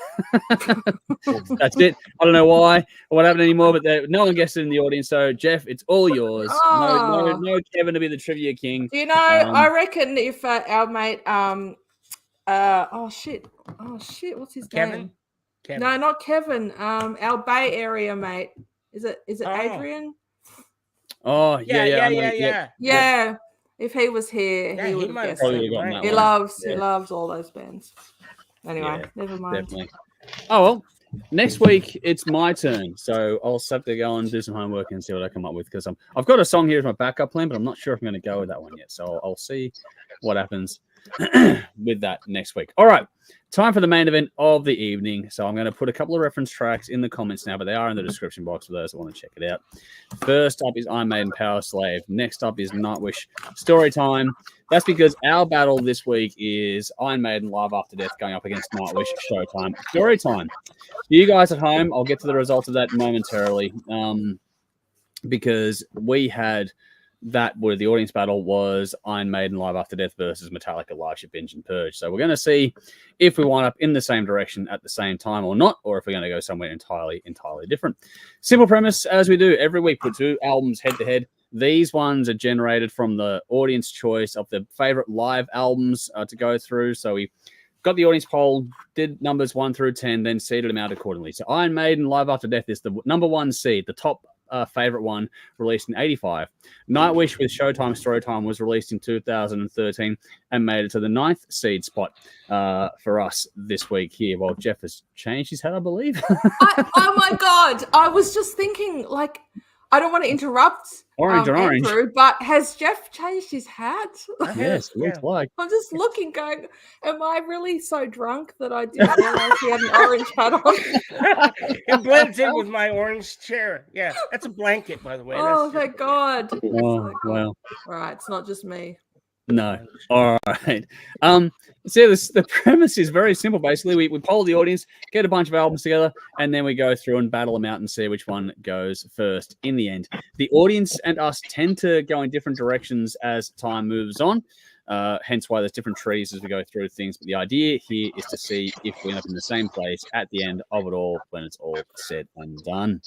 that's it. I don't know why or what happened anymore, but no one guessed it in the audience. So Jeff, it's all yours. No Kevin to be the trivia king. You know, I reckon if our mate what's his name? Kevin? No, not Kevin. Our Bay Area mate. Is it Adrian? Oh yeah. If he was here, he would have guessed it. Right? He loves all those bands. Anyway, never mind. Definitely. Oh well, next week it's my turn, so I'll have to go and do some homework and see what I come up with because I've got a song here as my backup plan, but I'm not sure if I'm going to go with that one yet. So I'll see what happens with that next week. All right, time for the main event of the evening. So I'm going to put a couple of reference tracks in the comments now, but they are in the description box for those that want to check it out. First up is Iron Maiden Powerslave. Next up is Nightwish Storytime. That's because our battle this week is Iron Maiden Live After Death going up against Nightwish Showtime Storytime. You guys at home, I'll get to the results of that momentarily because we had that where the audience battle was Iron Maiden Live After Death versus Metallica Live Ship Engine Purge. So we're going to see if we wind up in the same direction at the same time or not, or if we're going to go somewhere entirely different. Simple premise, as we do every week, put two albums head to head. These ones are generated from the audience choice of the favorite live albums to go through. So we got the audience poll, did numbers 1 through 10, then seeded them out accordingly. So Iron Maiden Live After Death is the number 1 seed, the top favorite one, released in 85. Nightwish with Showtime Storytime was released in 2013 and made it to the 9th seed spot for us this week here. Well, Jeff has changed his hat, I believe. Oh my God. I was just thinking, like, I don't want to interrupt Andrew, but has Jeff changed his hat? Yes, it looks like. I'm just looking, going, am I really so drunk that I didn't realize he had an orange hat on? It blends in with my orange chair. Yeah, that's a blanket, by the way. Oh, thank God. Oh, wow. All right, it's not just me. No. All right. So the premise is very simple. Basically, we poll the audience, get a bunch of albums together, and then we go through and battle them out and see which one goes first in the end. The audience and us tend to go in different directions as time moves on. Hence why there's different trees as we go through things. But the idea here is to see if we end up in the same place at the end of it all when it's all said and done.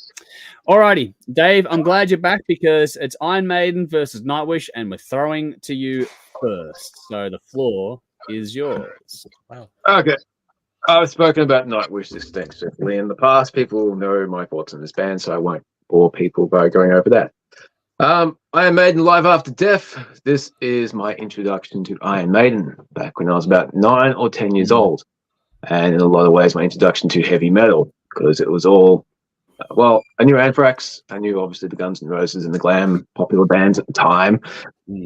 Alrighty, Dave, I'm glad you're back because it's Iron Maiden versus Nightwish, and we're throwing to you first. So the floor is yours. Wow. Okay. I've spoken about Nightwish extensively in the past. People know my thoughts on this band, so I won't bore people by going over that. Iron Maiden Live After Death. This is my introduction to Iron Maiden back when I was about 9 or 10 years old. and in a lot of ways my introduction to heavy metal, because it was all, well, I knew Anthrax, I knew obviously the Guns N' Roses and the glam popular bands at the time,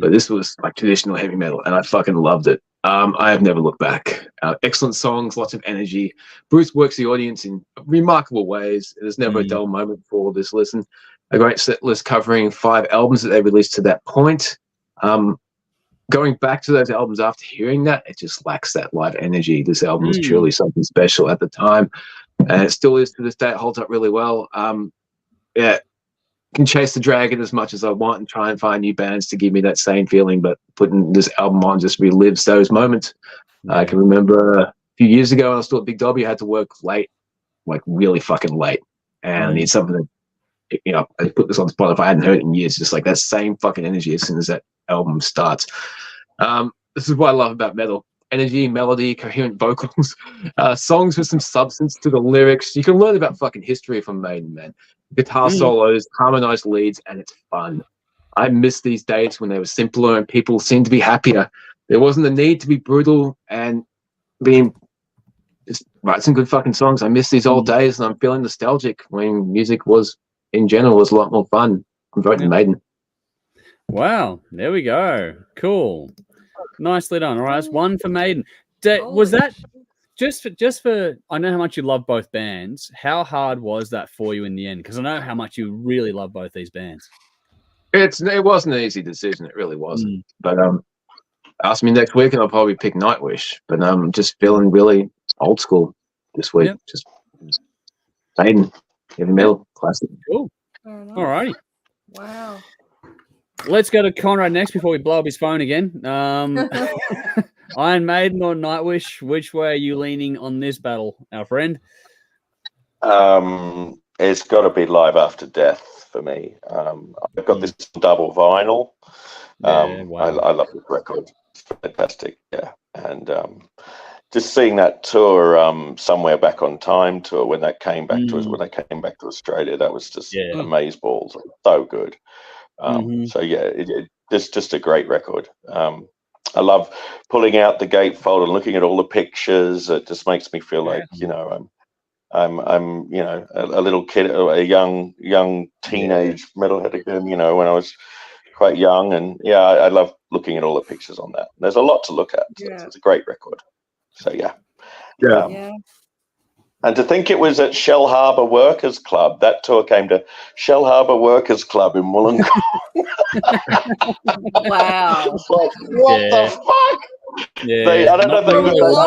but this was like traditional heavy metal, and I fucking loved it. I have never looked back. Excellent songs, lots of energy. Bruce works the audience in remarkable ways. There's never a dull moment for this listen. A great set list covering 5 albums that they released to that point. Going back to those albums after hearing that, it just lacks that live energy. This album was truly something special at the time, and it still is to this day. It holds up really well. Yeah, can chase the dragon as much as I want and try and find new bands to give me that same feeling, but putting this album on just relives those moments. I can remember a few years ago when I was still at Big W, I had to work late, like really fucking late, and I need something that, you know, I put this on Spotify. I hadn't heard it in years, just like that same fucking energy as soon as that album starts. This is what I love about metal: energy, melody, coherent vocals, songs with some substance to the lyrics. You can learn about fucking history from Maiden, man. Guitar solos, harmonized leads, and it's fun. I miss these days when they were simpler and people seemed to be happier. There wasn't the need to be brutal and just write some good fucking songs. I miss these old days, and I'm feeling nostalgic when music was, in general, was a lot more fun. I'm voting Maiden. Wow, there we go. Cool. Nicely done. All right, that's one for Maiden. Was that just for? I know how much you love both bands. How hard was that for you in the end? Because I know how much you really love both these bands. It wasn't an easy decision. It really wasn't. But ask me next week, and I'll probably pick Nightwish. But I'm just feeling really old school this week. Yep. Just Maiden, heavy metal, classic. Cool. All righty. Wow. Let's go to Conrad next before we blow up his phone again. Iron Maiden or Nightwish? Which way are you leaning on this battle, our friend? It's got to be Live After Death for me. I've got this double vinyl. Wow. I love this record. It's fantastic. Yeah, and just seeing that tour, Somewhere Back on Time tour, when that came back to us, when they came back to Australia, that was just amazeballs. So good. So yeah, it's just a great record. I love pulling out the gatefold and looking at all the pictures. It just makes me feel like, you know, I'm you know, a little kid, a young teenage metalhead again, you know, when I was quite young. And yeah, I love looking at all the pictures on that. There's a lot to look at. So it's a great record. So yeah. And to think it was at Shell Harbour Workers Club. That tour came to Shell Harbour Workers Club in Wollongong. Wow. It's like, what the fuck? Yeah. I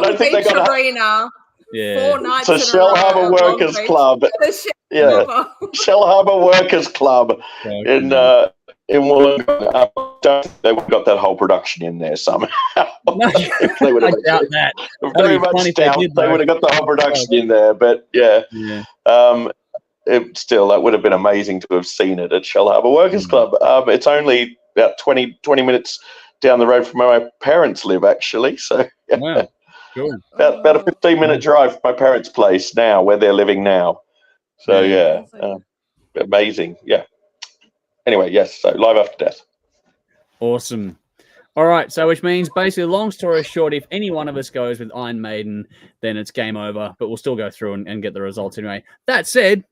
don't think they got Arena. 4 nights. So Shell Harbour Workers Club. Shell Harbour Workers Club in Wollongong. I don't think they would have got that whole production in there somehow. They would have doubt that. Very much doubt they would have got the whole production in there. But yeah. That would have been amazing to have seen it at Shell Harbour Workers Club. It's only about 20 minutes down the road from where my parents live, actually. So yeah. Wow. Cool. About a 15-minute drive from my parents' place now, where they're living now. So yeah, amazing. Yeah. Anyway, yes. So Live After Death. Awesome. All right. So which means basically, long story short, if any one of us goes with Iron Maiden, then it's game over. But we'll still go through and get the results anyway. That said,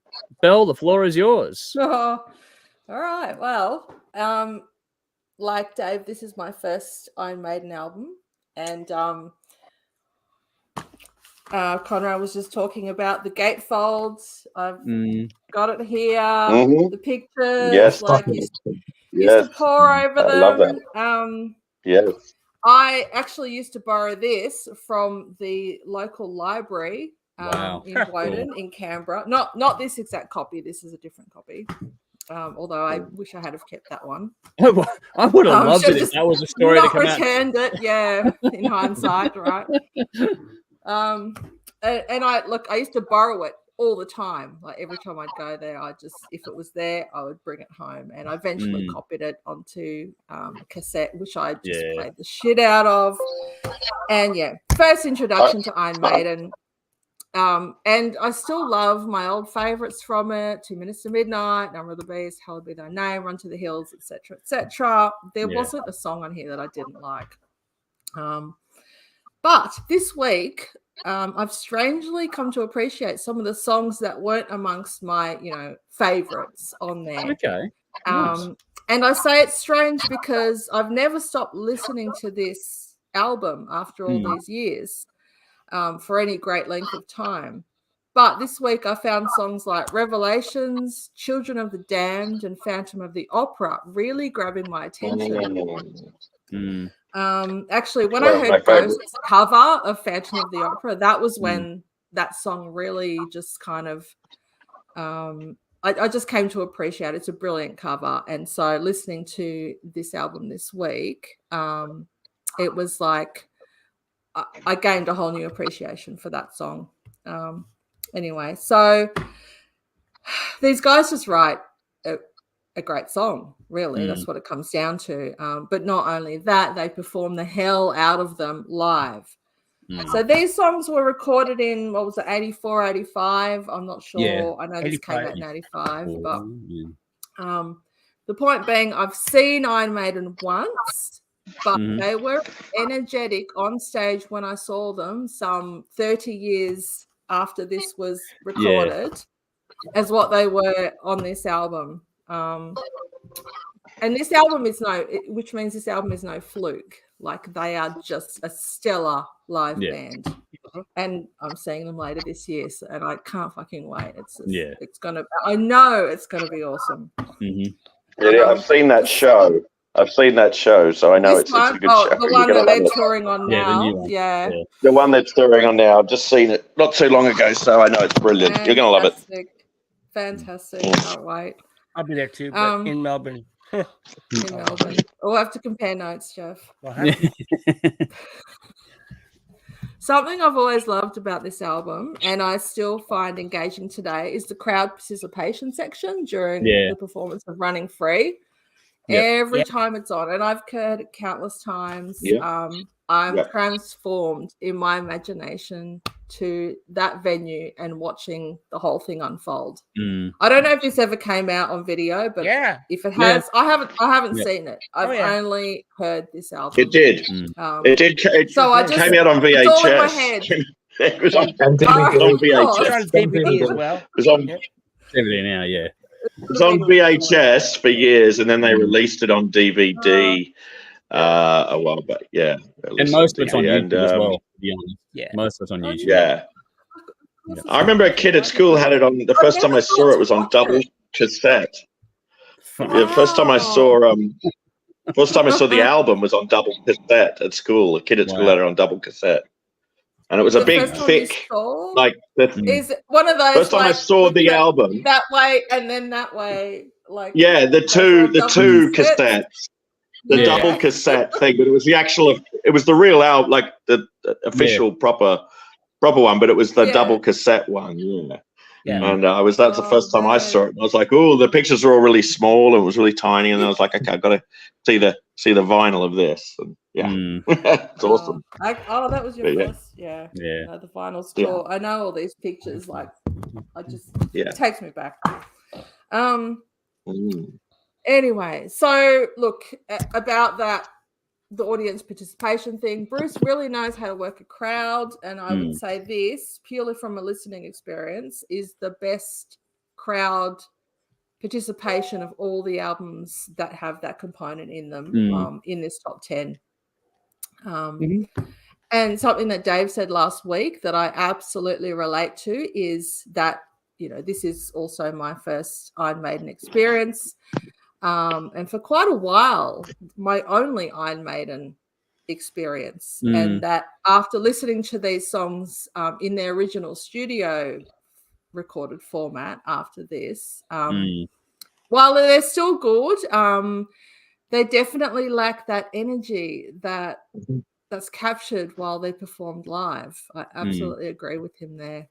Belle, the floor is yours. Oh, all right. Well, like Dave, this is my first Iron Maiden album, and Conrad was just talking about the gatefolds. I've got it here. The pictures. Yes. Used to pour over them. I love that. Yes. I actually used to borrow this from the local library in Woden in Canberra. Not this exact copy. This is a different copy. Although I wish I had have kept that one. I would have loved it if that was a story to come out. Not returned it, in hindsight, right? And I used to borrow it all the time. Like every time I'd go there, if it was there, I would bring it home. And I eventually copied it onto a cassette, which I just played the shit out of. And first introduction to Iron Maiden. And I still love my old favorites from it: 2 Minutes to Midnight, Number of the Beast, Hallowed Be Thy Name, Run to the Hills, etc., etc. There wasn't a song on here that I didn't like. But this week, I've strangely come to appreciate some of the songs that weren't amongst my, favorites on there. Okay. Nice. And I say it's strange because I've never stopped listening to this album after all these years for any great length of time. But this week I found songs like Revelations, Children of the Damned, and Phantom of the Opera really grabbing my attention. Actually, when I heard Ghost's cover of Phantom of the Opera, that was when that song really just kind of I just came to appreciate it. It's a brilliant cover. And so listening to this album this week, it was like I gained a whole new appreciation for that song. Anyway, so these guys just write a great song, really. That's what it comes down to. But not only that, they perform the hell out of them live. So these songs were recorded in, 84, 85? I'm not sure. Yeah, I know this came out in 85. But the point being, I've seen Iron Maiden once, but they were energetic on stage when I saw them some 30 years after this was recorded as what they were on this album. And this album is which means this album is no fluke. Like, they are just a stellar live band. And I'm seeing them later this year, and I can't fucking wait. I know it's gonna be awesome. Yeah, I've seen that show. So I know it's a good show. The one that they're touring on now. Yeah. The one that's touring on now. I've just seen it not too long ago, so I know it's brilliant. You're going to love it. Fantastic. Can't wait. I'll be there too, but in Melbourne. In Melbourne. We'll have to compare notes, Jeff. Something I've always loved about this album, and I still find engaging today, is the crowd participation section during the performance of Running Free. Every time it's on, and I've heard it countless times, I'm transformed in my imagination to that venue and watching the whole thing unfold. I don't know if this ever came out on video, but if it has, I haven't seen it. I've only heard this album. It did. It did. It came out on VHS. It's all in my head. It was on VHS. DVD as well. It was on DVD now, yeah. It was on VHS for years, and then they released it on DVD a while back. Yeah, and most of it's on YouTube as well. To be honest, most of it's on YouTube. Yeah, I remember a kid at school had it on. The first time I saw it was on double cassette. The first time I saw the album was on double cassette at school. A kid at school had it on double cassette. And it was a big, thick, like is one of those. First time I saw the album that way, and then that way, like the two cassettes, the double cassette thing. But it was it was the real album, like the official proper one. But it was the double cassette one. And that's the first time I saw it. I was like, oh, the pictures are all really small and it was really tiny. And I was like, okay, I've got to see the vinyl of this. And it's awesome. That was your first, the vinyl score. I know all these pictures. Like, it takes me back. Anyway, so look about that. The audience participation thing. Bruce really knows how to work a crowd, and I would say this, purely from a listening experience, is the best crowd participation of all the albums that have that component in them in this top 10. And something that Dave said last week that I absolutely relate to is that, this is also my first Iron Maiden experience. And for quite a while, my only Iron Maiden experience. And that after listening to these songs in their original studio recorded format after this, while they're still good, they definitely lack that energy that's captured while they performed live. I absolutely agree with him there.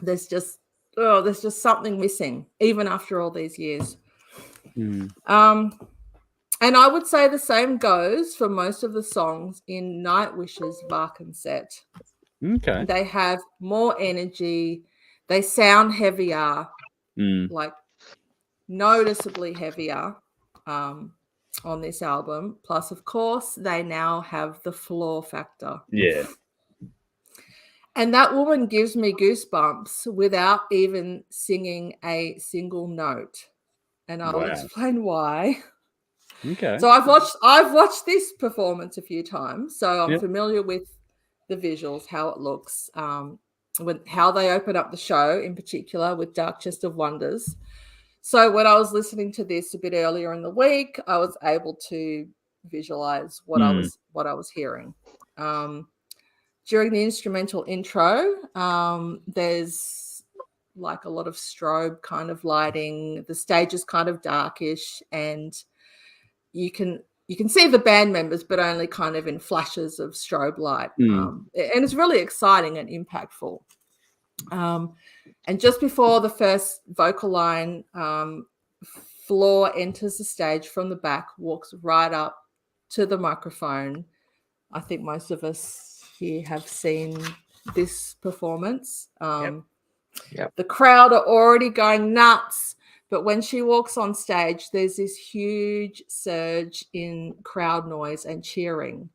There's just something missing, even after all these years. And I would say the same goes for most of the songs in Nightwish's Varkan set. Okay. They have more energy. They sound heavier, like noticeably heavier. on this album. Plus, of course, they now have the floor factor. Yeah. And that woman gives me goosebumps without even singing a single note. And I'll explain why. Okay. So I've watched this performance a few times, so I'm familiar with the visuals, how it looks, how they open up the show, in particular with Dark Chest of Wonders. So when I was listening to this a bit earlier in the week, I was able to visualize what I was hearing. During the instrumental intro, there's like a lot of strobe kind of lighting. The stage is kind of darkish, and you can see the band members, but only kind of in flashes of strobe light. And it's really exciting and impactful. And just before the first vocal line, Floor enters the stage from the back, walks right up to the microphone. I think most of us here have seen this performance. The crowd are already going nuts, but when she walks on stage, there's this huge surge in crowd noise and cheering.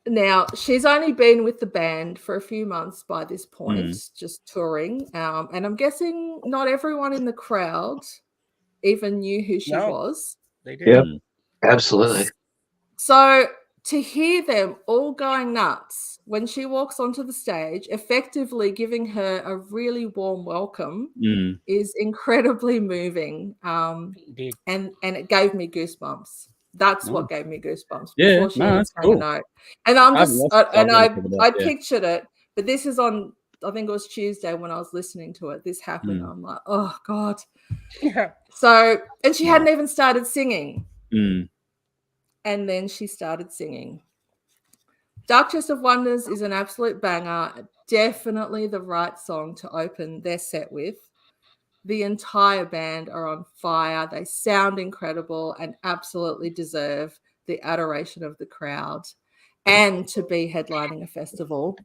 Now, she's only been with the band for a few months by this point, just touring. And I'm guessing not everyone in the crowd even knew who she was. They did. Yeah, absolutely. So to hear them all going nuts when she walks onto the stage, effectively giving her a really warm welcome, is incredibly moving. And it gave me goosebumps. That's what gave me goosebumps before she even sang a note. And I pictured it, but this is on, I think it was Tuesday when I was listening to it. This happened. I'm like, oh God. Yeah. So, and she hadn't even started singing. And then she started singing. Dark Chest of Wonders is an absolute banger. Definitely the right song to open their set with. The entire band are on fire. They sound incredible and absolutely deserve the adoration of the crowd and to be headlining a festival.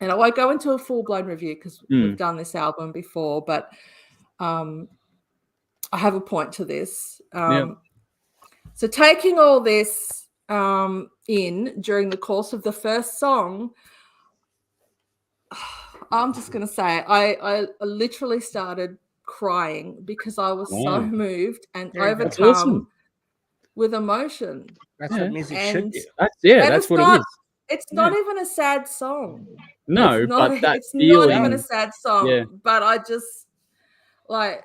And I won't go into a full-blown review because we've done this album before, but I have a point to this. So taking all this in during the course of the first song, I'm just going to say I literally started crying because I was so moved and overcome with emotion. That's what music should do. That's what it is. It's not even a sad song. No, it's not, but that it's not even a sad song. But I just like,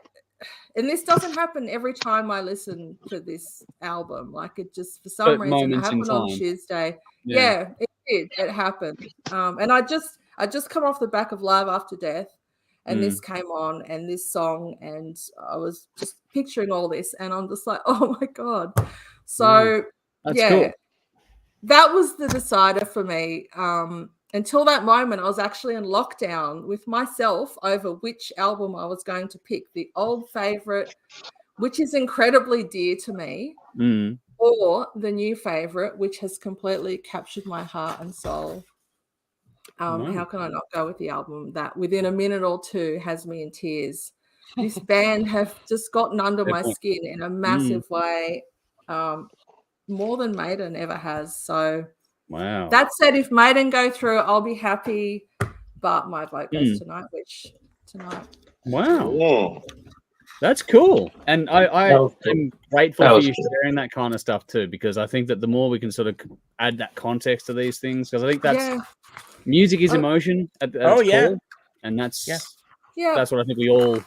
and this doesn't happen every time I listen to this album. Like it just, for some reason, it happened on Tuesday. Yeah, it did. It happened. And I just come off the back of Live After Death, and this came on, and this song, and I was just picturing all this, and I'm just like, oh my God. So cool. That was the decider for me. Until that moment, I was actually in lockdown with myself over which album I was going to pick, the old favorite, which is incredibly dear to me, or the new favorite, which has completely captured my heart and soul. How can I not go with the album that within a minute or two has me in tears? This band have just gotten under my skin in a massive way, more than Maiden ever has. So that said, if Maiden go through, I'll be happy, but my vote goes to Nightwish tonight. Wow. That's cool. And I am grateful for you sharing that kind of stuff too, because I think that the more we can sort of add that context to these things, because I think that's music is emotion at its core, and that's what I think we all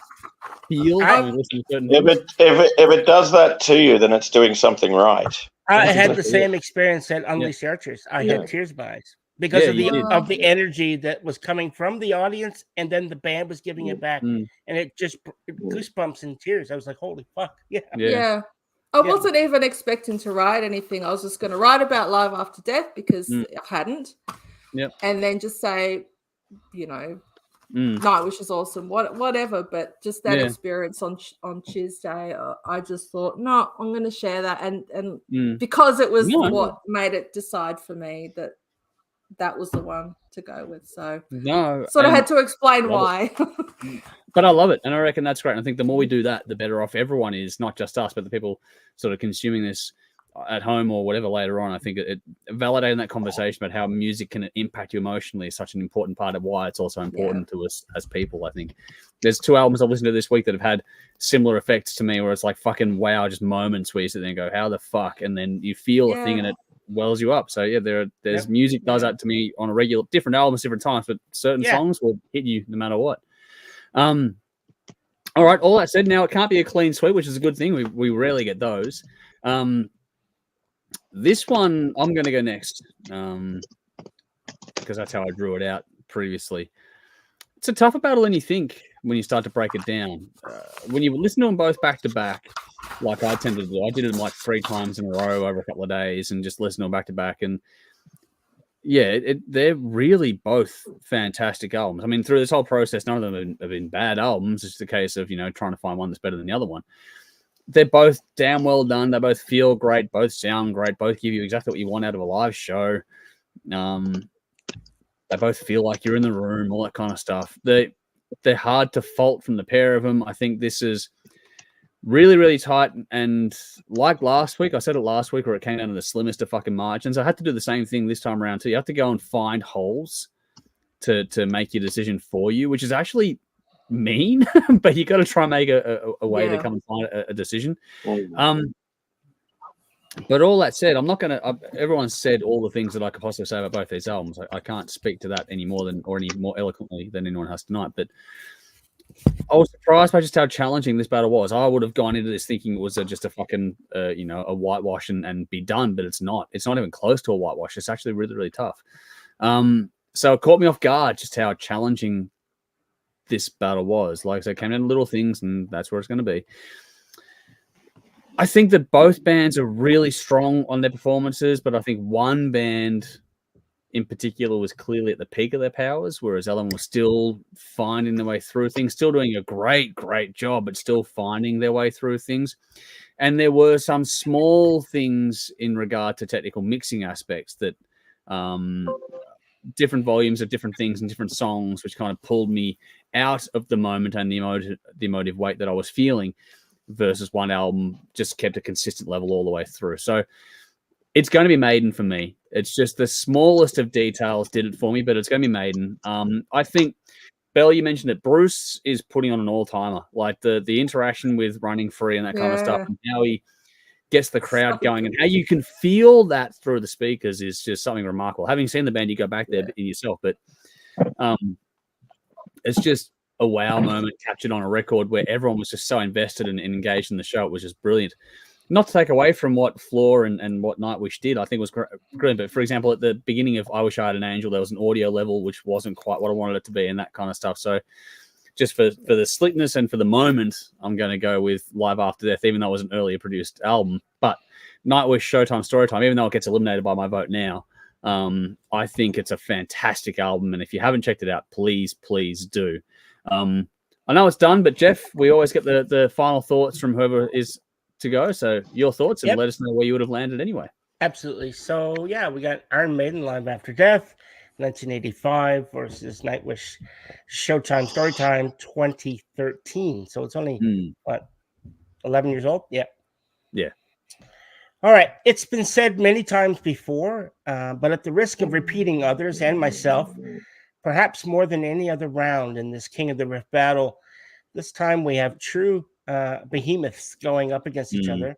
feel when we listen to certain things. If it does that to you, then it's doing something right. I had the same experience at Unleashed Archers. I had tears in my eyes because of the energy that was coming from the audience, and then the band was giving it back, and it just goosebumps and tears. I was like, "Holy fuck!" Yeah. I wasn't even expecting to write anything. I was just going to write about Live After Death because I hadn't, and then just say, you know, Nightwish is awesome, whatever. But just that experience on Tuesday, I just thought, no, I'm going to share that, and because it was what made it decide for me that that was the one to go with. So no, sort of had to explain why. But I love it, and I reckon that's great. And I think the more we do that, the better off everyone is, not just us, but the people sort of consuming this at home or whatever later on. I think it validating that conversation about how music can impact you emotionally is such an important part of why it's also important to us as people. I think there's 2 albums I've listened to this week that have had similar effects to me, where it's like fucking wow, just moments where you sit there and go, how the fuck, and then you feel a thing and it wells you up. So yeah, there's music does that to me on a regular, different albums, different times, but certain songs will hit you no matter what. All right, all that said, now it can't be a clean sweep, which is a good thing. We rarely get those. This one I'm going to go next because that's how I drew it out previously. It's a tougher battle than you think when you start to break it down. When you listen to them both back to back, like I tend to do, I did it like 3 times in a row over a couple of days and just listen to them back to back. And yeah, they're really both fantastic albums. I mean, through this whole process, none of them have been bad albums. It's just a case of, trying to find one that's better than the other one. They're both damn well done. They both feel great. Both sound great. Both give you exactly what you want out of a live show. They both feel like you're in the room, all that kind of stuff. They're hard to fault from the pair of them. I think this is really, really tight. And like last week, I said it last week where it came down to the slimmest of fucking margins. I had to do the same thing this time around too. You have to go and find holes to make your decision for you, which is actually mean, but you got to try and make a way to come and find a decision. But all that said, I'm not going to. Everyone's said all the things that I could possibly say about both these albums. I can't speak to that any more eloquently than anyone has tonight. But I was surprised by just how challenging this battle was. I would have gone into this thinking it was just a fucking, a whitewash and be done, but it's not. It's not even close to a whitewash. It's actually really, really tough. So it caught me off guard just how challenging this battle was. Like I said, it came down to little things, and that's where it's going to be. I think that both bands are really strong on their performances, but I think one band in particular was clearly at the peak of their powers, whereas Ellen was still finding their way through things, still doing a great, great job, but still finding their way through things. And there were some small things in regard to technical mixing aspects that different volumes of different things and different songs, which kind of pulled me out of the moment and the emotive weight that I was feeling, versus one album just kept a consistent level all the way through. So it's going to be Maiden for me. It's just the smallest of details did it for me, but it's going to be Maiden. I think, Bell, you mentioned that Bruce is putting on an all-timer. Like the interaction with Running Free and that kind of stuff, and how he gets the crowd going and how you can feel that through the speakers is just something remarkable. Having seen the band, you go back there in yourself, but it's just a wow moment captured on a record where everyone was just so invested and engaged in the show. It was just brilliant. Not to take away from what Floor and what Nightwish did, I think was brilliant. But for example, at the beginning of I Wish I Had an Angel, there was an audio level which wasn't quite what I wanted it to be and that kind of stuff. So just for the slickness and for the moment, I'm going to go with Live After Death, even though it was an earlier produced album. But Nightwish, Showtime, Storytime, even though it gets eliminated by my vote now, I think it's a fantastic album. And if you haven't checked it out, please, please do. I know it's done, but Jeff, we always get the final thoughts from whoever is to go. So your thoughts and let us know where you would have landed anyway. Absolutely. So yeah, we got Iron Maiden, Live After Death, 1985 versus Nightwish, Showtime, Storytime, 2013. So it's only 11 years old. Yeah. All right. It's been said many times before, but at the risk of repeating others and myself, perhaps more than any other round in this King of the Riff battle, this time we have true behemoths going up against each other.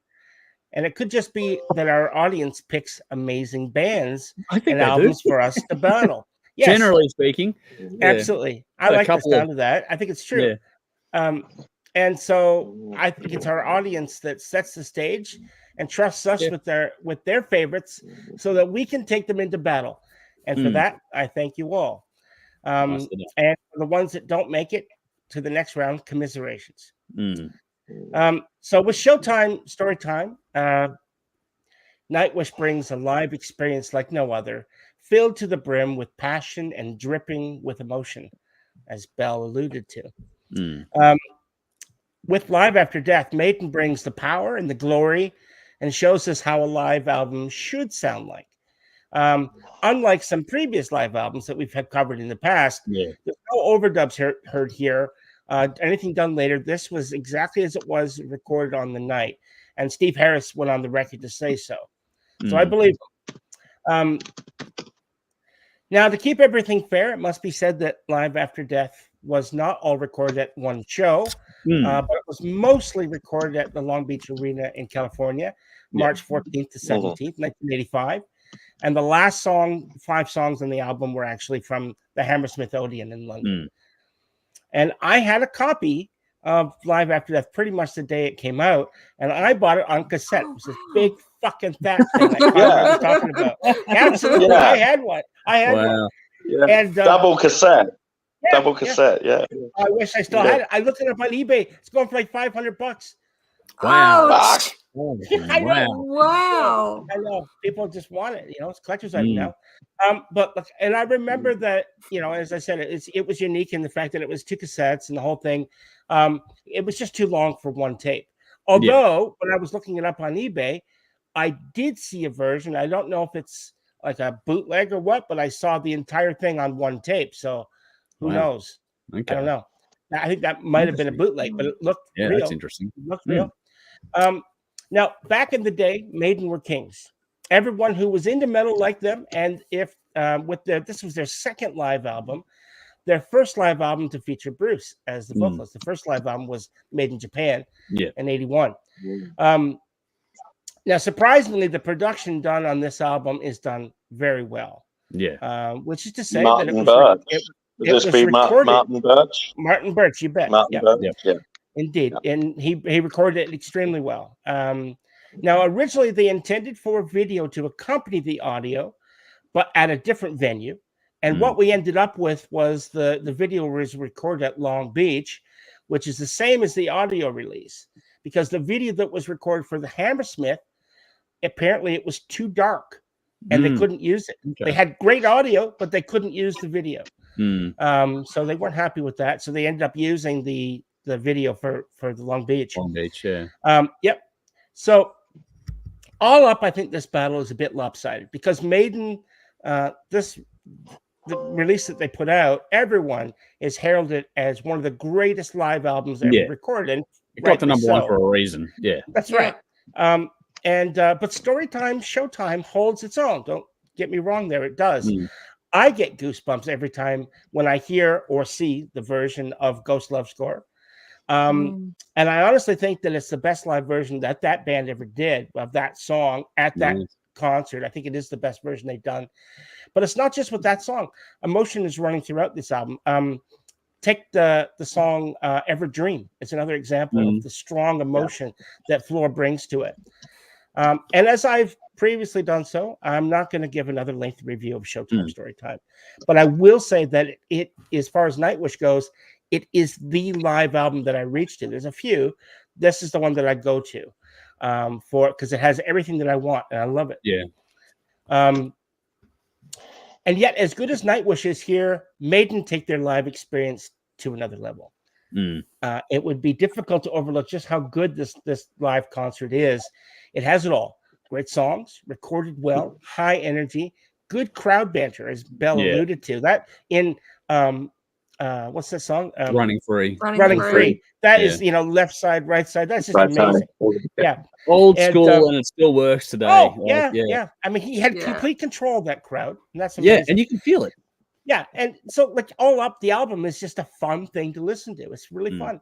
And it could just be that our audience picks amazing bands and albums for us to battle. Yes. Generally speaking. Absolutely. I like the sound of that. I think it's true. Yeah. And so I think it's our audience that sets the stage and trusts us with their favorites so that we can take them into battle. And for that, I thank you all. And for the ones that don't make it to the next round, commiserations. So with Showtime, Storytime, Nightwish brings a live experience like no other, filled to the brim with passion and dripping with emotion, as Bell alluded to. With Live After Death, Maiden brings the power and the glory and shows us how a live album should sound like. Unlike some previous live albums that we've had covered in the past, there's no overdubs heard here. Anything done later. This was exactly as it was recorded on the night. And Steve Harris went on the record to say so. So I believe him. Now, to keep everything fair, it must be said that Live After Death was not all recorded at one show, but it was mostly recorded at the Long Beach Arena in California, March 14th to 17th, 1985. And the last 5 songs on the album were actually from the Hammersmith Odeon in London. And I had a copy of Live After Death pretty much the day it came out, and I bought it on cassette. It was this big fucking fat thing like I was talking about. Absolutely, I had one. One. Yeah. And double cassette. Double cassette, yeah. I wish I still had it. I looked it up on eBay. It's going for like $500. Wow. I know. Wow. I know. People just want it. It's collector's item now. But look, and I remember that, as I said, it was unique in the fact that it was 2 cassettes and the whole thing. It was just too long for one tape. Although, when I was looking it up on eBay, I did see a version. I don't know if it's like a bootleg or what, but I saw the entire thing on one tape. So who knows? Okay. I don't know. I think that might have been a bootleg, but it looked real. That's interesting. It looked real. Now, back in the day, Maiden were kings. Everyone who was into metal liked them, and if this was their second live album, their first live album to feature Bruce as the vocalist. The first live album was made in Japan in 81. Now, surprisingly, the production done on this album is done very well. Which is to say that it was recorded. Martin Birch? Martin Birch, you bet. Martin Birch, yeah. Indeed. And he recorded it extremely well. Now, originally, they intended for a video to accompany the audio, but at a different venue. And what we ended up with was the video was recorded at Long Beach, which is the same as the audio release, because the video that was recorded for the Hammersmith, apparently it was too dark and they couldn't use it. They had great audio, but they couldn't use the video. So they weren't happy with that. So they ended up using the video for the Long Beach. Long Beach, Yep. So all up, I think this battle is a bit lopsided because Maiden, the release that they put out, everyone is heralded as one of the greatest live albums ever recorded. It got the number 1 for a reason. Yeah, that's right. But Storytime, Showtime holds its own. Don't get me wrong there. It does. I get goosebumps every time when I hear or see the version of Ghost Love Score. And I honestly think that it's the best live version that band ever did of that song at that concert. I think it is the best version they've done. But it's not just with that song. Emotion is running throughout this album. Take the song Ever Dream. It's another example of the strong emotion that Floor brings to it. And as I've previously done so, I'm not going to give another lengthy review of Showtime Storytime. But I will say that it, as far as Nightwish goes, it is the live album that I reached to. There's a few. This is the one that I go to because it has everything that I want, and I love it. And yet, as good as Nightwish is here, Maiden take their live experience to another level. It would be difficult to overlook just how good this live concert is. It has it all. Great songs, recorded well, high energy, good crowd banter, as Belle alluded to. That in what's that song? Running Free. Running Free. That is, left side, right side. That's just amazing. Old school, and it still works today. Oh, yeah. I mean, he had complete control of that crowd. And that's amazing. Yeah, and you can feel it. Yeah, and so like all up, the album is just a fun thing to listen to. It's really fun.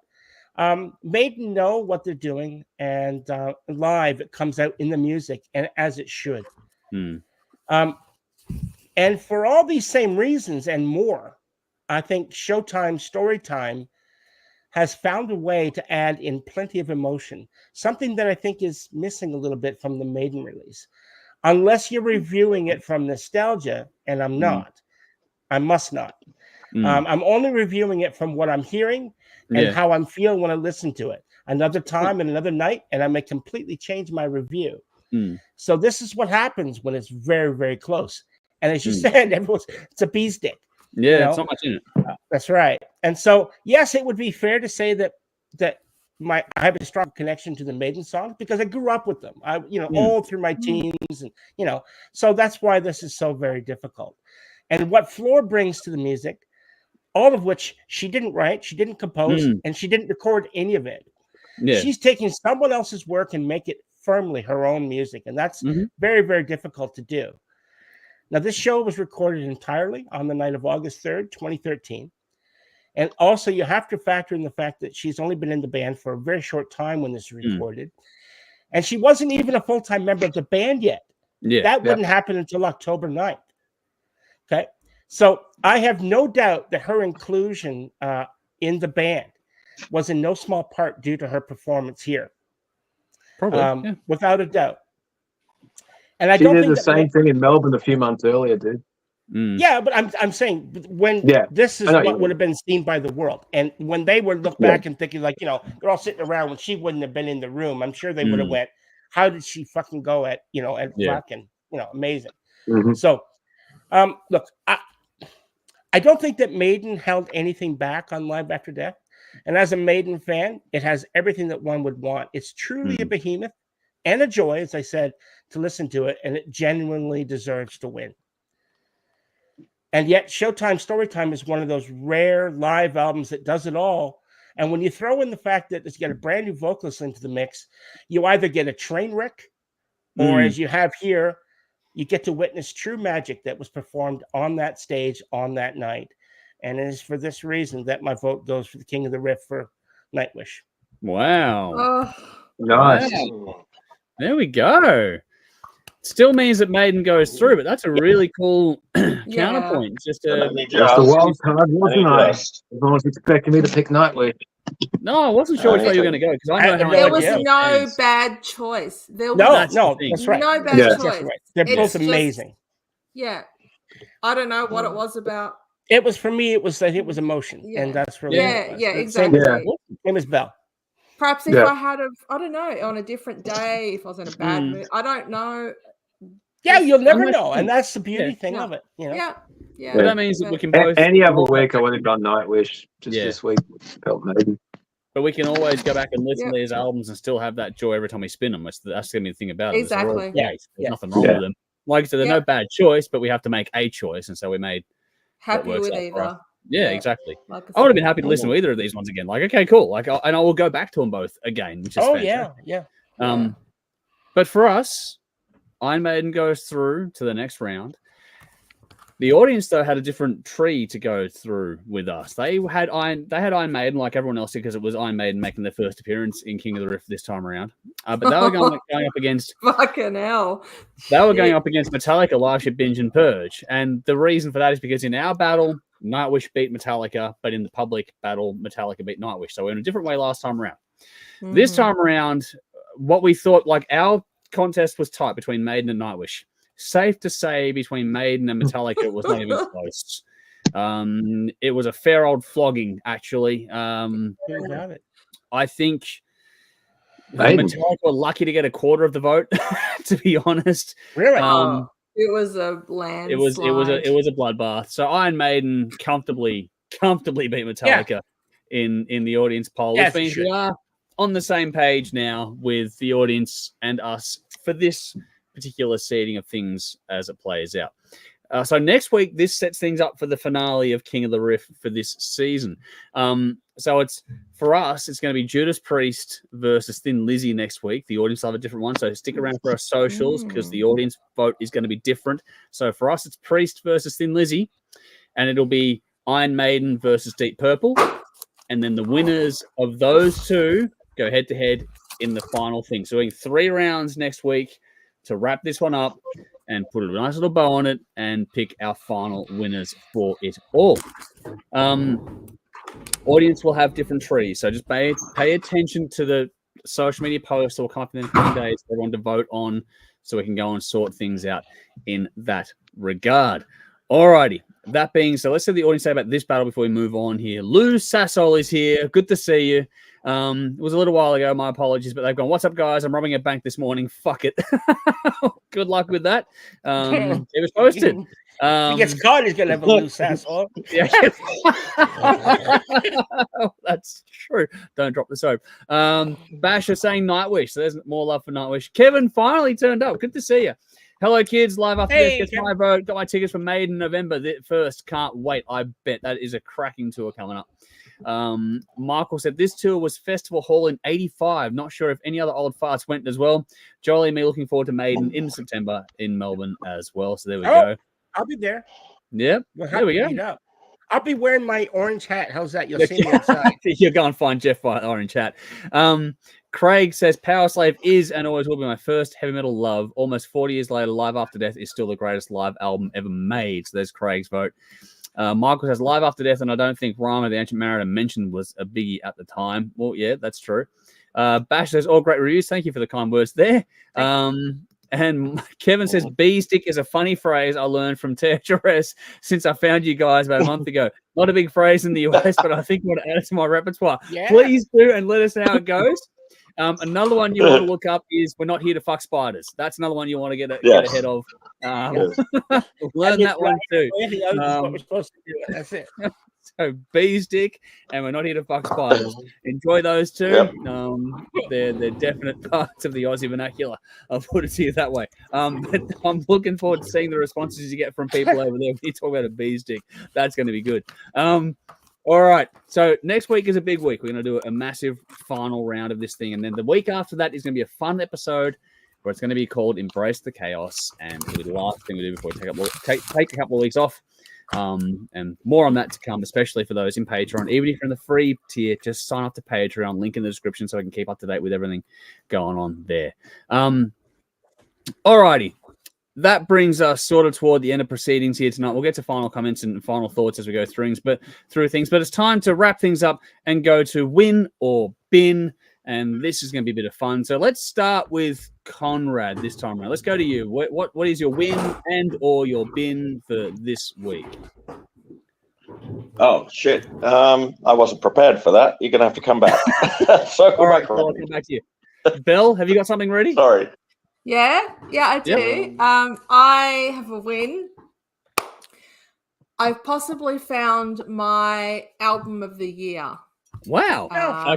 Maiden know what they're doing, and live it comes out in the music, and as it should. And for all these same reasons and more, I think Showtime Storytime has found a way to add in plenty of emotion, something that I think is missing a little bit from the Maiden release. Unless you're reviewing it from nostalgia, and I'm not. I must not. I'm only reviewing it from what I'm hearing and how I'm feeling when I listen to it. Another time and another night, and I may completely change my review. So this is what happens when it's very, very close. And as you said, it's a bee's dick. Yeah, it's not much in it. That's right. And so, yes, it would be fair to say that I have a strong connection to the Maiden songs because I grew up with them. All through my teens, and so that's why this is so very difficult. And what Floor brings to the music, all of which she didn't write, she didn't compose, and she didn't record any of it. Yeah. She's taking someone else's work and make it firmly her own music, and that's very, very difficult to do. Now, this show was recorded entirely on the night of August 3rd, 2013. And also, you have to factor in the fact that she's only been in the band for a very short time when this was recorded. And she wasn't even a full-time member of the band yet. Yeah, that wouldn't happen until October 9th. Okay. So I have no doubt that her inclusion in the band was in no small part due to her performance here. Probably, without a doubt. And I don't think the same thing in Melbourne a few months earlier, dude. Yeah, but I'm saying when this is what would have been seen by the world, and when they would look back and thinking like, they're all sitting around when she wouldn't have been in the room, I'm sure they would have went, how did she fucking go at fucking amazing. So look, I don't think that Maiden held anything back on Live After Death, and as a Maiden fan, it has everything that one would want. It's truly a behemoth and a joy, as I said, to listen to it, and it genuinely deserves to win. And yet Showtime Storytime is one of those rare live albums that does it all. And when you throw in the fact that it's got a brand new vocalist into the mix, you either get a train wreck, or as you have here, you get to witness true magic that was performed on that stage on that night. And it is for this reason that my vote goes for the King of the Riff for Nightwish. Wow. Nice. Wow. There we go. Still means that Maiden goes through, but that's a really cool counterpoint. Just the wild card, wasn't I? Everyone was expecting me to pick Nightwish. No, I wasn't sure which way you were going to go because I know how there was no bad choice. No, that's right. No bad choice. Right. They're both amazing. I don't know what it was about. It was for me. It was emotion, and that's really exactly. It was Belle. Perhaps if I had I don't know, on a different day, if I was in a bad mood, I don't know. Yeah, you'll never know, and that's the beauty thing of it. Yeah. But that means that we can both. Any other week, I would have done Nightwish. Just this week, felt Maiden. But we can always go back and listen to these albums and still have that joy every time we spin them. That's going to be the thing about it. Exactly. There's nothing wrong with them. Like I said, there's no bad choice, but we have to make a choice, and so we made. Happy with either. Yeah, exactly. Like I would have been happy to listen to either of these ones again. Like, okay, cool. Like, and I will go back to them both again. Which is yeah. But for us, Iron Maiden goes through to the next round. The audience, though, had a different tree to go through with us. They had Iron Maiden like everyone else did because it was Iron Maiden making their first appearance in King of the Riff this time around. But they were going up against fucking hell. They were going up against Metallica, Live Ship, Binge, and Purge. And the reason for that is because in our battle, Nightwish beat Metallica, but in the public battle, Metallica beat Nightwish. So we're in a different way last time around. This time around, what we thought, like our contest was tight between Maiden and Nightwish. Safe to say between Maiden and Metallica, it was not even close. It was a fair old flogging, actually. I think Metallica were lucky to get a quarter of the vote, to be honest. Really? It was a landslide. It was a bloodbath. So Iron Maiden comfortably beat Metallica in the audience poll, which means we are on the same page now with the audience and us for this particular seeding of things as it plays out. So next week, this sets things up for the finale of King of the Riff for this season. So it's for us, it's going to be Judas Priest versus Thin Lizzy next week. The audience will have a different one, so stick around for our socials because the audience vote is going to be different. So for us, it's Priest versus Thin Lizzy, and it'll be Iron Maiden versus Deep Purple, and then the winners of those two go head to head in the final thing. So we're doing 3 rounds next week to wrap this one up and put a nice little bow on it and pick our final winners for it all. Audience will have different trees, so just pay attention to the social media posts that will come up in the coming days for everyone to vote on so we can go and sort things out in that regard. Alrighty, that being so, let's see what the audience say about this battle before we move on here. Lou Sassol is here. Good to see you. It was a little while ago, my apologies, but they've gone, what's up, guys? I'm robbing a bank this morning. Fuck it. Good luck with that. It was posted. If he gets caught, he's gonna have a loose asshole. Yeah. That's true. Don't drop the soap. Bash is saying Nightwish. So there's more love for Nightwish. Kevin finally turned up. Good to see you. Hello, kids. Live after this. Gets my vote. Got my tickets for Maiden November 1st. Can't wait. I bet that is a cracking tour coming up. Michael said this tour was Festival Hall in 85. Not sure if any other old farts went as well. Jolie and me looking forward to Maiden in September in Melbourne as well. So there we go. I'll be there. Yep. There we go. I'll be wearing my orange hat. How's that? You'll see me outside. You'll go and find Jeff by orange hat. Craig says Powerslave is and always will be my first heavy metal love. Almost 40 years later, Live After Death is still the greatest live album ever made. So there's Craig's vote. Michael says Live After Death, and I don't think Rhyme of the Ancient Mariner mentioned was a biggie at the time. Well, yeah, that's true. Bash says all great reviews. Thank you for the kind words there. And Kevin says bee stick is a funny phrase I learned from THRS since I found you guys about a month ago. Not a big phrase in the US, but I think I want to add it to my repertoire. Yeah. Please do, and let us know how it goes. Another one you want to look up is "We're not here to fuck spiders." That's another one you want to get ahead of. Learn that one too. What we're supposed to do. That's it. So bees dick, and we're not here to fuck spiders. Enjoy those two. Yep. They're definite parts of the Aussie vernacular. I'll put it to you that way. But I'm looking forward to seeing the responses you get from people over there when you talk about a bees dick. That's going to be good. All right. So next week is a big week. We're going to do a massive final round of this thing. And then the week after that is going to be a fun episode where it's going to be called Embrace the Chaos. And it'll be the last thing we do before we take a couple of weeks off. And more on that to come, especially for those in Patreon. Even if you're in the free tier, just sign up to Patreon. Link in the description so I can keep up to date with everything going on there. All righty. That brings us sort of toward the end of proceedings here tonight. We'll get to final comments and final thoughts as we go through things. But it's time to wrap things up and go to win or bin. And this is going to be a bit of fun. So let's start with Conrad this time around. Let's go to you. What is your win and or your bin for this week? Oh, shit. I wasn't prepared for that. You're going to have to come back. So all right, I'll come back to you. Belle, have you got something ready? Sorry. Yeah, I do. Yep. I have a win. I've possibly found my album of the year. Wow.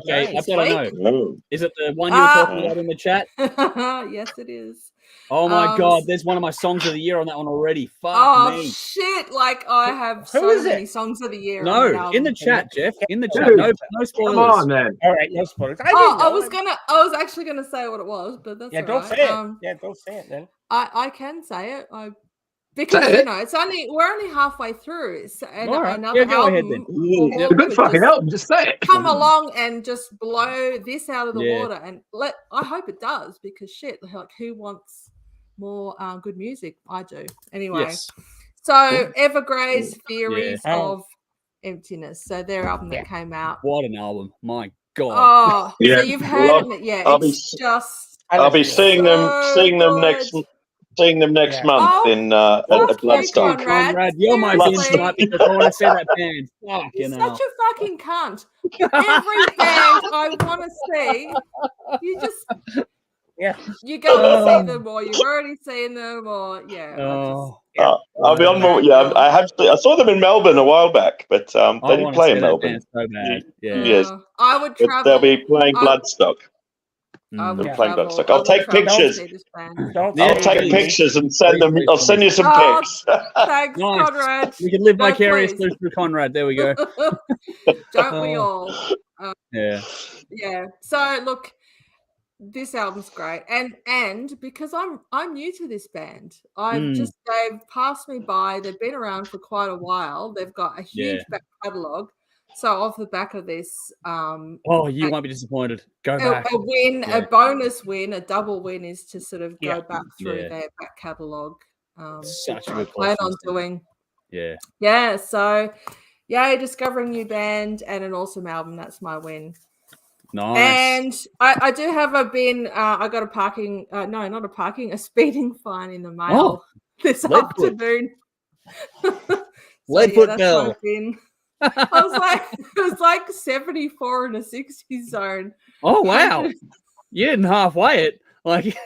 Okay, nice. I've got to know. Is it the one you were talking about in the chat? Yes, it is. Oh my God, there's one of my songs of the year on that one already. Fuck me. Shit, like I have so many songs of the year. No, in the chat, Jeff. In the chat. No spoilers. Come on, man. All right, no spoilers. I was actually gonna say what it was, but that's don't say it. Don't say it then. I can say it. Because we're only halfway through. Another go ahead then. It's a good fucking album. Just say it. Come along and just blow this out of the water, and I hope it does, because shit, like who wants more good music? I do anyway. Yes. So Evergrey's Theories of Emptiness. So their album that came out. What an album! My God. Oh, so you've heard it? Yeah, I'll be seeing them next month in at Bloodstock. Conrad, you're my bin tonight because I want to see that band. You're such a fucking cunt. Every band I want to see, you just you're going to see them, or you've already seen them, or I'll be on more. Yeah, I saw them in Melbourne a while back, but they didn't play in Melbourne. So bad. Yeah. Yes, I would travel. They'll be playing Bloodstock. I'll take pictures. I'll take pictures and send them. I'll send you some pics. Thanks, Conrad. We can live vicariously through Conrad. There we go. Don't we all? Yeah. So look, this album's great, and because I'm new to this band, they've passed me by. They've been around for quite a while. They've got a huge back catalogue. So off the back of this, you won't be disappointed. Go back. A win, a bonus win, a double win is to sort of go back through their back catalogue. Such a good plan on doing. Yeah. So discovering new band and an awesome album. That's my win. Nice. And I do have a bin. I got a speeding fine in the mail this afternoon. Leadfoot Bell. I was like, it was like 74 in a 60 zone. Oh wow! You didn't halfway it, like.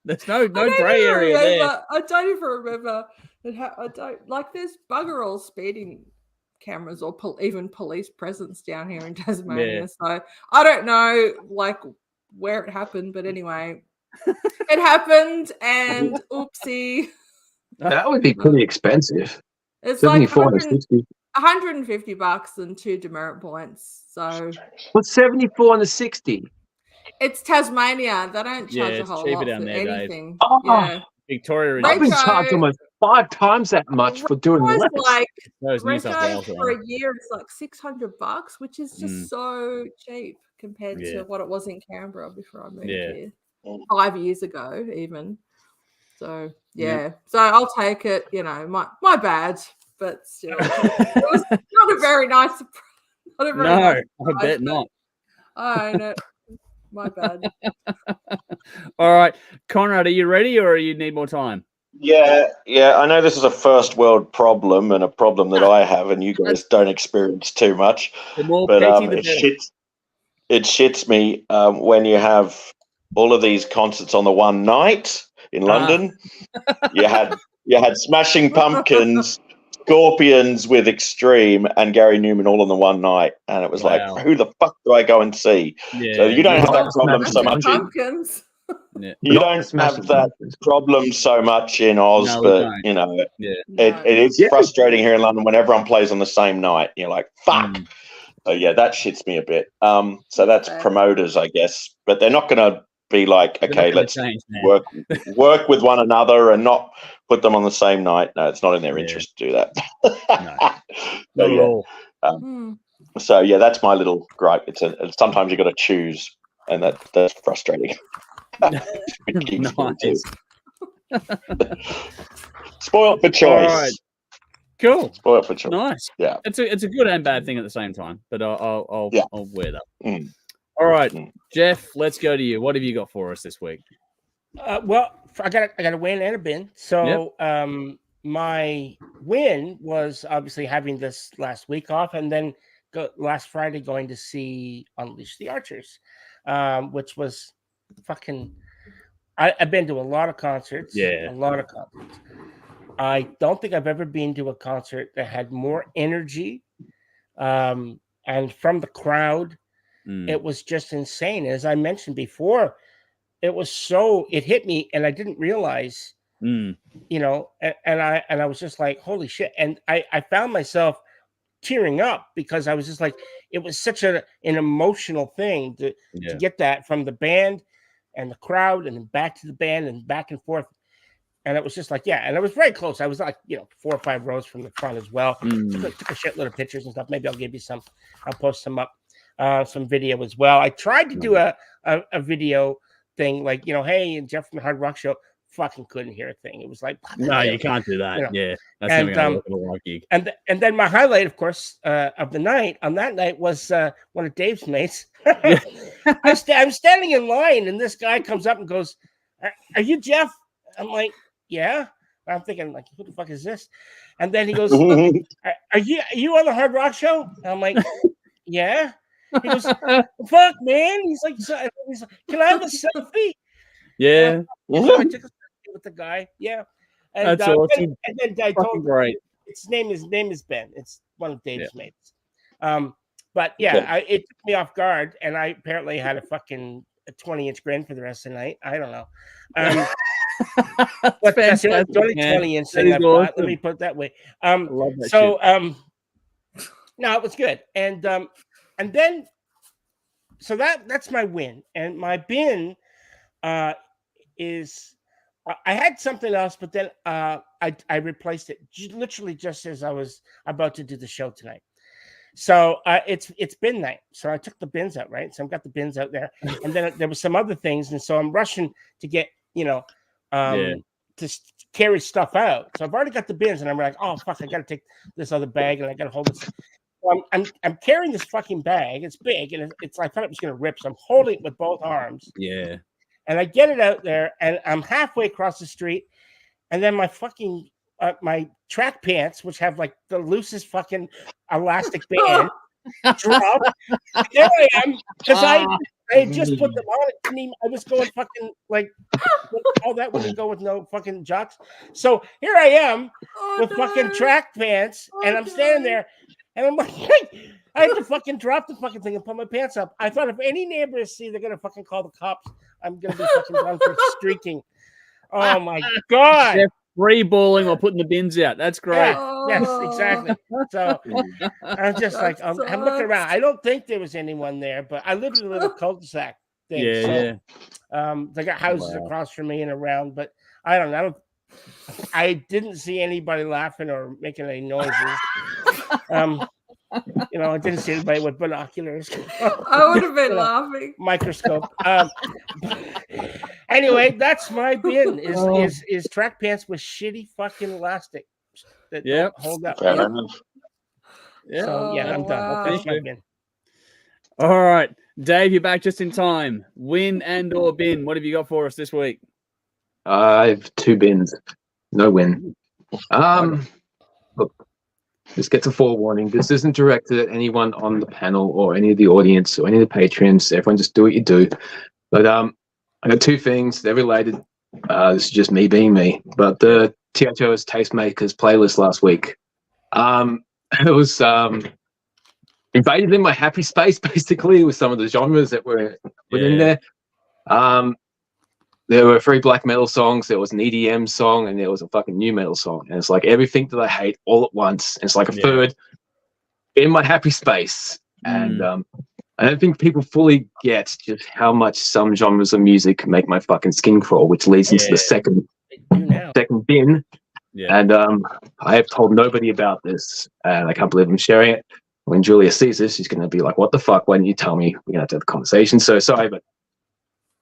There's no gray area there. I don't even remember. I don't like. There's bugger all speeding cameras or even police presence down here in Tasmania. Yeah. So I don't know like where it happened, but anyway, it happened, and oopsie. That would be pretty expensive. It's like $150 and 2 demerit points. So what's 74 and a 60? It's Tasmania. They don't charge a whole lot for anything. Oh, yeah. Victoria. I've been charged almost 5 times that much for doing less. Like for a year, it's like $600, which is just so cheap compared to what it was in Canberra before I moved here 5 years ago, even. So so I'll take it. You know, my bad, but still, it was not a very nice. Not a very nice surprise, I bet not. I know. My bad. All right, Conrad, are you ready, or you need more time? Yeah. I know this is a first world problem and a problem that I have, and you guys don't experience too much. But it shits me when you have all of these concerts on the one night in London. You had Smashing Pumpkins, Scorpions with Extreme, and Gary Newman all on the one night, and it was like, who the fuck do I go and see? So you don't have that problem so much. You don't have that problem so much in Oz, but you know, it is frustrating here in London when everyone plays on the same night. You're like, fuck. So yeah, that shits me a bit. So that's promoters, I guess, but they're not going to be like, okay, let's work with one another and not put them on the same night. No, it's not in their interest to do that. So yeah, that's my little gripe. Sometimes you got to choose, and that's frustrating. Nice. Spoiled for choice. All right. Cool. Spoiled for choice. Nice. Yeah. It's a good and bad thing at the same time, but I'll wear that. All right, Jeff, let's go to you. What have you got for us this week? Well, I got a win and a bin. So my win was obviously having this last week off, and then last Friday going to see Unleash the Archers, which was fucking. I've been to a lot of concerts. Yeah, a lot of concerts. I don't think I've ever been to a concert that had more energy, and from the crowd. It was just insane. As I mentioned before, it hit me, and I didn't realize, you know, and I was just like, holy shit. And I found myself tearing up because I was just like, it was such an emotional thing to get that from the band and the crowd, and then back to the band and back and forth. And it was just like, and it was very close. I was like, 4 or 5 rows from the front as well. Took a shitload of pictures and stuff. Maybe I'll give you some. I'll post some up. Some video as well. I tried to do a video thing like, hey, and Jeff from the Hard Rock Show, fucking couldn't hear a thing. It was like, no, you can't do that. Yeah, that's and then my highlight, of course, of the night on that night was one of Dave's mates. I'm standing in line, and this guy comes up and goes, "Are you Jeff?" I'm like, "Yeah." I'm thinking, like, who the fuck is this? And then he goes, "Are you on the Hard Rock Show?" And I'm like, "Yeah." He goes, "Fuck, man!" He's like, "Can I have a selfie?" Yeah. So I took a selfie with the guy. Yeah, and, that's awesome. And then I told him, his name is Ben. It's one of Dave's mates. But it took me off guard, and I apparently had a fucking 20-inch grin for the rest of the night. I don't know. But that's the only 20-inch thing I've got. Let me put it that way. No, it was good, and then, so that's my win. And my bin is, I had something else, but then I replaced it literally just as I was about to do the show tonight. So it's bin night. So I took the bins out, right? So I've got the bins out there. And then there was some other things. And so I'm rushing to get, to carry stuff out. So I've already got the bins, and I'm like, oh, fuck, I got to take this other bag, and I got to hold this. I'm carrying this fucking bag. It's big, and it's I thought it was going to rip, so I'm holding it with both arms. Yeah. And I get it out there, and I'm halfway across the street, and then my fucking my track pants, which have like the loosest fucking elastic band, drop. There I am, because I had just put them on. I was going fucking like all that wouldn't go with no fucking jocks. So here I am with fucking track pants, and I'm standing there, and I'm like, I had to fucking drop the fucking thing and put my pants up. I thought if any neighbors see, they're gonna fucking call the cops. I'm gonna be fucking done for streaking. Oh my god! Free balling or putting the bins out. That's great. Yeah, yes, exactly. So I'm just like, I'm looking around. I don't think there was anyone there, but I live in a little cul-de-sac thing. Yeah, so, they got houses across from me and around, but I don't know. I didn't see anybody laughing or making any noises. I didn't see anybody with binoculars. I would have been laughing. Microscope. Anyway, that's my bin. Is track pants with shitty fucking elastic that don't hold up. Fair enough. Yeah. So I'm done. That's my bin. All right, Dave, you're back just in time. Win and or bin. What have you got for us this week? I have 2 bins. No win. Look. This gets a forewarning. This isn't directed at anyone on the panel or any of the audience or any of the patrons. Everyone just do what you do. But I got 2 things. They're related. This is just me being me. But the THO's Tastemakers playlist last week, it was invaded in my happy space, basically, with some of the genres that were within there. There were 3 black metal songs, there was an EDM song, and there was a fucking new metal song. And it's like everything that I hate all at once. And it's like a third in my happy space. And I don't think people fully get just how much some genres of music make my fucking skin crawl, which leads into the second bin. Yeah. And I have told nobody about this, and I can't believe I'm sharing it. When Julia sees this, she's going to be like, what the fuck? Why didn't you tell me? We're going to have a conversation. So sorry, but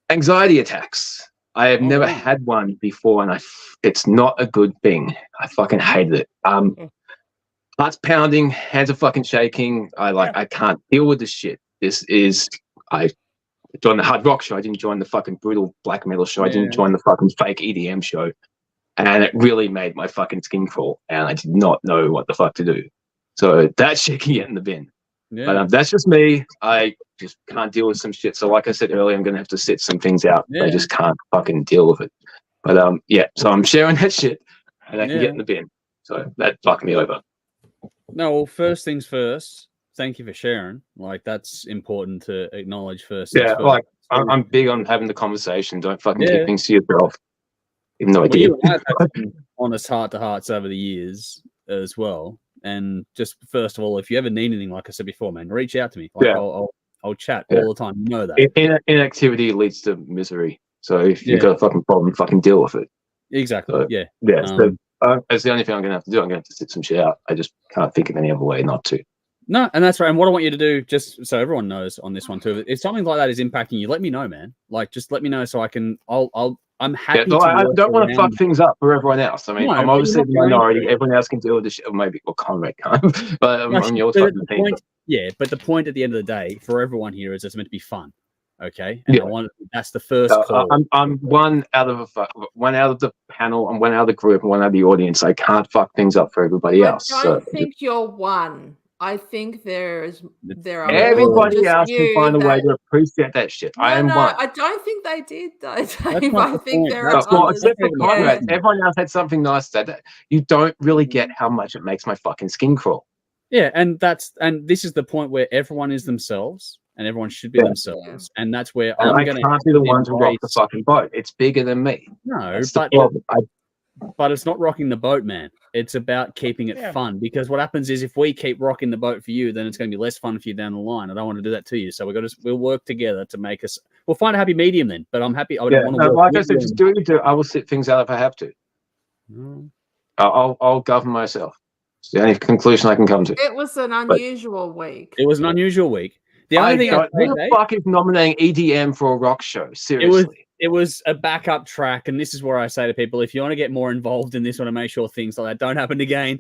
anxiety attacks. I have never had one before, and it's not a good thing. I fucking hated it. Heart's pounding, hands are fucking shaking. I can't deal with this shit. I joined the hard rock show. I didn't join the fucking brutal black metal show. I didn't join the fucking fake EDM show. And it really made my fucking skin crawl, and I did not know what the fuck to do. So that shit can get in the bin. Yeah. But that's just me. I just can't deal with some shit. So like I said earlier, I'm going to have to sit some things out. I just can't fucking deal with it. But so I'm sharing that shit, and I can get in the bin. So that fucked me over. No, well, first things first, thank you for sharing. Like, that's important to acknowledge first. Yeah, like, I'm big on having the conversation. Don't fucking keep things to yourself. Even though I did. You and I have had honest heart-to-hearts over the years as well. And just first of all, if you ever need anything, like I said before, man, reach out to me. Like, I'll chat all the time. You know that. Inactivity leads to misery. So if you've got a fucking problem, fucking deal with it. Exactly. So, that's the only thing I'm going to have to do. I'm going to have to sit some shit out. I just can't think of any other way not to. No, and that's right. And what I want you to do, just so everyone knows on this one too, if something like that is impacting you, let me know, man. Like, just let me know so I can. I'm happy. Yeah, I don't want to fuck things up for everyone else. I mean, I'm obviously the minority. Everyone else can deal with this shit. Or maybe, Conrad can't. But I'm your fucking team. Yeah, but the point at the end of the day for everyone here is it's meant to be fun. Okay, and that's the first call. I'm one out of the panel, and one out of the group, and one out of the audience. I can't fuck things up for everybody else. I don't think you're one. I think there are everybody else can find a way to appreciate that shit. I am one. I don't think they did though, Dave. I think there are others. Everyone else had something nice that you don't really get how much it makes my fucking skin crawl. Yeah, and this is the point where everyone is themselves. And everyone should be themselves, and that's where I can't be the one to rock the fucking boat. It's bigger than me. No, but it's not rocking the boat, man. It's about keeping it fun. Because what happens is, if we keep rocking the boat for you, then it's going to be less fun for you down the line. I don't want to do that to you. So we'll work together to make us. We'll find a happy medium then. But I'm happy. I don't want to. Like I said, just do what you do. I will sit things out if I have to. I'll govern myself. It's the only conclusion I can come to. It was an unusual week. It was an unusual week. The only thing who the fuck is nominating EDM for a rock show? Seriously. It was a backup track, and this is where I say to people, if you want to get more involved in this, want to make sure things like that don't happen again,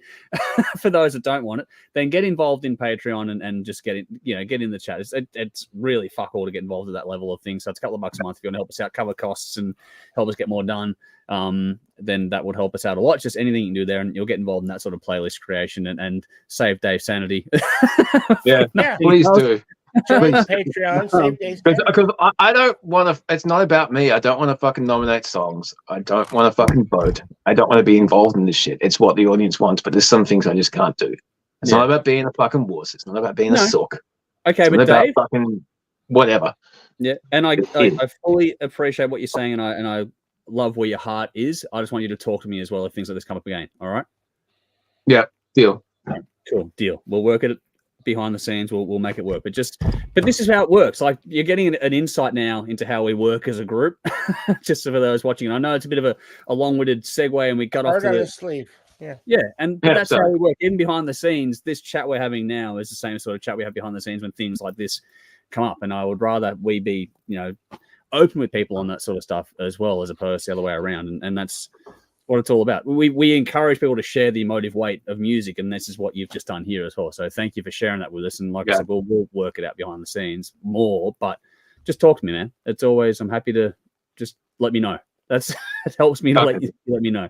for those that don't want it, then get involved in Patreon and just get in the chat. It's really fuck all to get involved at that level of things. So it's a couple of bucks a month if you want to help us out, cover costs, and help us get more done. Then that would help us out a lot. Just anything you can do there, and you'll get involved in that sort of playlist creation and save Dave's sanity. Please do. Join Patreon. Save days. Because I don't want to. It's not about me. I don't want to fucking nominate songs. I don't want to fucking vote. I don't want to be involved in this shit. It's what the audience wants, but there's some things I just can't do. It's not about being a fucking wuss. It's not about being a sook. Okay, it's but Dave, about fucking whatever. Yeah, and I fully appreciate what you're saying, and I love where your heart is. I just want you to talk to me as well if things like this come up again. All right? Yeah, deal. Right, cool, deal. We'll work it behind the scenes. We'll make it work. But this is how it works. Like, you're getting an insight now into how we work as a group. Just for those watching, I know it's a bit of a long-winded segue, and we got off to the sleeve. Yeah, and that's how we work. Even behind the scenes, this chat we're having now is the same sort of chat we have behind the scenes when things like this come up. And I would rather we be, open with people on that sort of stuff as well, as opposed to the other way around. And that's what it's all about. We encourage people to share the emotive weight of music, and this is what you've just done here as well. So thank you for sharing that with us. And like I said, we'll work it out behind the scenes more, but just talk to me, man. It's always, I'm happy to just let me know. It helps me to let me know.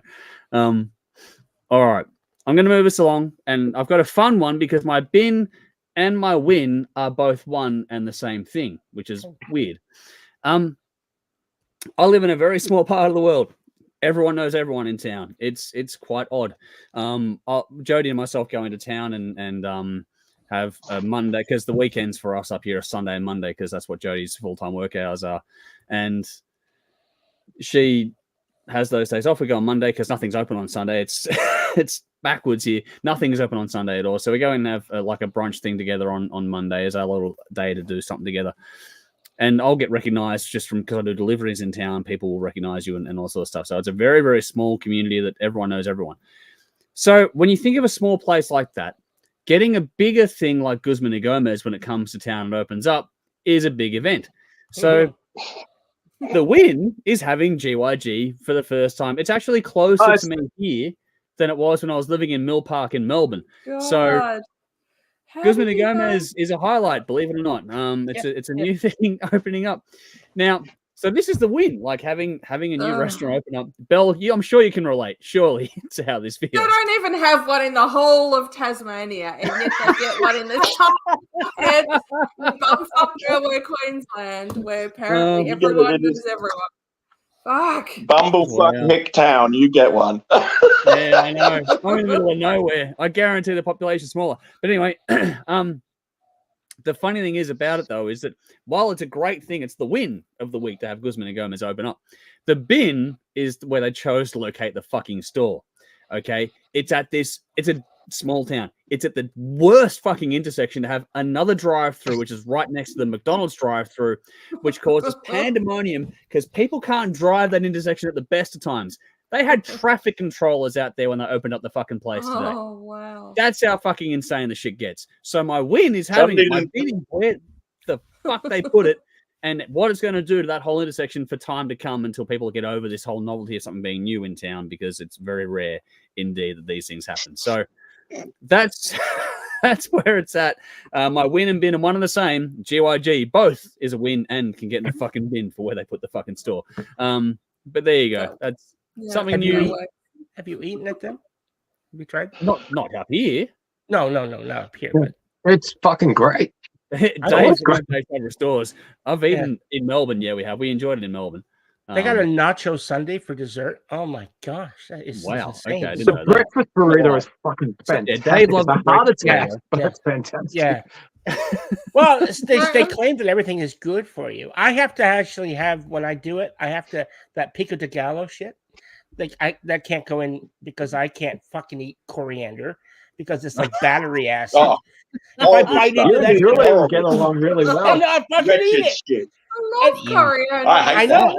All right, I'm going to move us along, and I've got a fun one because my bin and my win are both one and the same thing, which is weird. I live in a very small part of the world. Everyone knows everyone in town. It's quite odd. Jody and myself go into town and have a Monday, because the weekends for us up here are Sunday and Monday, because that's what Jody's full-time work hours are. And she has those days off. We go on Monday because nothing's open on Sunday. It's backwards here. Nothing is open on Sunday at all. So we go and have like a brunch thing together on Monday as our little day to do something together. And I'll get recognized just from because I do deliveries in town. People will recognize you and all sorts of stuff. So it's a very, very small community that everyone knows everyone. So when you think of a small place like that, getting a bigger thing like Guzman y Gomez when it comes to town and opens up is a big event. So the win is having GYG for the first time. It's actually closer to me here than it was when I was living in Mill Park in Melbourne. God. So Guzman y Gomez is a highlight, believe it or not. It's a new thing opening up now. So this is the win, like having a new restaurant open up. Belle, I'm sure you can relate, surely, to how this feels. They don't even have one in the whole of Tasmania, and yet they get one in the bumfuck Queensland, where apparently everyone knows everyone. Fuck. Bumblefuck Nick Town, you get one. Yeah, I know. I'm in the middle of nowhere. I guarantee the population's smaller. But anyway, the funny thing is about it, though, is that while it's a great thing, it's the win of the week to have Guzman y Gomez open up. The bin is where they chose to locate the fucking store. Okay? It's a small town. It's at the worst fucking intersection to have another drive-through, which is right next to the McDonald's drive-through, which causes pandemonium because people can't drive that intersection at the best of times. They had traffic controllers out there when they opened up the fucking place today. Oh, wow. That's how fucking insane the shit gets. So my win is having my win where the fuck they put it and what it's going to do to that whole intersection for time to come until people get over this whole novelty of something being new in town, because it's very rare indeed that these things happen. So that's where it's at. My win and bin are one and the same. GYG, both is a win and can get in the fucking bin for where they put the fucking store. But there you go. That's something new. Have you eaten it then? Have you tried? Not up here. No, not up here. But it's fucking great. Dave's one of my favorite stores. I've eaten in Melbourne. Yeah, we have. We enjoyed it in Melbourne. They got a nacho sundae for dessert. Oh my gosh, that is insane. Okay, the breakfast burrito is fucking fantastic. Yeah, Dave loves the heart attack, but it's fantastic. Yeah. Well, they claim that everything is good for you. I have to actually have, when I do it, I have to, that pico de gallo shit. Like that can't go in because I can't fucking eat coriander because it's like battery acid. If I bite into that, you really get along really well. I'm not fucking eat it. I love coriander. I know.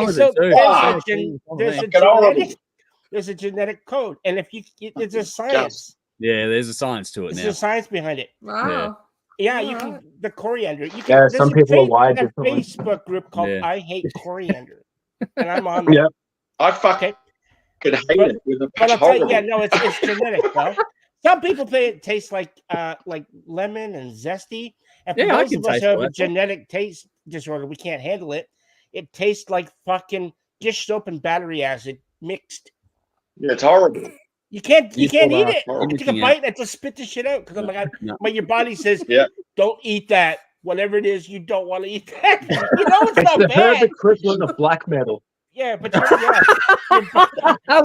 So there's a genetic code, and if you, there's a science. Yeah, there's a science to it. There's a science behind it. Wow. Yeah, you can the coriander. You can, yeah, some people are wired differently. There's a Facebook group called "I Hate Coriander," and I'm on. Yeah, I fucking could hate it with a but I'll tell you, it's genetic, though. Some people say it tastes like lemon and zesty. And for those of us who have a genetic taste disorder, we can't handle it. It tastes like fucking dish soap and battery acid mixed. Yeah, it's horrible. You can't eat it. You take a bite and just spit the shit out because I'm like, your body says, don't eat that. whatever it is, you don't want to eat that. You know it's not the bad. herb equivalent of black metal. Yeah, but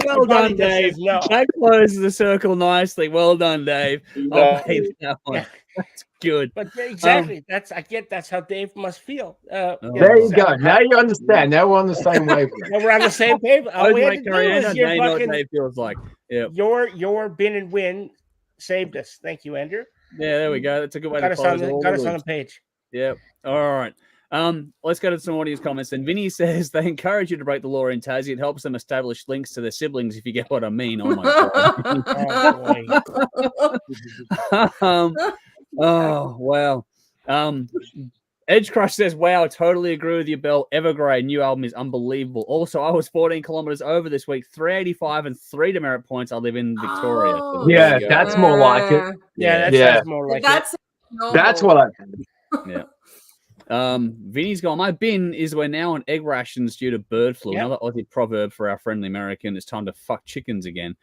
well done, Dave. No. That closes the circle nicely. Well done, Dave. I'll pay that one. Yeah. That's good. But exactly, that's how Dave must feel. There you go. Now you understand. Now we're on the same wavelength. We're on the same page. All we had to do is your fucking. Dave feels like. Yeah. Your bin and win saved us. Thank you, Andrew. Yeah, there we go. That's a good way got to got us on the page. Yep. All right. Let's go to some audience comments. And Vinny says they encourage you to break the law in Tassie. It helps them establish links to their siblings, if you get what I mean. Oh my god. Oh wow. Edge Crush says, wow, totally agree with you, Bell. Evergrey new album is unbelievable. Also, I was 14 kilometers over this week, 385 and 3 demerit points. I live in Victoria. So yeah, that's more like it. Yeah, that's more like it. That's what I yeah. Vinny's gone. My bin is we're now on egg rations due to bird flu. Yep. Another Aussie proverb for our friendly American. It's time to fuck chickens again.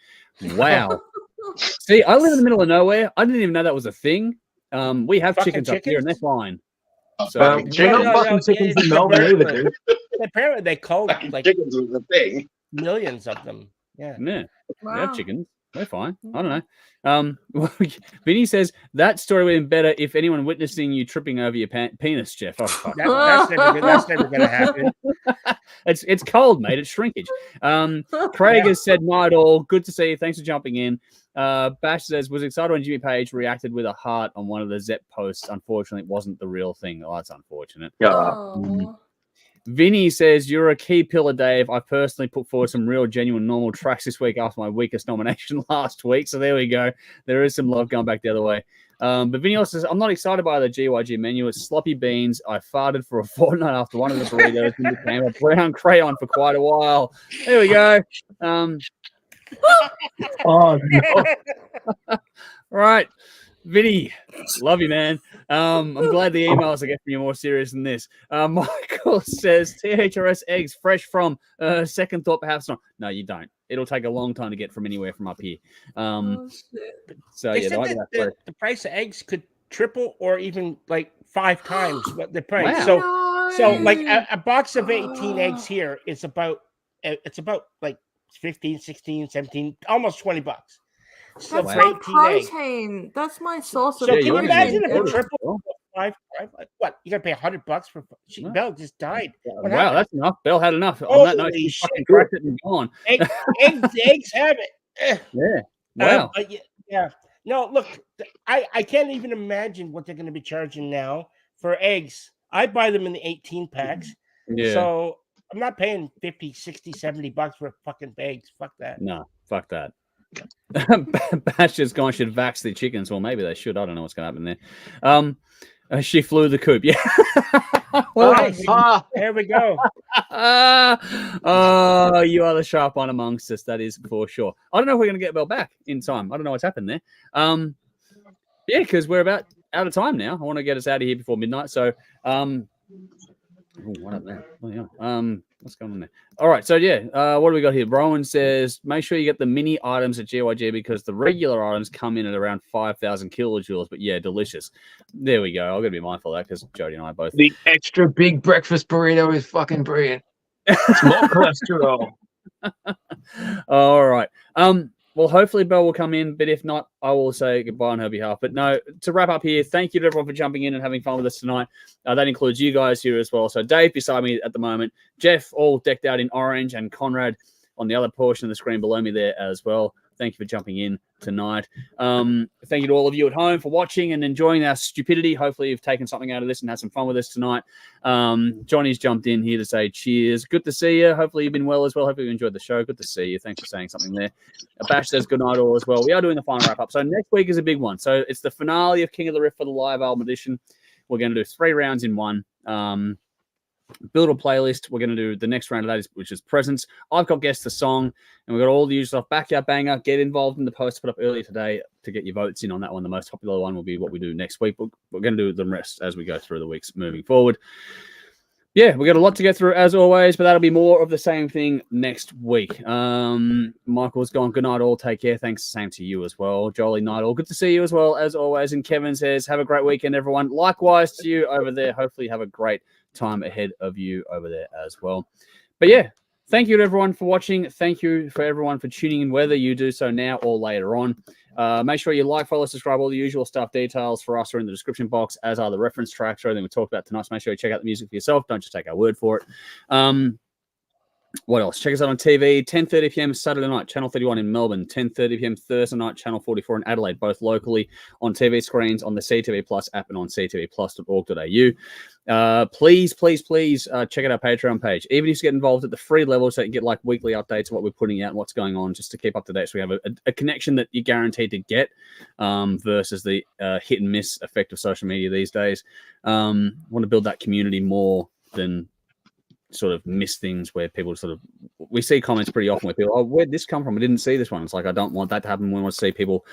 Wow. See, I live in the middle of nowhere. I didn't even know that was a thing. We have chickens up here and they're fine. So we're not fucking chickens in Melbourne either, dude. Apparently they called like chickens was a thing. Millions of them. Yeah. Wow. We have chickens. They're fine. I don't know. Vinny says that story would have been better if anyone witnessing you tripping over your penis, Jeff. Oh, fuck. That's never going to happen. It's cold, mate. It's shrinkage. Craig has said, night all. Good to see you. Thanks for jumping in. Bash says, was excited when Jimmy Page reacted with a heart on one of the Zepp posts. Unfortunately, it wasn't the real thing. Oh, that's unfortunate. Vinny says, you're a key pillar, Dave. I personally put forward some real, genuine, normal tracks this week after my weakest nomination last week. So there we go. There is some love going back the other way. But Vinny also says, I'm not excited by the GYG menu. It's sloppy beans. I farted for a fortnight after one of the burritos and became a brown crayon for quite a while. There we go. Oh, no. Right. Vinny, love you, man. I'm glad the emails I get from you are more serious than this. Michael says THRS eggs fresh from second thought, perhaps not. No, you don't. It'll take a long time to get from anywhere from up here. So they said the price of eggs could triple or even like 5 times what the price. Wow. So like a box of 18 eggs here is about like 15, 16, 17, almost $20. So that's my protein. Eggs. That's my source of protein. So can you imagine if a triple 5? What? You gotta pay $100 for? Bell just died. What happened? That's enough. Bell had enough. On that note, she fucking cracked it and gone. Eggs have it. Yeah. Wow. Yeah. No, look, I can't even imagine what they're going to be charging now for eggs. I buy them in the 18 packs. Yeah. So I'm not paying 50, 60, $70 for fucking eggs. Fuck that. No, fuck that. Bash has gone, should vax the chickens. Well, maybe they should. I don't know what's going to happen there. She flew the coop. Yeah. Well, nice. There we go. Oh, you are the sharp one amongst us. That is for sure. I don't know if we're going to get Bell back in time. I don't know what's happened there. Yeah, because we're about out of time now. I want to get us out of here before midnight. So, what up there? Oh, yeah. What's going on there? All right. So, yeah, what do we got here? Rowan says, make sure you get the mini items at GYG because the regular items come in at around 5,000 kilojoules. But, yeah, delicious. There we go. I've got to be mindful of that because Jody and I both. The extra big breakfast burrito is fucking brilliant. It's more cholesterol. All right. Well, hopefully Belle will come in, but if not, I will say goodbye on her behalf. But no, to wrap up here, thank you to everyone for jumping in and having fun with us tonight. That includes you guys here as well. So Dave beside me at the moment, Jeff all decked out in orange, and Conrad on the other portion of the screen below me there as well. Thank you for jumping in tonight. Thank you to all of you at home for watching and enjoying our stupidity. Hopefully you've taken something out of this and had some fun with us tonight. Johnny's jumped in here to say cheers. Good to see you. Hopefully you've been well as well. Hopefully you enjoyed the show. Good to see you. Thanks for saying something there. Bash says good night all as well. We are doing the final wrap-up. So next week is a big one. So it's the finale of King of the Riff for the live album edition. We're going to do 3 rounds in one. Build a playlist. We're going to do the next round of that, which is presents. I've got guess the song, and we've got all the usual stuff. Backyard banger. Get involved in the post put up earlier today to get your votes in on that one. The most popular one will be what we do next week. We're going to do the rest as we go through the weeks moving forward. yeah, we got a lot to get through as always, but that'll be more of the same thing next week. Michael's gone. Good night, all. Take care. Thanks. Same to you as well. Jolie, night, all. Good to see you as well as always. And Kevin says, have a great weekend, everyone. Likewise to you over there. Hopefully, have a great time ahead of you over there as well. But yeah, thank you to everyone for watching. Thank you for everyone for tuning in, whether you do so now or later on. Make sure you like, follow, subscribe, all the usual stuff. Details for us are in the description box, as are the reference tracks, everything we talked about tonight. So make sure you check out the music for yourself. Don't just take our word for it. What else? Check us out on TV, 10:30 p.m. Saturday night, Channel 31 in Melbourne, 10:30 p.m. Thursday night, Channel 44 in Adelaide, both locally on TV screens, on the CTV Plus app and on ctvplus.org.au. Please check out our Patreon page. Even if you get involved at the free level, so you can get like weekly updates of what we're putting out and what's going on, just to keep up to date. So we have a connection that you're guaranteed to get versus the hit and miss effect of social media these days. Want to build that community more than sort of miss things where people sort of, we see comments pretty often where people, oh, where'd this come from? We didn't see this one. It's like, I don't want that to happen. We want to see people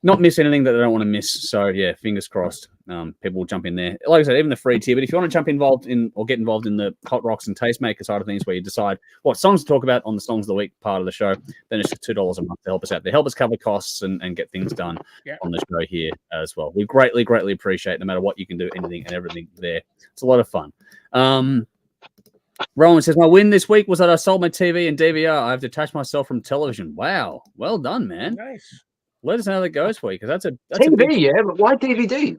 not miss anything that they don't want to miss. So yeah, fingers crossed. People will jump in there. Like I said, even the free tier, but if you want to get involved in the Hot Rocks and Tastemaker side of things, where you decide what songs to talk about on the Songs of the Week part of the show, then it's just $2 a month to help us out. They help us cover costs and get things done on the show here as well. We greatly appreciate it, no matter what you can do, anything and everything there. It's a lot of fun. Rowan says, my win this week was that I sold my TV and DVR. I've detached myself from television. Wow. Well done, man. Nice. Let us know how that goes for you, because that's a TV, but why DVD?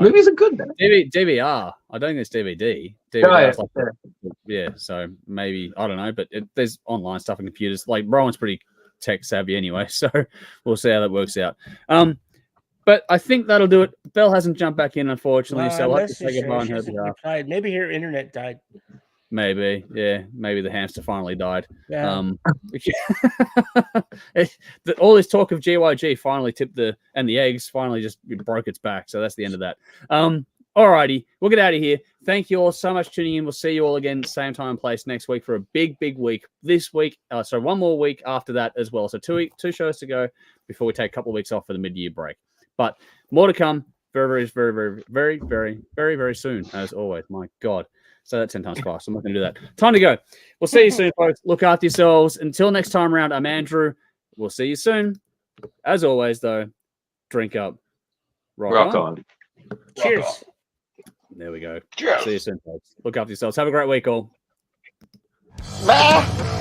Movies are good, man. DVR. I don't think it's DVD. Yeah, so maybe, I don't know, but there's online stuff and computers. Like, Rowan's pretty tech savvy anyway, so we'll see how that works out. But I think that'll do it. Belle hasn't jumped back in, unfortunately, so I'll have to say goodbye on her behalf. Maybe her internet died. Maybe, yeah. Maybe the hamster finally died. Yeah. All this talk of GYG finally tipped the eggs finally just broke its back. So that's the end of that. Alrighty, we'll get out of here. Thank you all so much for tuning in. We'll see you all again, same time and place next week for a big week. This week, so one more week after that as well. So two shows to go before we take a couple of weeks off for the mid-year break. But more to come very soon, as always. My God. Say that 10 times fast. I'm not going to do that. Time to go. We'll see you soon, folks. Look after yourselves. Until next time around, I'm Andrew. We'll see you soon. As always, though, drink up. Rock on. Cheers. Rock on. There we go. Cheers. See you soon, folks. Look after yourselves. Have a great week, all. Bye.